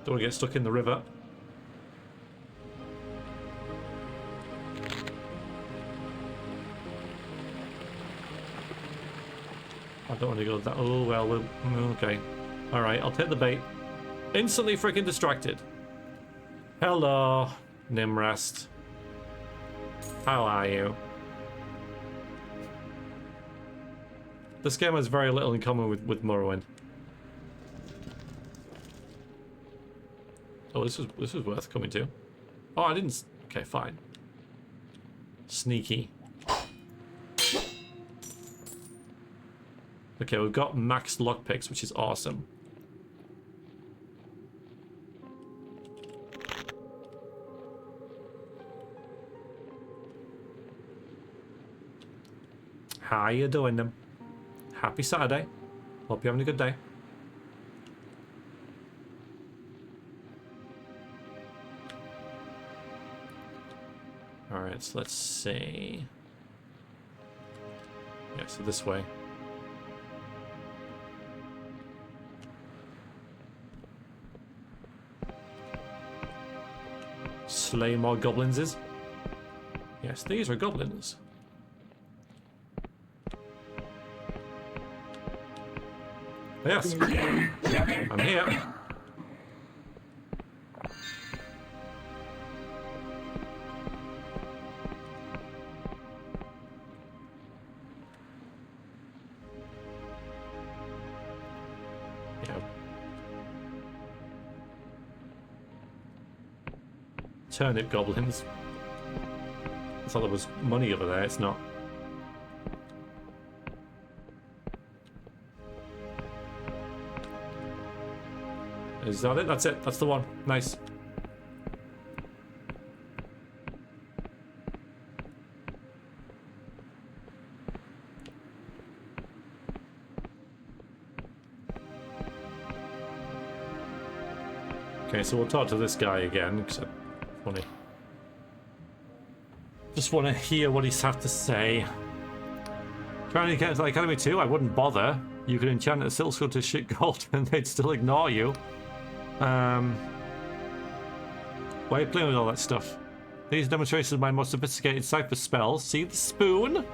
Don't want to get stuck in the river. I don't want to go that. Oh, well, okay. Alright, I'll take the bait. Instantly freaking distracted. Hello, Nimrast. How are you? This game has very little in common with Morrowind. Oh, this was worth coming to. Oh, I didn't. Okay, fine. Sneaky. Okay, we've got max lockpicks, which is awesome. How you doing, them? Happy Saturday. Hope you're having a good day. Alright, so let's see. Yeah, so this way. Slay more goblins. Yes, these are goblins. Yes, I'm here. Yeah. Turnip goblins. I thought there was money over there, it's not. Is that it? That's it. That's the one. Nice. Okay, so we'll talk to this guy again, because I just want to hear what he's have to say. Trying to get to the Academy 2, I wouldn't bother. You could enchant a silk skull to shit gold and they'd still ignore you. Why are you playing with all that stuff? These demonstrations of my most sophisticated cipher spells. See the spoon?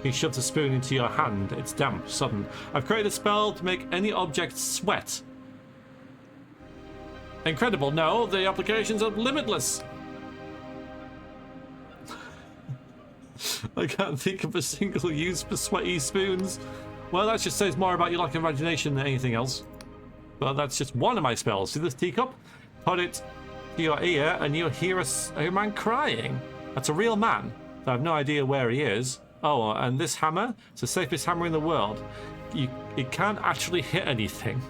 He shoves a spoon into your hand. It's damp, sudden. I've created a spell to make any object sweat. Incredible. No, the applications are limitless. I can't think of a single use for sweaty spoons. Well, that just says more about your lack of imagination than anything else. But that's just one of my spells. See this teacup? Put it to your ear and you'll hear a man crying. That's a real man. I have no idea where he is. Oh, and this hammer? It's the safest hammer in the world. It can't actually hit anything.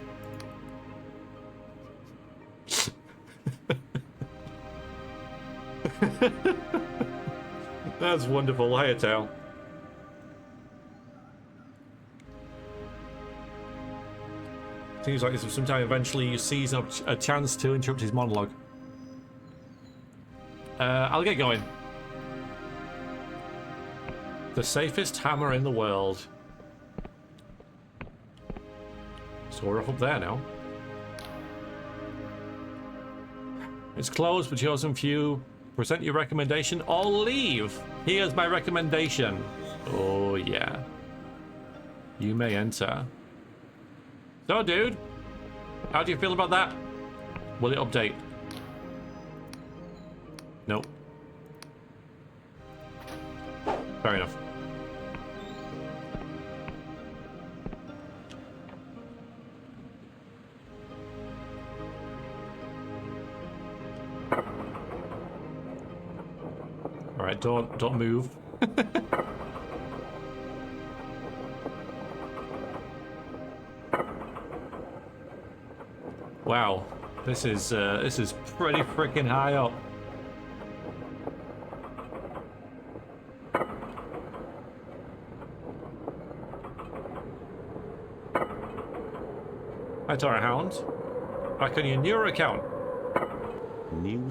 That's wonderful. Hightail. Seems like sometime eventually you seize a chance to interrupt his monologue. I'll get going. The safest hammer in the world. So we're up there now. It's closed for chosen few. Present your recommendation or leave. Here's my recommendation. Oh yeah. You may enter. So dude, how do you feel about that? Will it update? Nope. Fair enough. Alright, don't move. Wow, this is pretty freaking high up. Hi, Tara Hound. Back on your newer account.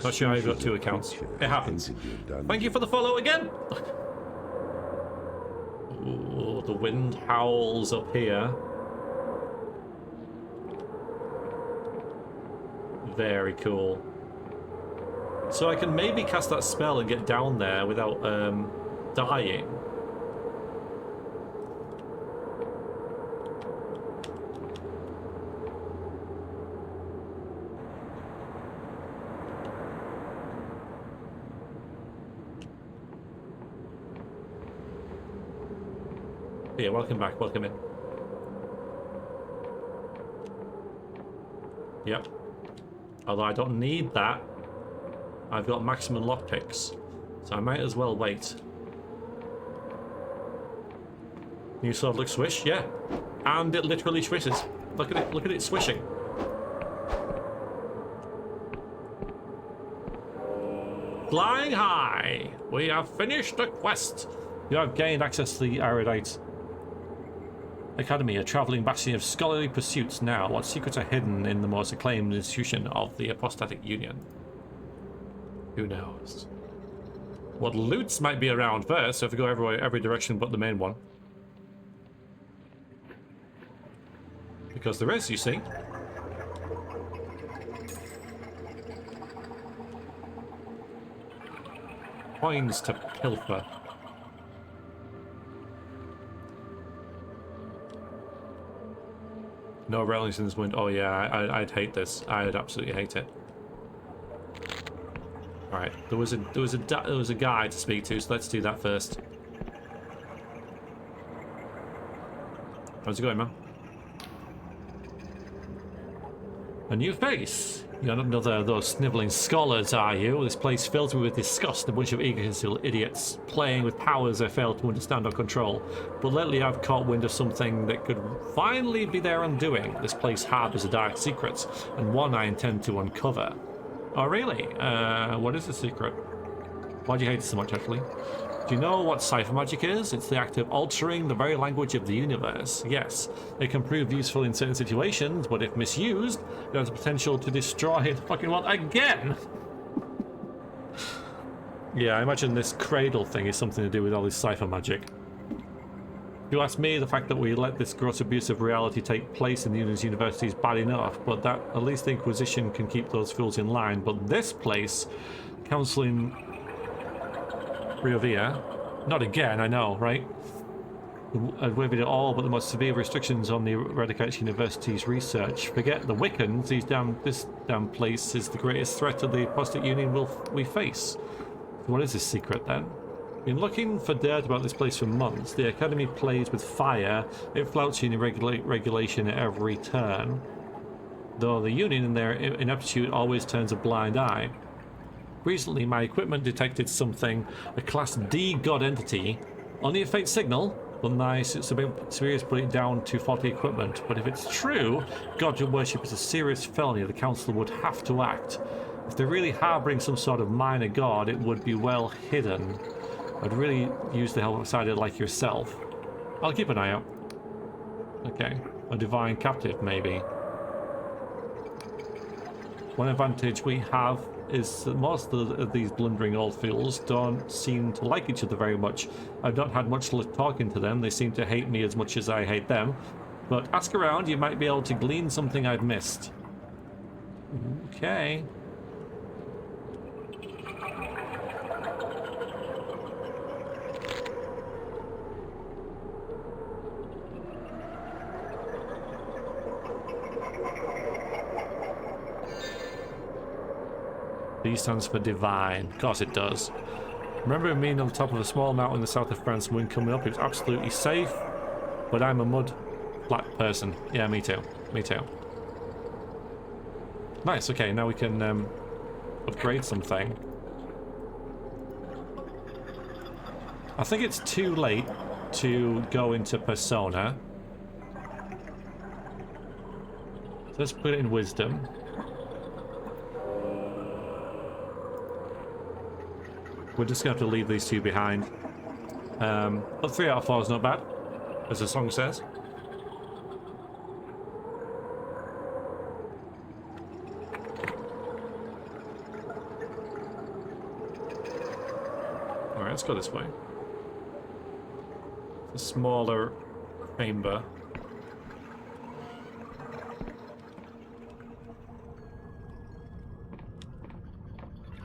Not sure I've got 2 accounts. It happens. Thank you for the follow again. Ooh, the wind howls up here. Very cool. So I can maybe cast that spell and get down there without dying. Yeah, welcome back, welcome in. Yep. Although I don't need that. I've got maximum lockpicks, so I might as well wait. New sword looks swish, yeah. And it literally swishes. Look at it swishing. Flying high! We have finished the quest! You have gained access to the Erudite Academy, a travelling bastion of scholarly pursuits now. What secrets are hidden in the most acclaimed institution of the Apostatic Union? Who knows? What loots might be around first, so if we go every direction but the main one. Because there is, you see. Coins to pilfer. No Relingson's wind. Oh yeah, I'd hate this. I'd absolutely hate it. All right, there was a guy to speak to, so let's do that first. How's it going, man? A new face. You're not another of those snivelling scholars, are you? This place fills me with disgust, a bunch of egotistical idiots playing with powers I fail to understand or control. But lately I've caught wind of something that could finally be their undoing. This place harbours a dark secret, and one I intend to uncover. Oh really? What is the secret? Why do you hate it so much, actually? Do you know what cipher magic is? It's the act of altering the very language of the universe. Yes, it can prove useful in certain situations, but if misused, it has the potential to destroy the fucking world again! Yeah, I imagine this cradle thing is something to do with all this cipher magic. If you ask me, the fact that we let this gross abuse of reality take place in the university is bad enough, but that at least the Inquisition can keep those fools in line. But this place, counseling Riovia, not again, I know, right? With it all, but the most severe restrictions on the Eradicates University's research. Forget the Wiccans, this damn place is the greatest threat to the Apostate Union we face. So what is this secret then? Been looking for dirt about this place for months. The Academy plays with fire. It flouts in regulation at every turn. Though the Union in their ineptitude always turns a blind eye. Recently, my equipment detected something, a Class D god entity. Only a faint signal, but nice. It's a bit serious putting it down to faulty equipment. But if it's true, god worship is a serious felony. The Council would have to act. If they're really harboring some sort of minor god, it would be well hidden. I'd really use the help of a outsider like yourself. I'll keep an eye out. Okay, a divine captive, maybe. One advantage we have is that most of these blundering old fools don't seem to like each other very much. I've not had much luck talking to them. They seem to hate me as much as I hate them. But ask around, you might be able to glean something I've missed. Okay. D stands for divine. Of course it does. Remember being on the top of a small mountain in the south of France and wind coming up? It was absolutely safe, but I'm a mud flat person. Yeah, me too. Me too. Nice, okay, now we can upgrade something. I think it's too late to go into Persona. So let's put it in Wisdom. We're just going to have to leave these two behind. But 3 out of 4 is not bad, as the song says. Alright, let's go this way. It's a smaller chamber.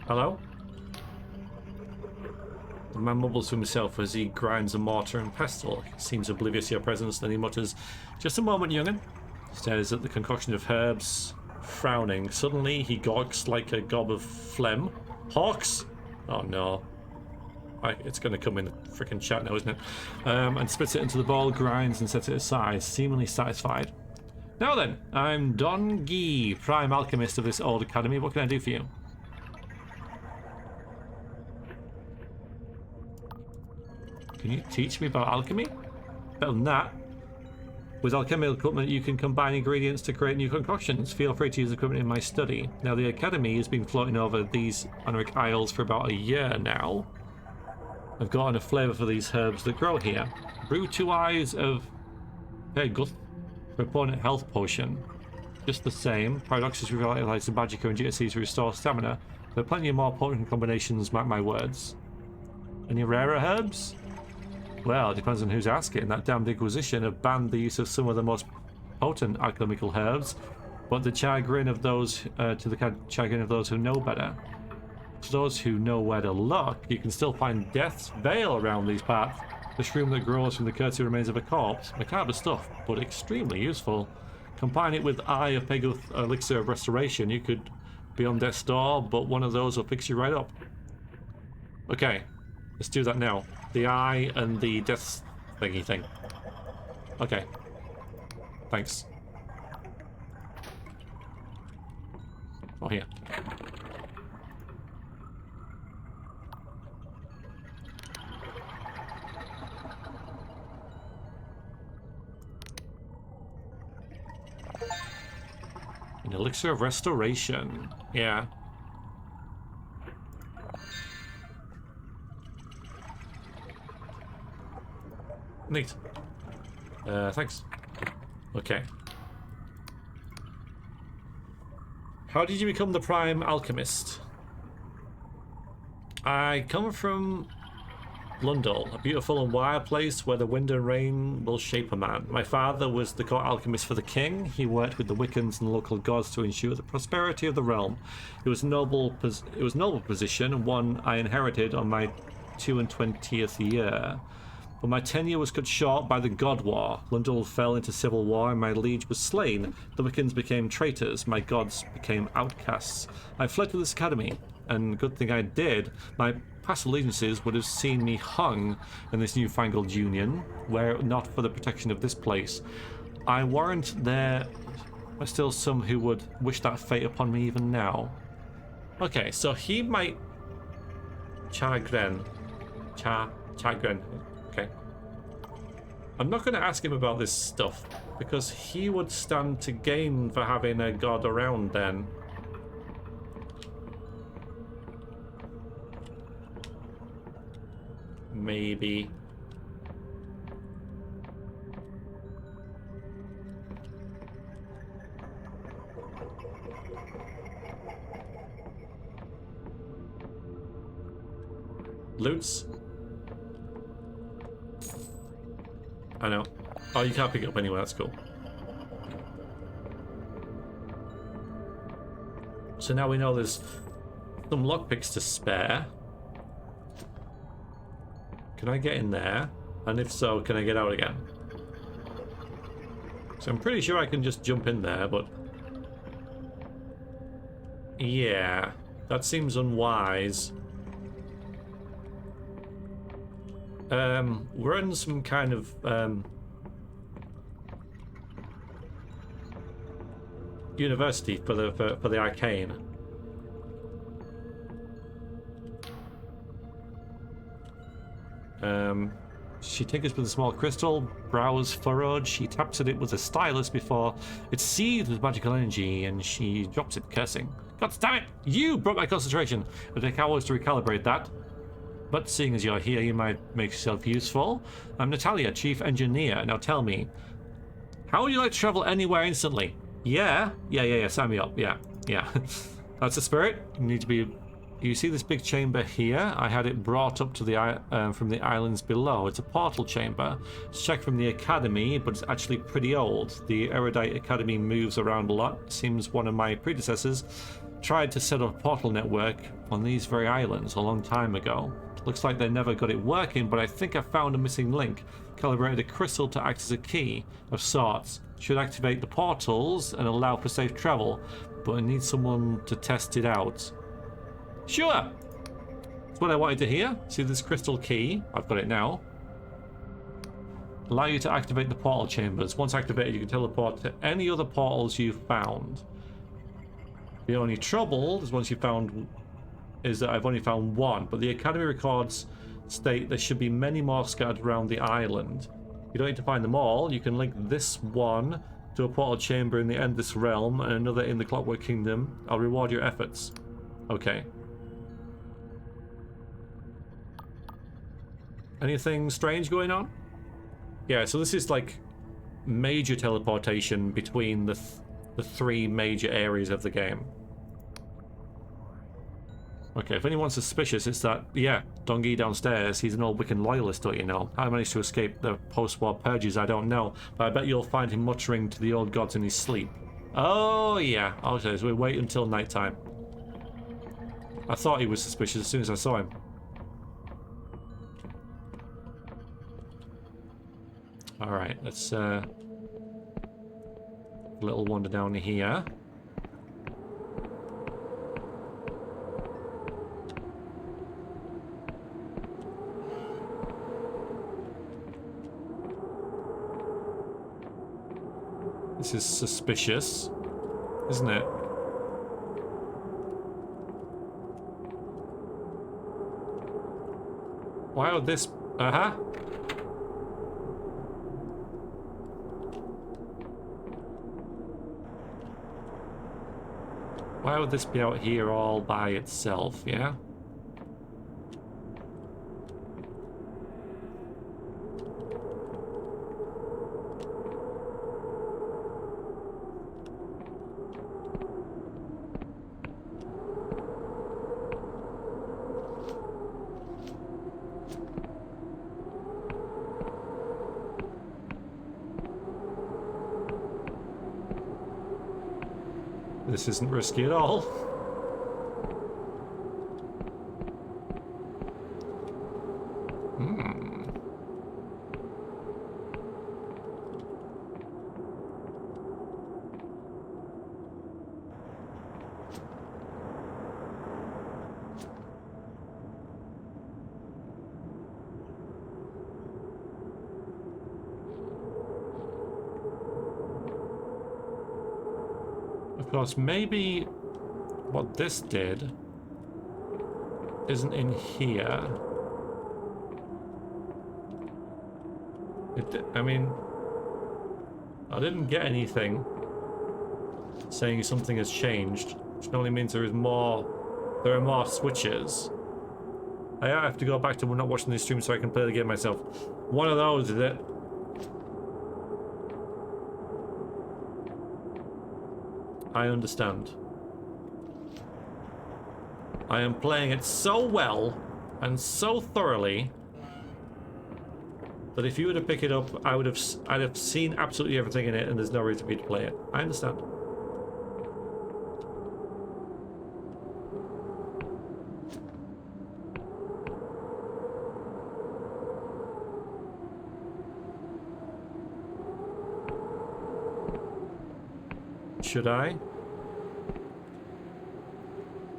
Hello? The man mumbles to himself as he grinds a mortar and pestle. He seems oblivious to your presence, then he mutters, "Just a moment, young'un." Stares at the concoction of herbs, frowning. Suddenly, he gawks like a gob of phlegm. Hawks? Oh no. It's going to come in the freaking chat now, isn't it? And spits it into the bowl, grinds and sets it aside, seemingly satisfied. Now then, I'm Don Guy, prime alchemist of this old academy. What can I do for you? Can you teach me about alchemy? Better than that. With alchemical equipment, you can combine ingredients to create new concoctions. Feel free to use equipment in my study. Now, the academy has been floating over these Anric Isles for about a year now. I've gotten a flavour for these herbs that grow here. Brew 2 eyes of Peguth for opponent health potion. Just the same. Paradoxus revitalize the magic and GSC to restore stamina. There are plenty of more potent combinations, mark my words. Any rarer herbs? Well, it depends on who's asking. That damned Inquisition have banned the use of some of the most potent alchemical herbs, but the chagrin of those chagrin of those who know better. To those who know where to look, you can still find Death's Veil around these parts. The shroom that grows from the courtesy remains of a corpse. Macabre stuff, but extremely useful. Combine it with Eye of Peguth Elixir of Restoration. You could be on death's door, but one of those will fix you right up. Okay, let's do that now. The eye and the death thingy thing. Okay. Thanks. Oh, here. An elixir of restoration. Yeah. Neat. Thanks. Okay. How did you become the prime alchemist? I come from Lundal, a beautiful and wild place where the wind and rain will shape a man. My father was the court alchemist for the king. He worked with the Wiccans and local gods to ensure the prosperity of the realm. It was a noble position, and one I inherited on my 22nd year. But my tenure was cut short by the God War. Lundal fell into civil war and my liege was slain. The Wiccans became traitors. My gods became outcasts. I fled to this academy, and good thing I did. My past allegiances would have seen me hung in this newfangled union, were it not for the protection of this place. I warrant there are still some who would wish that fate upon me even now. Okay, so he might... Chagrin. Okay. I'm not going to ask him about this stuff, because he would stand to gain for having a god around then. Maybe. Loots? I know. Oh, you can't pick it up anywhere, that's cool. So now we know there's some lockpicks to spare. Can I get in there? And if so, can I get out again? So I'm pretty sure I can just jump in there, but... yeah, that seems unwise. We're in some kind of... university for the arcane. She tinkers with a small crystal, brows furrowed. She taps at it with a stylus before it seethed with magical energy, and she drops it, cursing. God damn it! You broke my concentration! It'll take hours to recalibrate that. But seeing as you're here, you might make yourself useful. I'm Natalia, Chief Engineer. Now tell me, how would you like to travel anywhere instantly? Yeah, sign me up. Yeah. That's the spirit. You need to be... You see this big chamber here? I had it brought up to the from the islands below. It's a portal chamber. It's checked from the academy, but it's actually pretty old. The erudite academy moves around a lot. Seems one of my predecessors tried to set up a portal network on these very islands a long time ago. Looks like they never got it working, but I think I found a missing link. Calibrated a crystal to act as a key of sorts. Should activate the portals and allow for safe travel, but I need someone to test it out. Sure! That's what I wanted to hear. See this crystal key? I've got it now. Allow you to activate the portal chambers. Once activated, you can teleport to any other portals you've found. The only trouble is that I've only found one, but the academy records state there should be many more scattered around the island. You don't need to find them all. You can link this one to a portal chamber in the Endless Realm and another in the Clockwork Kingdom. I'll reward your efforts. Okay. Anything strange going on? Yeah, so this is like major teleportation between the three major areas of the game. Okay, if anyone's suspicious, it's that, yeah, Dongi downstairs, he's an old Wiccan loyalist, don't you know? How he managed to escape the post-war purges, I don't know. But I bet you'll find him muttering to the old gods in his sleep. Oh, yeah. Okay, so we wait until nighttime. I thought he was suspicious as soon as I saw him. Alright, let's, a little wander down here. This is suspicious, isn't it? Why would this... Why would this be out here all by itself, yeah? This isn't risky at all. Of course, maybe what this did isn't in here. I mean, I didn't get anything saying something has changed, which only means there are more switches. I have to go back to not watching these streams so I can play the game myself. One of those, is it? I understand. I am playing it so well and so thoroughly that if you were to pick it up, I'd have seen absolutely everything in it, and there's no reason for me to play it. I understand. Should I?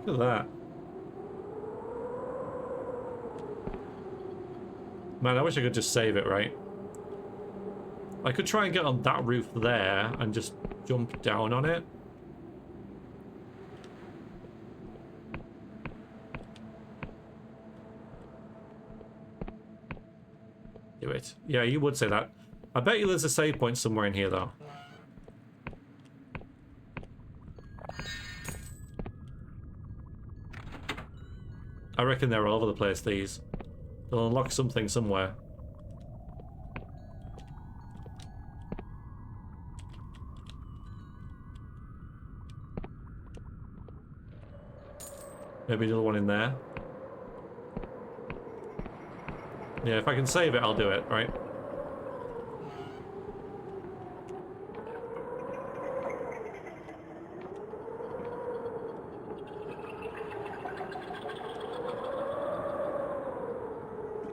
Look at that. Man, I wish I could just save it, right? I could try and get on that roof there and just jump down on it. Do it. Yeah, you would say that. I bet you there's a save point somewhere in here, though. I reckon they're all over the place, these. They'll unlock something somewhere. Maybe another one in there. Yeah, if I can save it, I'll do it, right?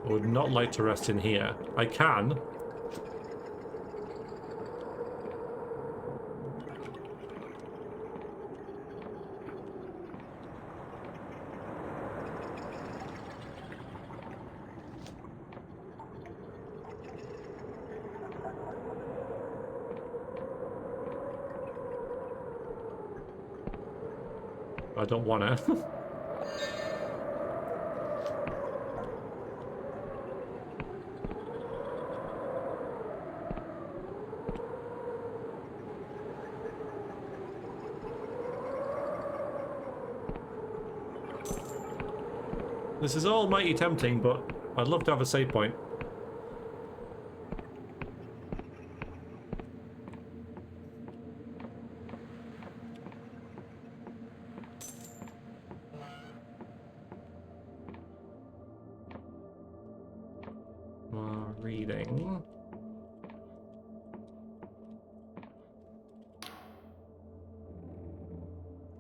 I would not like to rest in here. I can. I don't want to. This is all mighty tempting, but I'd love to have a save point. Reading.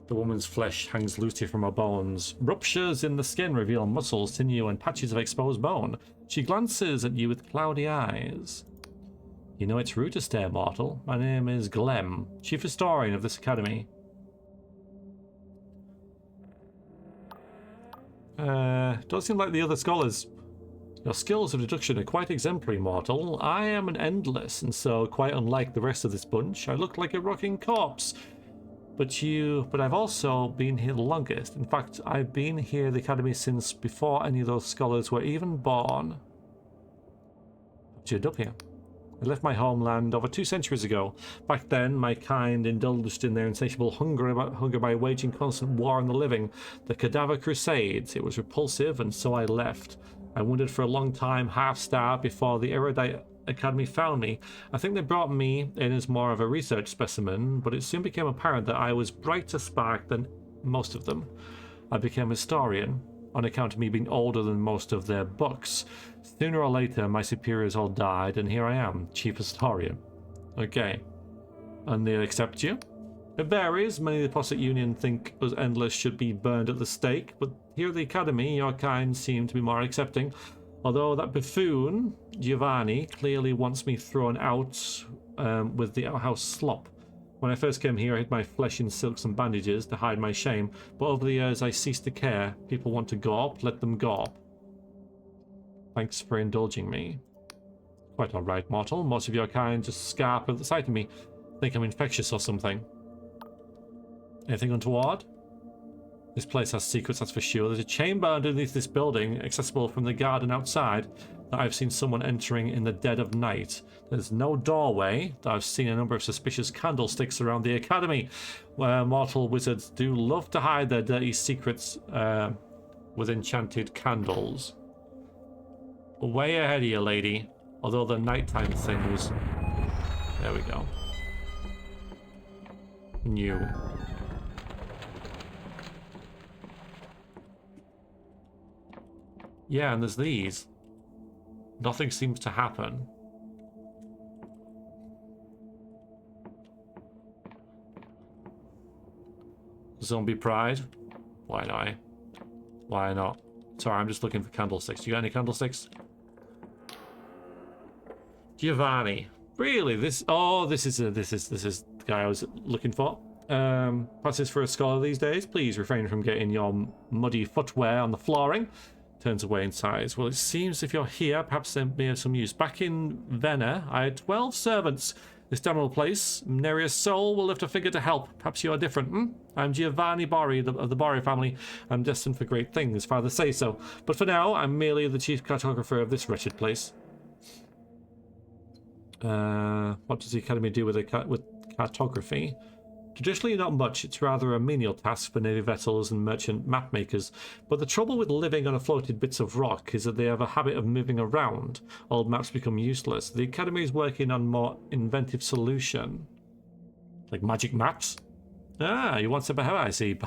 The woman's flesh hangs loosely from her bones. Ruptures in the skin reveal muscles, sinew, and patches of exposed bone. She glances at you with cloudy eyes. You know it's rude to stare, mortal. My name is Glem, chief historian of this academy. Don't seem like the other scholars. Your skills of deduction are quite exemplary, mortal. I am an endless, and so, quite unlike the rest of this bunch, I look like a rocking corpse. But I've also been here the longest. In fact, I've been here at the academy since before any of those scholars were even born. How'd you end up here? I left my homeland over 2 centuries ago. Back then, my kind indulged in their insatiable hunger by waging constant war on the living, the Cadaver Crusades. It was repulsive, and so I left. I wandered for a long time, half-starved, before the erudite academy found me. I think they brought me in as more of a research specimen, but it soon became apparent that I was brighter spark than most of them. I became a historian, on account of me being older than most of their books. Sooner or later, my superiors all died, and here I am, chief historian. Okay. And they'll accept you? It varies. Many of the Posset Union think us endless should be burned at the stake, but here at the academy, your kind seem to be more accepting. Although that buffoon, Giovanni, clearly wants me thrown out with the outhouse slop. When I first came here, I hid my flesh in silks and bandages to hide my shame, but over the years I ceased to care. People want to gawp, let them gawp. Thanks for indulging me. Quite alright, mortal. Most of your kind just scarp at the sight of me. Think I'm infectious or something. Anything untoward? This place has secrets, that's for sure. There's a chamber underneath this building, accessible from the garden outside, that I've seen someone entering in the dead of night. There's no doorway, though I've seen a number of suspicious candlesticks around the academy, where mortal wizards do love to hide their dirty secrets with enchanted candles. Way ahead of you, lady. Although the nighttime thing was... There we go. New. Yeah, and there's these. Nothing seems to happen. Zombie pride? Why not? Why not? Sorry, I'm just looking for candlesticks. You got any candlesticks? Giovanni. Really? This? Oh, this is the guy I was looking for. Passes for a scholar these days. Please refrain from getting your muddy footwear on the flooring. Turns away in sighs. Well, it seems if you're here, perhaps there may have some use. Back in Venna, I had 12 servants. This damnable place, Nerea's soul, will lift a finger to help. Perhaps you are different, I'm Giovanni Bari of the Bari family. I'm destined for great things, father say so. But for now, I'm merely the chief cartographer of this wretched place. What does the academy do with cartography? Traditionally not much. It's rather a menial task for navy vessels and merchant map makers. But the trouble with living on floated bits of rock is that they have a habit of moving around. Old maps become useless. The academy is working on more inventive solution. Like magic maps? Ah, you want step ahead, I see.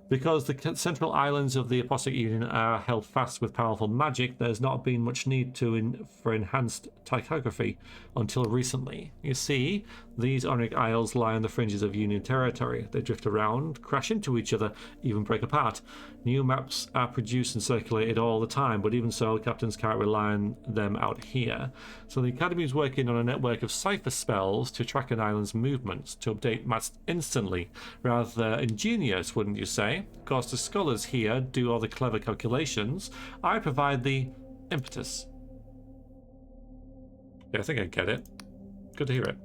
Because the central islands of the Apostate Union are held fast with powerful magic, there's not been much need for enhanced typography until recently. You see, these Onyx Isles lie on the fringes of Union territory. They drift around, crash into each other, even break apart. New maps are produced and circulated all the time, but even so, captains can't rely on them out here. So the Academy is working on a network of cipher spells to track an island's movements, to update maps instantly. Rather ingenious, wouldn't you say? Of course, the scholars here do all the clever calculations. I provide the impetus. Yeah, I think I get it. Good to hear it.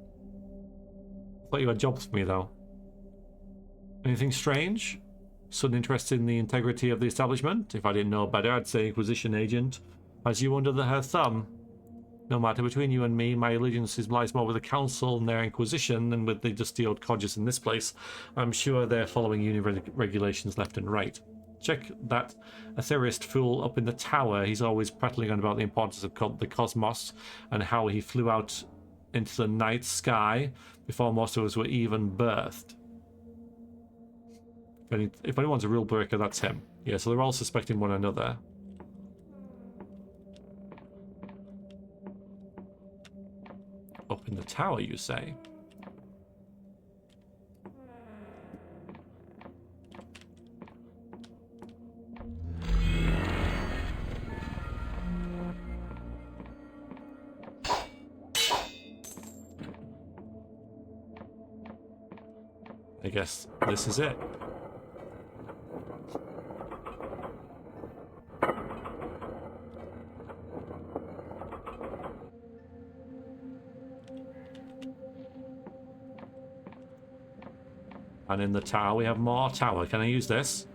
Thought you had jobs for me, though. Anything strange? Sudden interest in the integrity of the establishment? If I didn't know better, I'd say Inquisition agent. Has you under her thumb? No matter, between you and me, my allegiance lies more with the Council and their Inquisition than with the dusty old codgers in this place. I'm sure they're following Union regulations left and right. Check that ethereist fool up in the tower. He's always prattling on about the importance of the cosmos and how he flew out into the night sky before most of us were even birthed. If anyone's a real breaker, that's him. Yeah, so they're all suspecting one another. Up in the tower, you say? I guess this is it. And in the tower, we have more tower. Can I use this?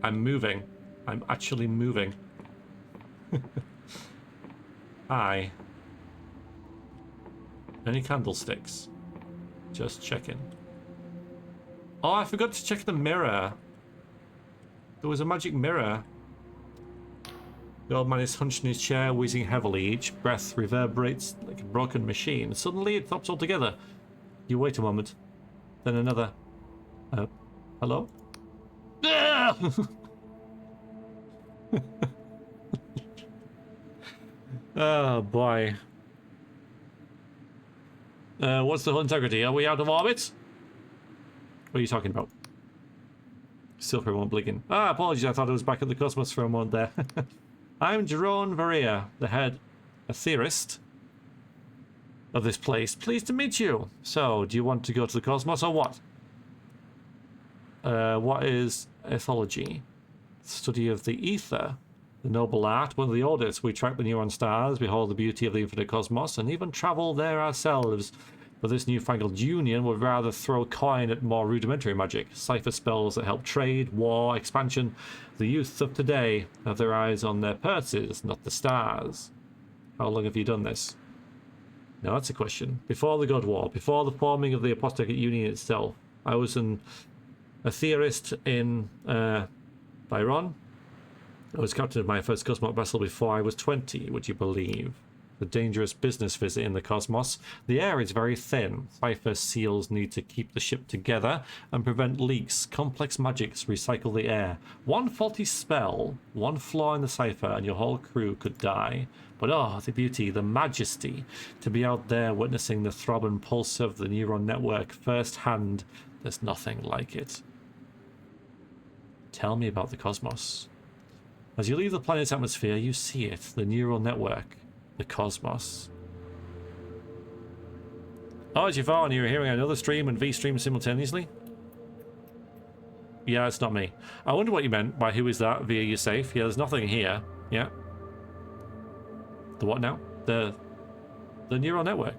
I'm moving. I'm actually moving. Hi. Any candlesticks? Just checking. Oh, I forgot to check the mirror. There was a magic mirror. The old man is hunched in his chair, wheezing heavily. Each breath reverberates like a broken machine. Suddenly, it stops altogether. You wait a moment. Then another. Hello? Oh, boy. What's the whole integrity? Are we out of orbit? What are you talking about? Still for a moment blinking. Ah, apologies, I thought I was back at the cosmos for a moment there. I'm Jerome Varia, the head theorist of this place. Pleased to meet you. So, do you want to go to the cosmos or what? What is ethology? Study of the ether. The noble art, one of the oldest. We track the neutron stars, behold the beauty of the infinite cosmos, and even travel there ourselves. But this newfangled union would rather throw coin at more rudimentary magic. Cipher spells that help trade, war, expansion. The youth of today have their eyes on their purses, not the stars. How long have you done this? No, that's a question. Before the God War, before the forming of the Apostate Union itself, I was a theorist in Byron. I was captain of my first cosmos vessel before I was 20, would you believe? The dangerous business visit in the cosmos. The air is very thin. Cipher seals need to keep the ship together and prevent leaks. Complex magics recycle the air. One faulty spell, one flaw in the cipher, and your whole crew could die. But oh, the beauty, the majesty, to be out there witnessing the throb and pulse of the neuron network firsthand. There's nothing like it. Tell me about the cosmos. As you leave the planet's atmosphere, you see it, the neural network, the cosmos. Oh, it's your phone. You're hearing another stream and V stream simultaneously? Yeah, it's not me. I wonder what you meant by who is that via your safe. Yeah, there's nothing here. Yeah. The what now? The neural network.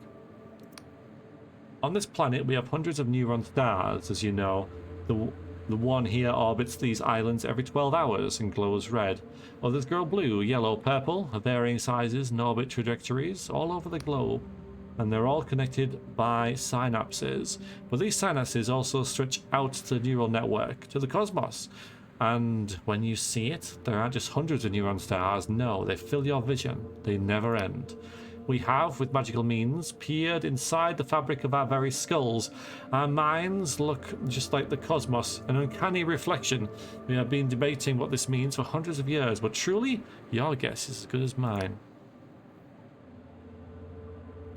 On this planet, we have hundreds of neuron stars, as you know. The one here orbits these islands every 12 hours and glows red. Others glow blue, yellow, purple, of varying sizes and orbit trajectories all over the globe. And they're all connected by synapses. But these synapses also stretch out to the neural network, to the cosmos. And when you see it, there aren't just hundreds of neuron stars. No, they fill your vision. They never end. We have, with magical means, peered inside the fabric of our very skulls. Our minds look just like the cosmos, an uncanny reflection. We have been debating what this means for hundreds of years, but truly, your guess is as good as mine.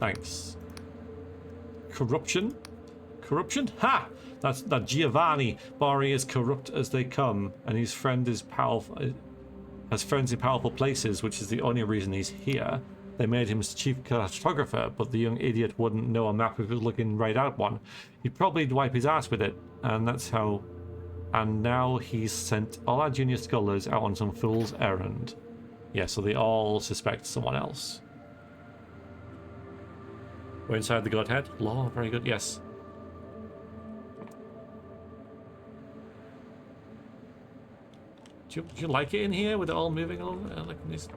Thanks. Corruption? Corruption? Ha! That's that Giovanni. Bari is corrupt as they come, and his friend is powerful. Has friends in powerful places, which is the only reason he's here. They made him chief cartographer, but the young idiot wouldn't know a map if he was looking right at one. He'd probably wipe his ass with it, and that's how. And now he's sent all our junior scholars out on some fool's errand. Yeah, so they all suspect someone else. We're inside the Godhead. Law, very good, yes. Do you like it in here with it all moving along? Like this?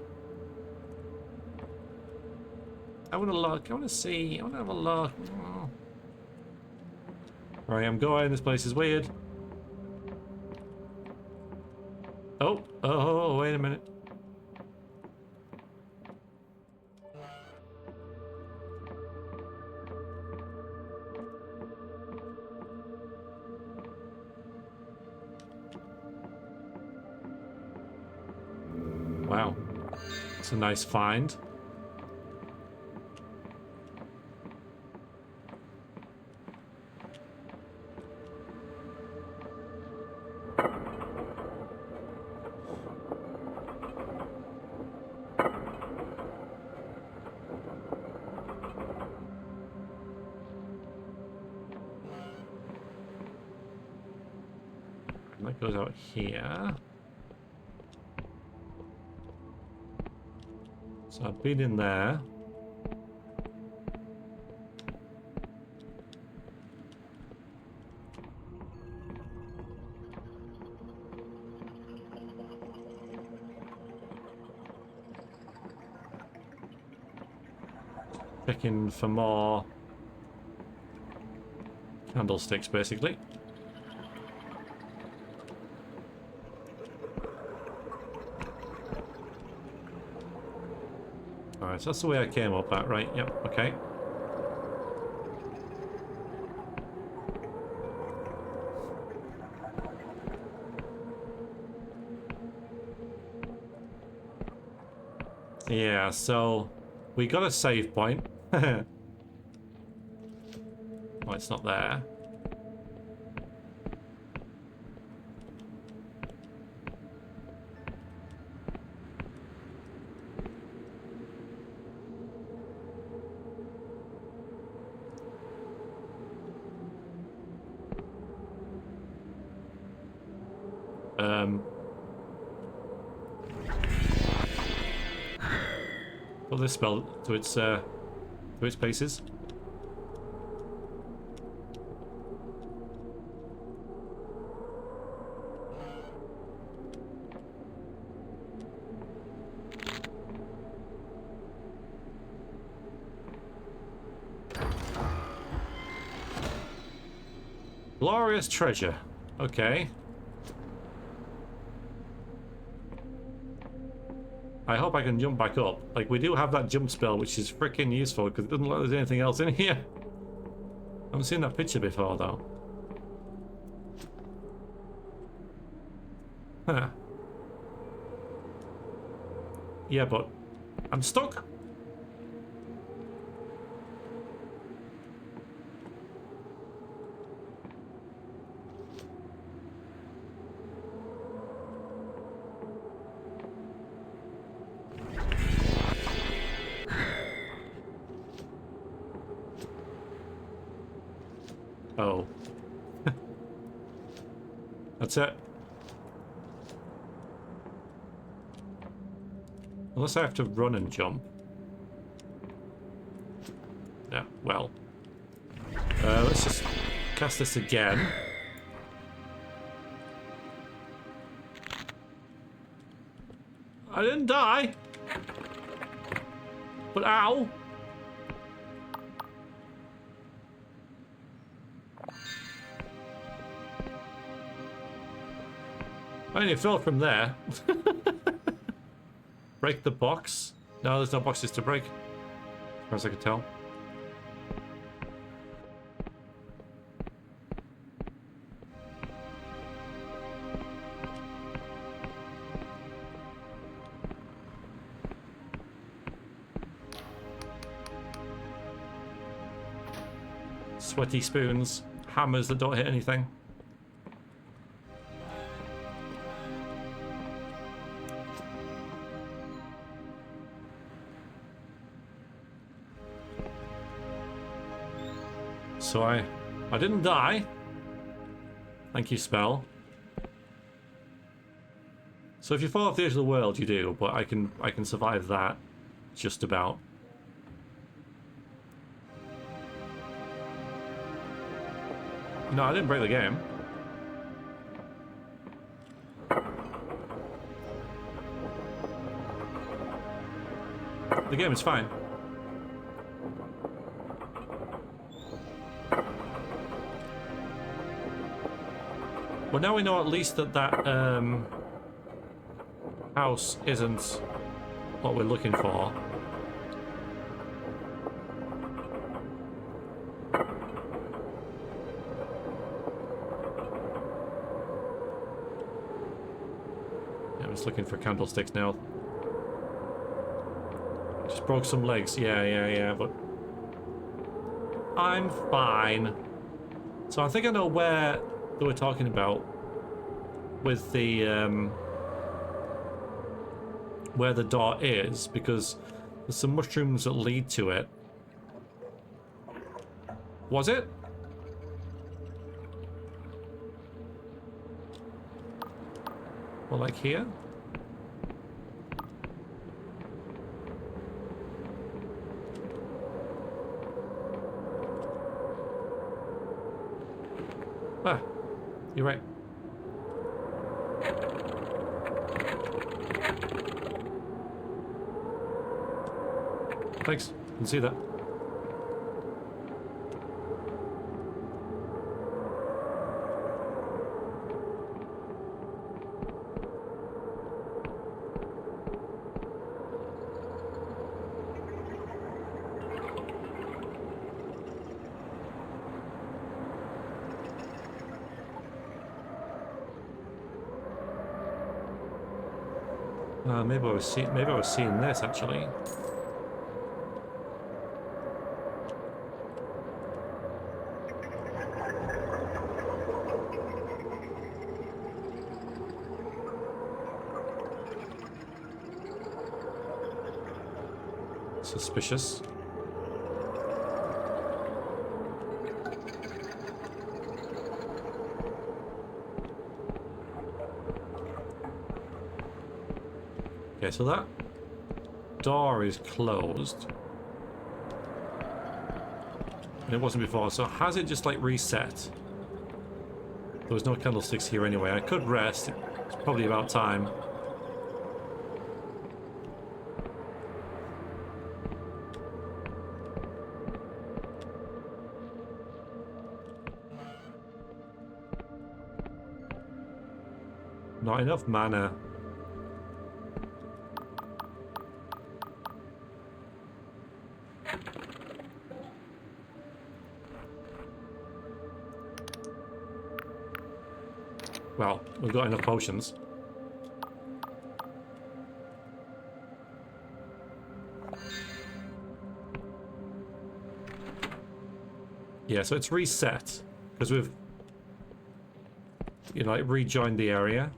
I want to look. I want to see. I want to have a look. Oh. Right, I'm going. This place is weird. Oh, wait a minute. Wow. It's a nice find. That goes out here. So I've been in there. Checking for more candlesticks, basically. Alright, so that's the way I came up at, right? Yep, okay. Yeah, so we got a save point. Oh, it's not there. Put this spell to its places. Glorious treasure. Okay. I hope I can jump back up. Like, we do have that jump spell, which is freaking useful, because it doesn't look like there's anything else in here. I haven't seen that picture before, though. Huh. Yeah, but I'm stuck. Oh. That's it. Unless I have to run and jump. Yeah, well. Let's just cast this again. I didn't die. But ow. I only fell from there. Break the box? No, there's no boxes to break. As far as I can tell. Sweaty spoons. Hammers that don't hit anything. So I didn't die. Thank you, spell. So if you fall off the edge of the world, you do, but I can survive that just about. No, I didn't break the game. The game is fine. Well, now we know at least that house isn't what we're looking for. Yeah, I'm just looking for candlesticks now. Just broke some legs. Yeah, but I'm fine. So I think I know where that we're talking about with the where the door is, because there's some mushrooms that lead to it. Was it? Well, like here? Ah, you're right. Thanks. Can see that. Maybe I was seeing this actually. Suspicious. Okay, so that door is closed. And it wasn't before, so has it just like reset? There was no candlesticks here anyway. I could rest. It's probably about time. Not enough mana. Well, we've got enough potions. Yeah, so it's reset because we've, you know, like rejoined the area.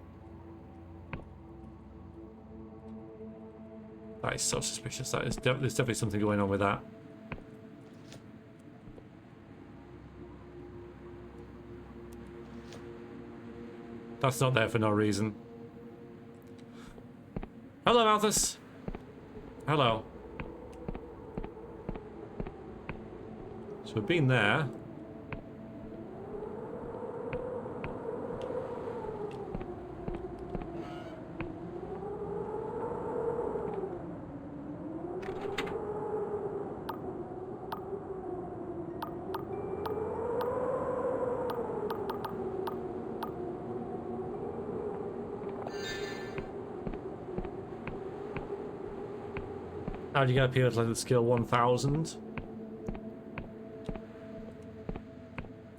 That is so suspicious. That is there's definitely something going on with that. That's not there for no reason. Hello, Malthus. Hello. So we've been there. How do you get up here to like the skill 1000?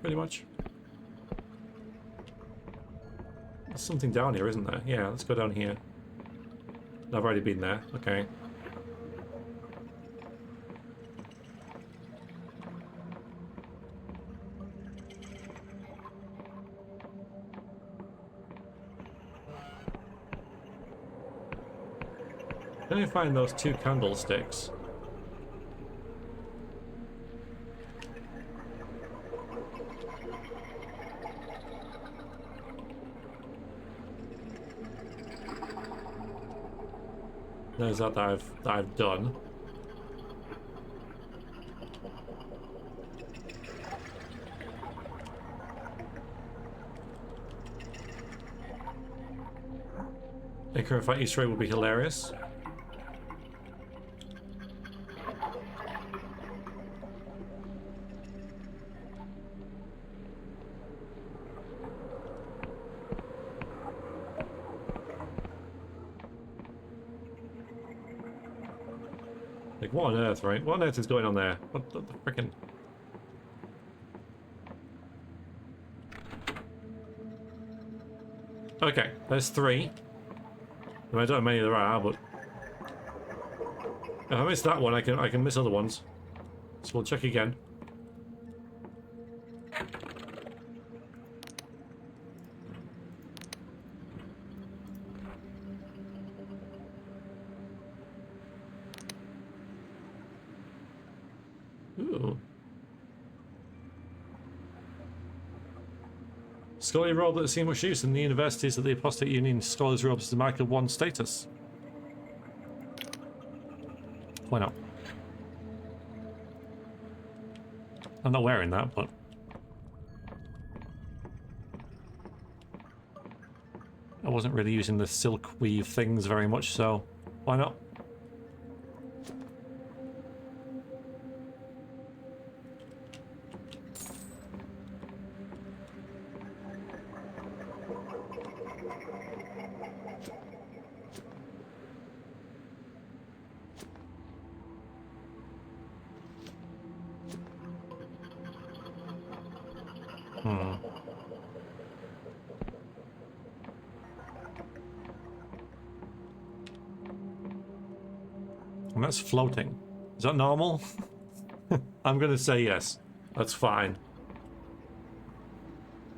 Pretty much. There's something down here, isn't there? Yeah, let's go down here. I've already been there. Okay. Let me find those 2 candlesticks. There's that I've done. A current fight Easter egg would be hilarious. Like, what on earth, right? What on earth is going on there? What the frickin'... Okay, there's 3. I don't know how many there are, but... If I miss that one, I can miss other ones. So we'll check again. Ooh. Scholarly robe that has seen much use in the universities of the Apostate Union. Scholars robes is the mark of 1 status. Why not? I'm not wearing that, but... I wasn't really using the silk weave things very much, so why not? And that's floating. Is that normal? I'm gonna say yes. That's fine.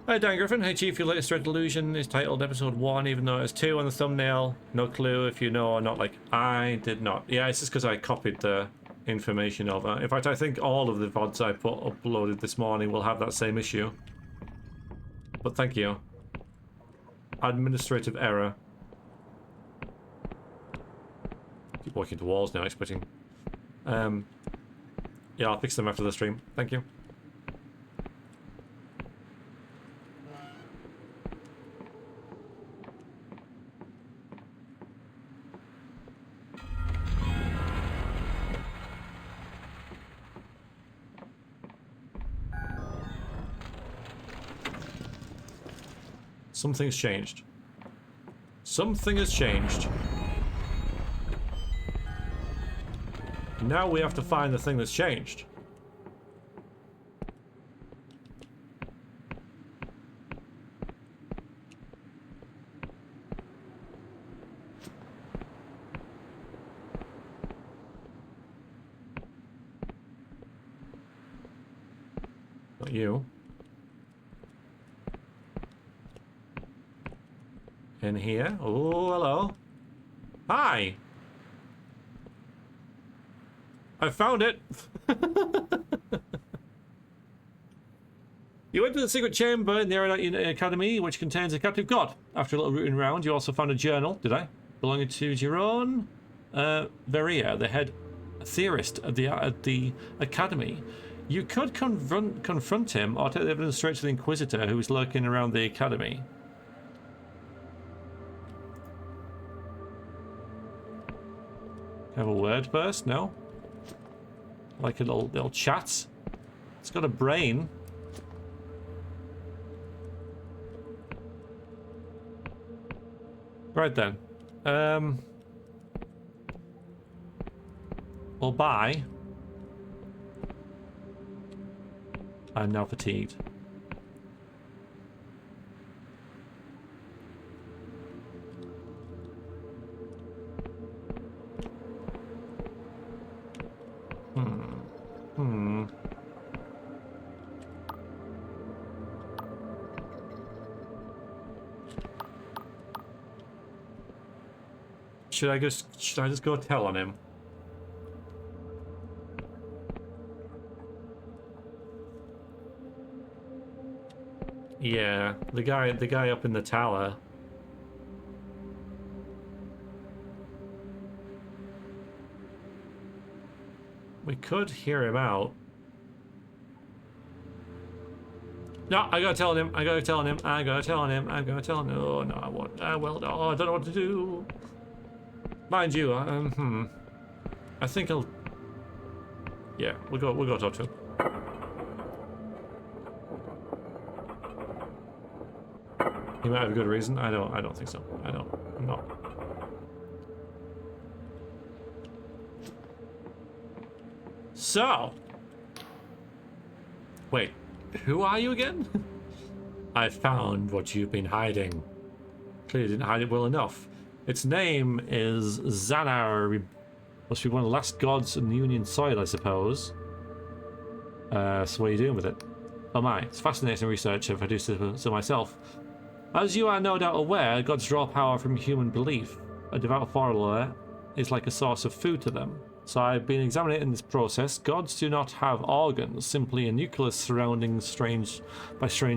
Hi Dan Griffin. Hey Chief, your latest Dread Delusion is titled episode 1, even though it's 2 on the thumbnail. No clue if you know or not. Like, I did not. Yeah, it's just because I copied the information over. In fact, I think all of the VODs I uploaded this morning will have that same issue. But thank you. Administrative error. Keep walking to walls now, expecting. Yeah, I'll fix them after the stream. Thank you. Something's changed. Something has changed. Now we have to find the thing that's changed. Not you. In here. Oh, hello. Hi. I found it. You went to the secret chamber in the Aeronautic Academy, which contains a captive god. After a little rooting around, you also found a journal, did I? Belonging to Jeroen Veria, the head theorist at the Academy. You could confront him or take the evidence straight to the Inquisitor, who is lurking around the Academy. Have a word first? No? Like a little chat? It's got a brain. Right then. Or bye. I'm now fatigued. Should I just go tell on him? Yeah, the guy up in the tower. We could hear him out. No, I gotta tell him. I gotta tell him. I gotta tell him. I'm gonna tell him. Oh no, I won't. Well, no, I don't know what to do. Mind you, I think I'll. Yeah, we'll go talk to him. He might have a good reason. I don't think so. I'm not. So, wait, who are you again? I found what you've been hiding. Clearly didn't hide it well enough. Its name is Zanarib. Must be one of the last gods in the Union soil, I suppose. So what are you doing with it? Oh my, it's fascinating research if I do so myself. As you are no doubt aware, gods draw power from human belief. A devout follower is like a source of food to them. So I've been examining this process. Gods do not have organs, simply a nucleus surrounding strange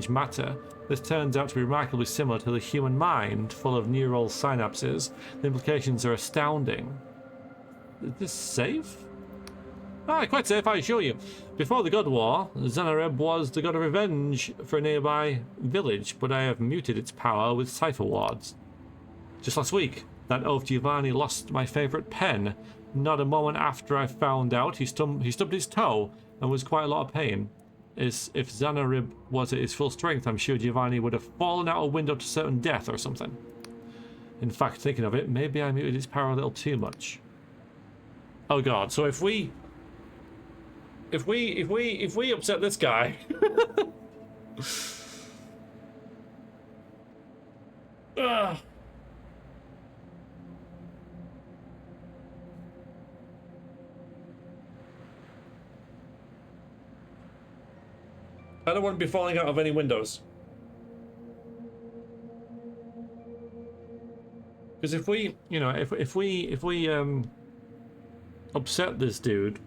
matter. This turns out to be remarkably similar to the human mind, full of neural synapses. The implications are astounding. Is this safe? Ah, quite safe, I assure you. Before the God War, Zanareb was the god of revenge for a nearby village, but I have muted its power with cipher wards. Just last week, that oaf Giovanni lost my favourite pen. Not a moment after I found out, he stubbed his toe and was quite a lot of pain. If Zanarib was at his full strength, I'm sure Giovanni would have fallen out a window to certain death or something. In fact, thinking of it, maybe I muted its power a little too much. Oh god, so if we upset this guy I don't want to be falling out of any windows. Because if we, you know, if we upset this dude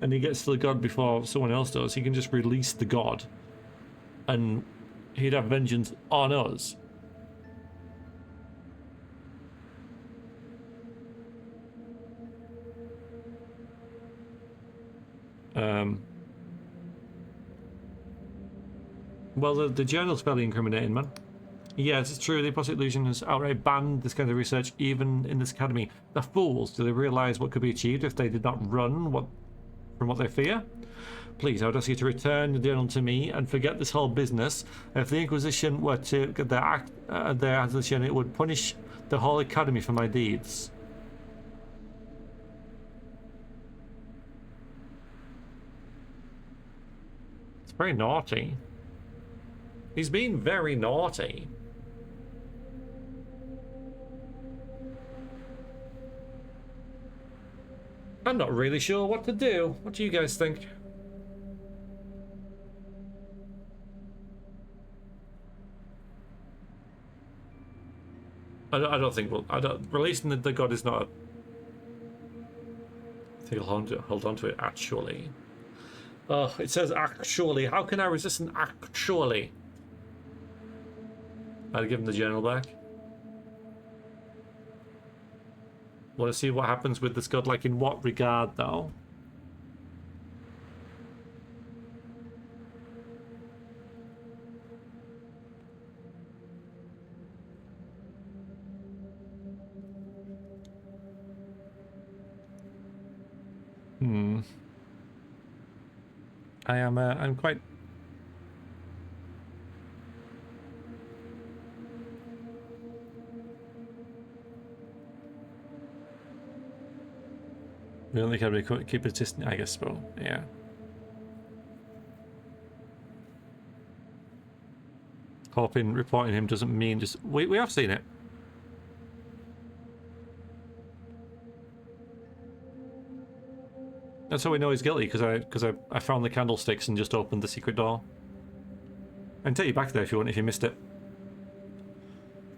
and he gets to the god before someone else does, he can just release the god and he'd have vengeance on us. Well, the journal's fairly incriminating, man. Yes, it's true. The Apostate Delusion has outright banned this kind of research, even in this academy. The fools! Do they realise what could be achieved if they did not run from what they fear? Please, I would ask you to return the journal to me and forget this whole business. If the Inquisition were to get their action, it would punish the whole academy for my deeds. It's very naughty. He's been very naughty. I'm not really sure what to do. What do you guys think? I don't think releasing the god is not. I think I'll hold on to it actually. Oh, it says actually. How can I resist an actually? I'd give him the journal back. Want to see what happens with this god? Like, in what regard, though? I'm quite... We don't think I'd really keep it distant, I guess, but yeah. Hoping, reporting him doesn't mean just... We have seen it. That's how we know he's guilty, because I found the candlesticks and just opened the secret door. I can take you back there if you want, if you missed it.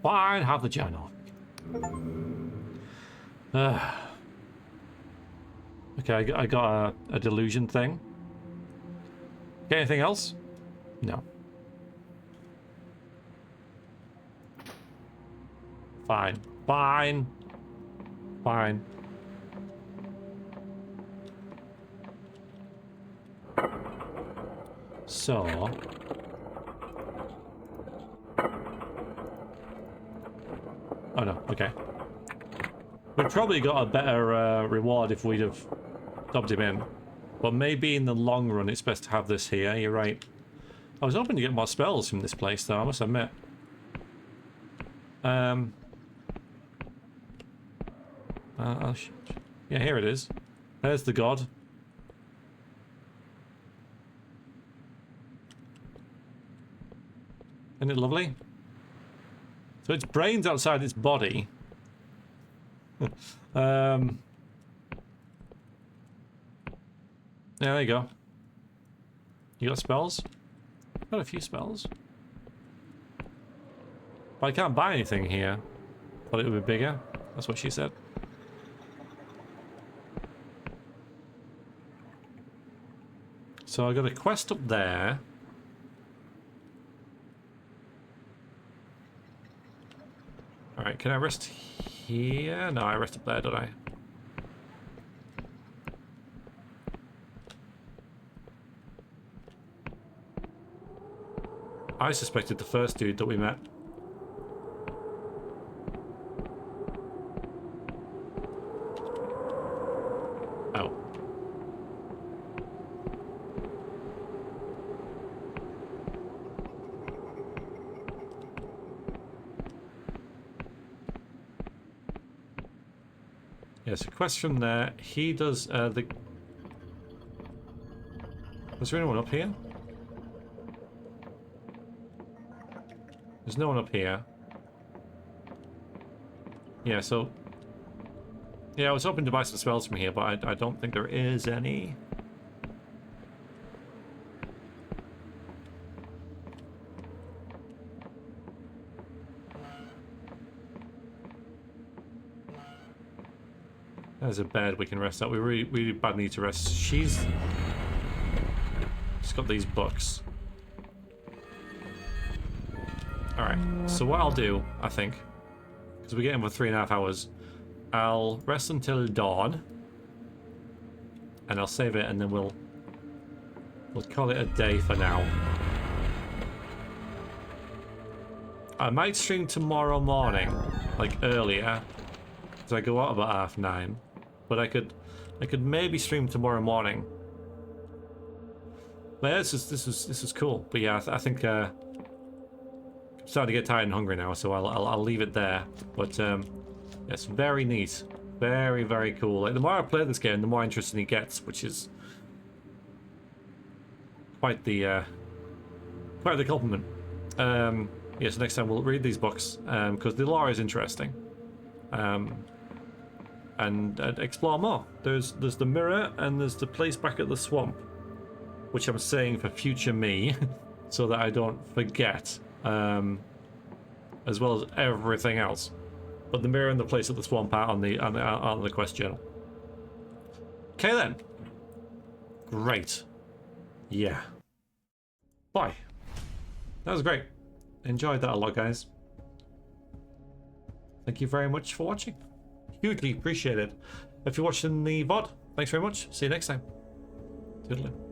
Fine, have the journal. Okay, I got a delusion thing. Get anything else? No. Fine. Fine. Fine. So... Oh no, okay. We'd probably got a better reward if we'd have dubbed him in. But maybe in the long run it's best to have this here, you're right. I was hoping to get more spells from this place though, I must admit. Yeah, here it is. There's the god. Isn't it lovely? So its brain's outside its body. Yeah, there you go. You got spells? Got a few spells. But I can't buy anything here. Thought it would be bigger. That's what she said. So I got a quest up there. Alright, can I rest here? No, I rest up there, don't I? I suspected the first dude that we met. Oh. Yes, a quest from there. He does the... Is there anyone up here? There's no one up here. Yeah, so... Yeah, I was hoping to buy some spells from here, but I don't think there is any. There's a bed we can rest at. We really bad need to rest. She's got these books. Alright, so what I'll do, I think, because we get in for 3.5 hours, I'll rest until dawn, and I'll save it, and then we'll call it a day for now. I might stream tomorrow morning, like earlier, because I go out about 9:30, but I could maybe stream tomorrow morning. But yeah, this is cool. But yeah, I think. Starting to get tired and hungry now, so I'll leave it there. But it's very neat, very, very cool. Like, the more I play this game, the more interesting it gets, which is quite the compliment. Yeah, so next time we'll read these books because the lore is interesting, and explore more. There's the mirror and there's the place back at the swamp, which I'm saying for future me, so that I don't forget. As well as everything else, but the mirror and the place at the swamp out on the quest journal. Okay then, great. yeah. Bye. That was great. Enjoyed that a lot, guys. Thank you very much for watching. Hugely appreciate it. If you're watching the VOD, thanks very much. See you next time. Toodaloo.